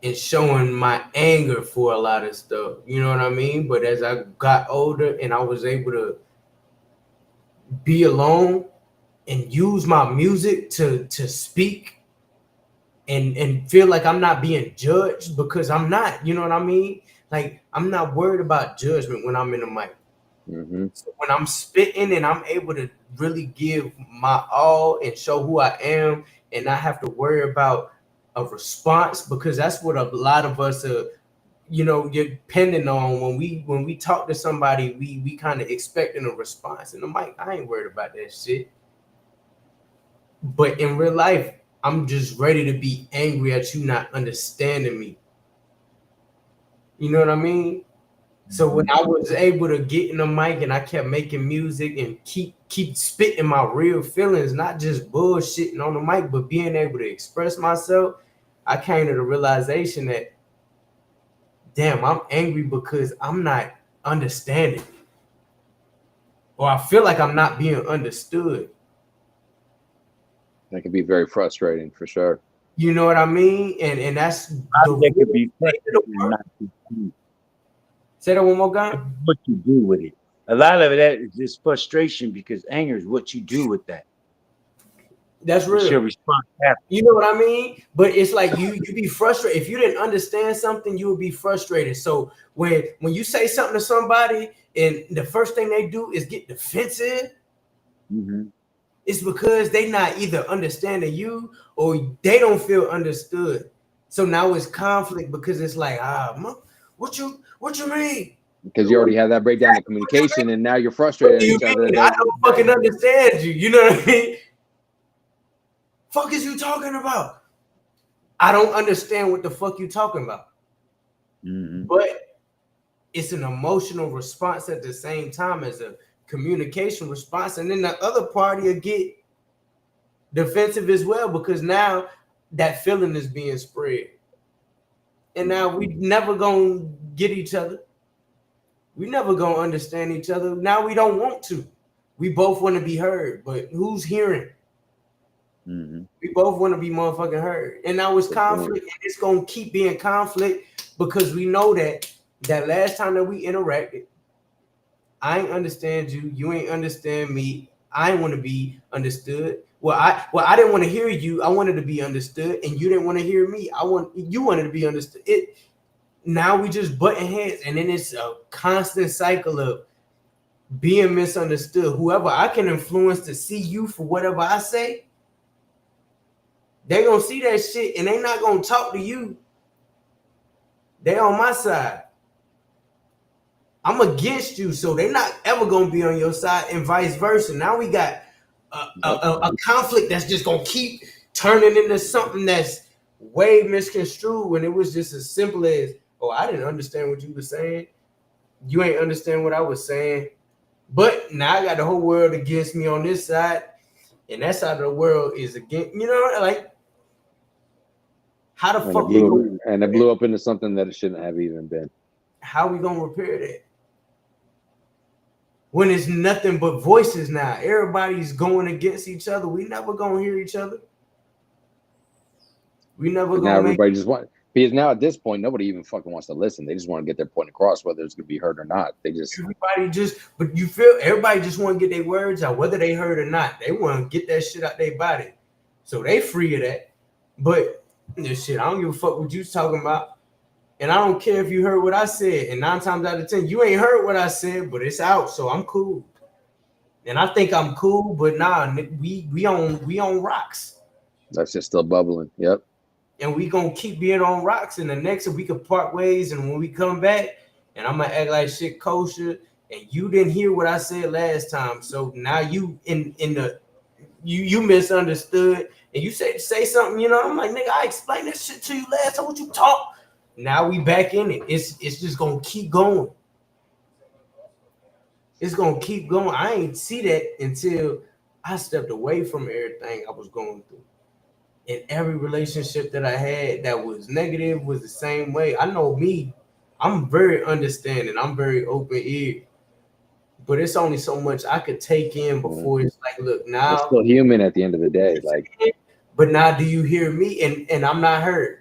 and showing my anger for a lot of stuff. You know what I mean? But as I got older and I was able to be alone and use my music to speak and feel like I'm not being judged, because I'm not, you know what I mean? Like, I'm not worried about judgment when I'm in the mic. Mm-hmm. So when I'm spitting and I'm able to really give my all and show who I am and not have to worry about a response, because that's what a lot of us are, you know, you're depending on. When we talk to somebody, we kind of expecting a response. And I'm like, I ain't worried about that shit. But in real life, I'm just ready to be angry at you not understanding me. You know what I mean? So when I was able to get in the mic and I kept making music and keep spitting my real feelings, not just bullshitting on the mic, but being able to express myself, I came to the realization that, damn, I'm angry because I'm not understanding, or I feel like I'm not being understood. That can be very frustrating for sure. You know what I mean? And that's That could be frustrating and not be true. Say that one more time. What you do with it. A lot of that is just frustration, because anger is what you do with that. That's real. It's your response after. You know what I mean? But it's like you be frustrated. If you didn't understand something, you would be frustrated. So when you say something to somebody and the first thing they do is get defensive, it's because they not either understanding you or they don't feel understood. So now it's conflict, because it's like, what you mean? Because you already had that breakdown of communication, and now you're frustrated at each other. I don't fucking understand you. You know what I mean? Fuck is you talking about? I don't understand what the fuck you talking about. But it's an emotional response at the same time as a communication response. And then the other party will get defensive as well, because now that feeling is being spread. And now we never gonna get each other. We never gonna understand each other. Now we don't want to. We both want to be heard, but who's hearing? We both want to be motherfucking heard. And now it's conflict, and it's gonna keep being conflict, because we know that last time that we interacted, I ain't understand you, you ain't understand me. I ain't want to be understood. Well, I didn't want to hear you. I wanted to be understood, and you didn't want to hear me. You wanted to be understood. Now we just butting heads, and then it's a constant cycle of being misunderstood. Whoever I can influence to see you for whatever I say, they gonna see that shit, and they not gonna talk to you. They on my side. I'm against you, so they're not ever gonna be on your side, and vice versa. Now we got a conflict that's just gonna keep turning into something that's way misconstrued, when it was just as simple as, oh, I didn't understand what you were saying. You ain't understand what I was saying. But now I got the whole world against me on this side, and that side of the world is against, you know, like, how the fuck it blew up into something that it shouldn't have even been. How we gonna repair that? When it's nothing but voices now. Everybody's going against each other. We never gonna hear each other. We never gonna. Now everybody just want, because now at this point nobody even fucking wants to listen. They just want to get their point across, whether it's gonna be heard or not. But you feel everybody just want to get their words out, whether they heard or not. They want to get that shit out their body, so they free of that. But this shit, I don't give a fuck what you talking about. And I don't care if you heard what I said. And 9 times out of 10, you ain't heard what I said, but it's out, so I'm cool. And I think I'm cool, but nah, we on rocks. That's just still bubbling. Yep. And we gonna keep being on rocks. And the next we could part ways. And when we come back, and I'm gonna act like shit kosher. And you didn't hear what I said last time, so now you you misunderstood. And you say something, you know. I'm like, nigga, I explained that shit to you last time. What you talk? Now we back in it. It's just gonna keep going. it's gonna keep going. I ain't see that until I stepped away from everything I was going through. And every relationship that I had that was negative was the same way. I know me, I'm very understanding, I'm very open ear, but it's only so much I could take in before it's like, look, We're now, still human at the end of the day. Like, but now do you hear me? And I'm not heard.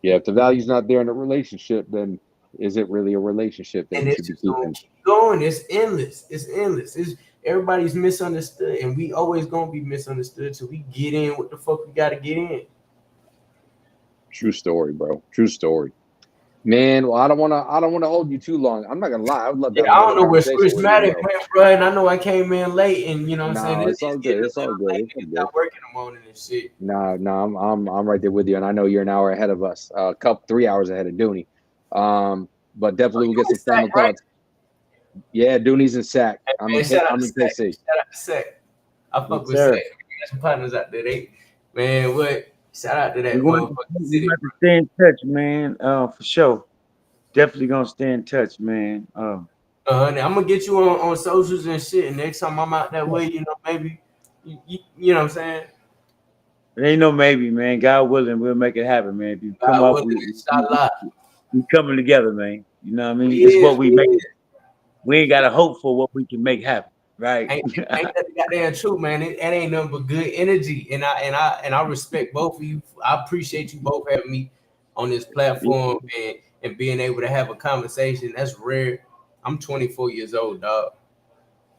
yeah, if the value's not there in a relationship, then is it really a relationship that And you it's should be just gonna keeping? keep going. It's endless. It's endless. It's everybody's misunderstood, and we always gonna be misunderstood till we get in what the fuck we gotta get in. True story, bro. True story. Man, well, I don't wanna hold you too long. I'm not gonna lie. I would love to Yeah, have I another don't know where conversation with you, Scritchmatic bro. went, bro, and I know I came in late, and you know what I'm saying. No, it's all It's good. getting a It's all little good. late. It's all Niggas good. not working in the morning and shit. No, I'm right there with you, and I know you're an hour ahead of us, a couple 3 hours ahead of Dooney. But definitely we'll You get in some Sac, final right? thoughts. Yeah, Dooney's in Sac. Hey, I'm man, in K, shout out I'm to in Sac. KC. Shout out to Sac. I fuck Yes, with Sac. sir. We got some partners out there. They, man, what? Shout out to We that want motherfucking we city. want to stay in touch, man. For sure. Definitely gonna stay in touch, man. And I'm gonna get you on socials and shit. And next time I'm out that way, you know, maybe you know what I'm saying. It ain't no maybe, man. God willing, we'll make it happen, man. If you come God up, willing, inshallah. we coming together, man. You know what I We mean? It's is, what we we make. is. We ain't gotta hope for what we can make happen, right? Ain't that the goddamn truth, man? It ain't nothing but good energy, and I respect both of you. I appreciate you both having me on this platform and being able to have a conversation. That's rare. I'm 24 years old, dog.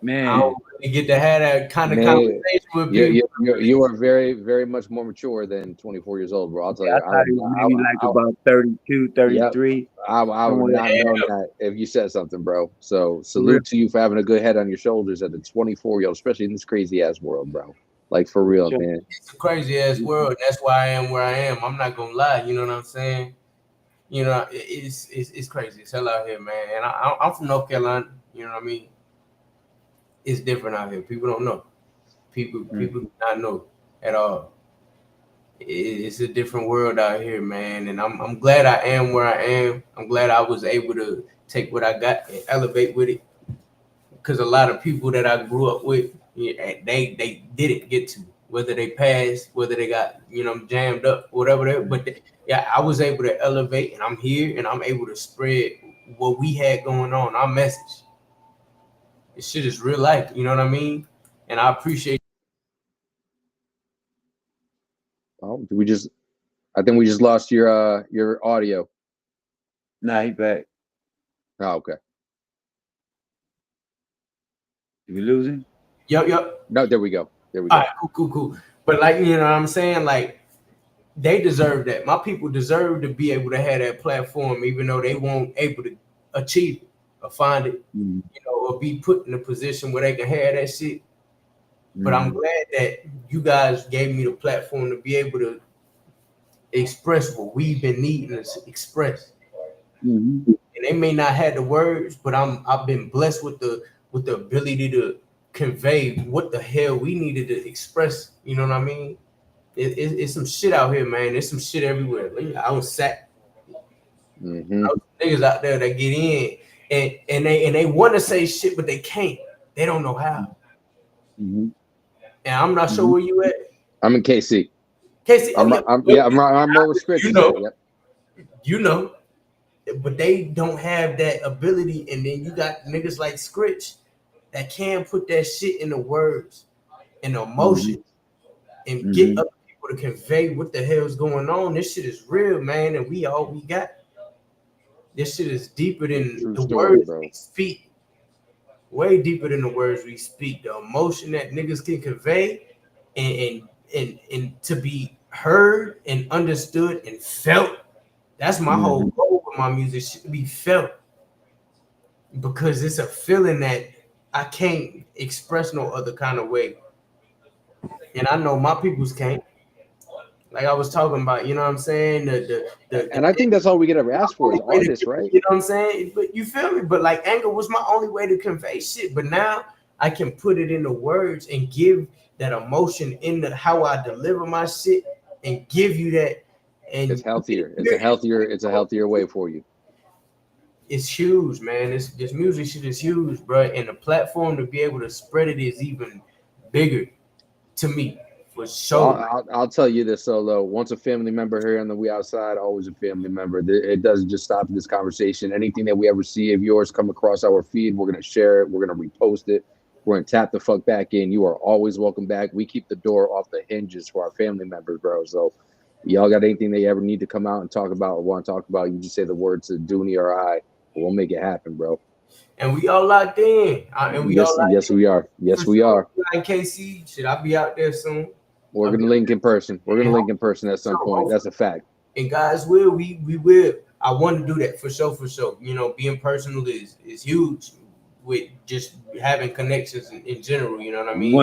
I Man, don't really get to have that kind of Man, conversation with you people. you you you are very, very much more mature than 24 years old, bro. I'll tell yeah, I you. thought he was maybe like about 32, Yep. 33, I would somewhere. not know that if you said something, bro. So For real. salute to you for having a good head on your shoulders at the 24-year-old, especially in this crazy ass world, bro. Like for real, Sure. man. It's a crazy ass world. That's why I am where I am. I'm not gonna lie. You know what I'm saying? You know, it's crazy. It's hell out here, man. And I'm from North Carolina. You know what I mean? It's different out here. People don't know. People do not know at all. It's a different world out here, man. And I'm glad I am where I am. I'm glad I was able to take what I got and elevate with it. Because a lot of people that I grew up with, yeah, they didn't get to, whether they passed, whether they got jammed up, whatever. Yeah, I was able to elevate, and I'm here, and I'm able to spread what we had going on, our message. This shit is real life, you know what I mean? And I appreciate. Oh, I think we just lost your audio. Nah, he back. Oh, okay. Did we lose him? Yep. No, there we go. There we All go. right, cool. But like you know what I'm saying, like they deserve that. My people deserve to be able to have that platform, even though they won't able to achieve it or find it, or be put in a position where they can have that shit. But I'm glad that you guys gave me the platform to be able to express what we've been needing to express. Mm-hmm. And they may not have the words, but I've been blessed with the ability to convey what the hell we needed to express. You know what I mean? It's some shit out here, man. There's some shit everywhere. I was sat niggas out there that get in and they want to say shit, but they can't. They don't know how. Mm-hmm. And I'm not sure where you at. I'm in KC. Casey, I'm right where Scritch you is know, at. Yep. you know, but they don't have that ability. And then you got niggas like Scritch that can put that shit in the words and the emotion and get other people to convey what the hell's going on. This shit is real, man, and we all we got. This shit is deeper than True the story, words bro. we speak. Way deeper than the words we speak. The emotion that niggas can convey and to be heard and understood and felt. That's my whole goal with my music. Should be felt because it's a feeling that I can't express no other kind of way. And I know my peoples can't. Like I was talking about, you know what I'm saying? And I think that's all we could ever ask for as artists, right? You know what I'm saying? But you feel me? But like anger was my only way to convey shit. But now I can put it into words and give that emotion in how I deliver my shit and give you that. And It's healthier. It's a healthier way for you. it's huge, man. This music shit is huge, bro. And the platform to be able to spread it is even bigger to me, for Well, sure. I'll tell you this, Solo. Once a family member here on the We Outside, always a family member. It doesn't just stop at this conversation. Anything that we ever see of yours come across our feed, we're going to share it. We're going to repost it. We're going to tap the fuck back in. You are always welcome back. We keep the door off the hinges for our family members, bro. So y'all got anything they ever need to come out and talk about or want to talk about, you just say the word to Dooney or I. We'll make it happen, bro. And we all locked in. And we all locked yes, in. we are. Yes, For we sure. are. Like KC, shit, I'll be out there soon. We're going to link in person. We're going to link in person at some point. That's a fact. And God's will, we will. I want to do that for sure, for sure. You know, being personal is huge with just having connections in general. You know what I mean?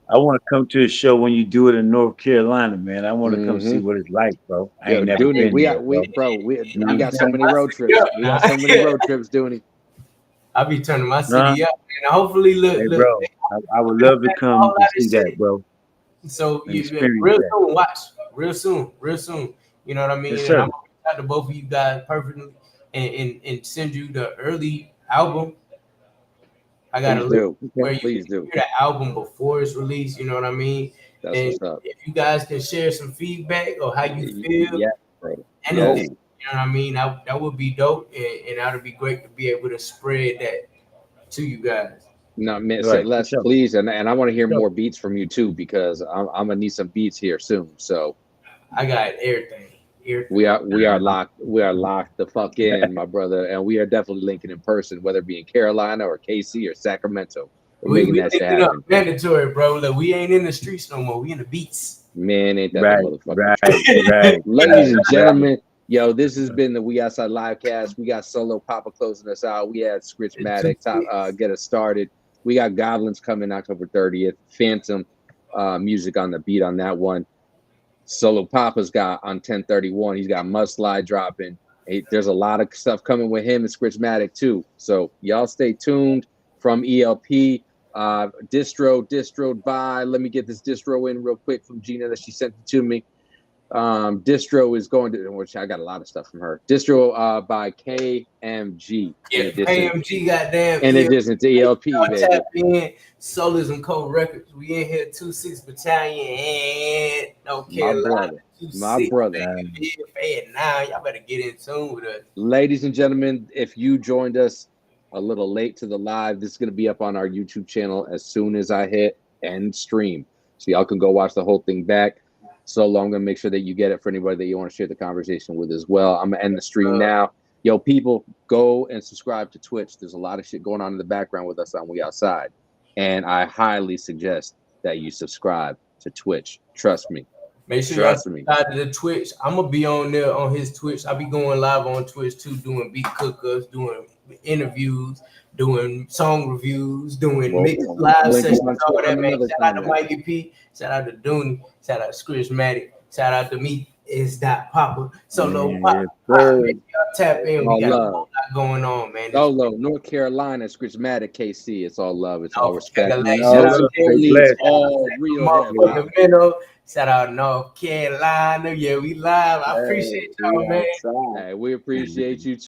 I want to come to a show when you do it in North Carolina, man. I want to come see what it's like, bro. I ain't never been there, we got so many road trips. We got so many road trips, Dooney. I'll be turning my city up, and hopefully look. Hey, bro, I would love to come and see that, bro. So And you experience real that. soon, watch real soon. You know what I mean? Yes, and sir. I'm gonna reach out to both of you guys perfectly and send you the early album. I got a link where you can hear the album before it's released. You know what I mean? That's and what's up. if you guys can share some feedback or how you feel, Yeah, bro. anything, you know what I mean? That would be dope, and that would be great to be able to spread that to you guys. No, man, say less, please, and I want to hear more beats from you too, because I'm gonna need some beats here soon. So I got everything. We are locked. We are locked the fuck in, my brother, and we are definitely linking in person, whether it be in Carolina or KC or Sacramento. We're making that shit happen. Mandatory, bro. Like, we ain't in the streets no more. We in the beats. Man, ain't that the motherfucker? Right. Ladies and gentlemen, yo, this has been the We Outside Livecast. We got Solo Poppa closing us out. We had Scritchmatic get us started. We got Goblins coming October 30th. Phantom music on the beat on that one. Solo Poppa's got on 1031. He's got Mudslide dropping. There's a lot of stuff coming with him and Scritchmatic too. So y'all stay tuned. From ELP, distro by. Let me get this distro in real quick from Gina that she sent it to me. Distro is going to, which I got a lot of stuff from her. Distro by KMG. Yeah, KMG, goddamn. In addition to ELP, baby. Tap in, Solism Code Records. We in here, 26 Battalion and North Carolina. My brother. Now y'all better get in tune with us. Ladies and gentlemen, if you joined us a little late to the live, this is going to be up on our YouTube channel as soon as I hit end stream. So y'all can go watch the whole thing back. Solo, I'm going to make sure that you get it for anybody that you want to share the conversation with as well. I'm going to end the stream now. Yo, people, go and subscribe to Twitch. There's a lot of shit going on in the background with us on We Outside. And I highly suggest that you subscribe to Twitch. Trust me. Make sure y'all subscribe to the Twitch. I'm going to be on there on his Twitch. I'll be going live on Twitch too, doing beat cook-ups, doing interviews, doing song reviews, doing mixed live sessions, all that, man. Shout out to Mikey P. Shout out to Dooney. Shout out to Scritchmatic. Shout out to me. It's Poppa. Solo Poppa. Make y'all tap in. We got a lot going on, man. Solo, North Carolina, Scritchmatic, KC. It's all love. It's all respect. It's all real. Shout out North Carolina. Yeah, we live. I appreciate y'all, man. Hey, we appreciate you too.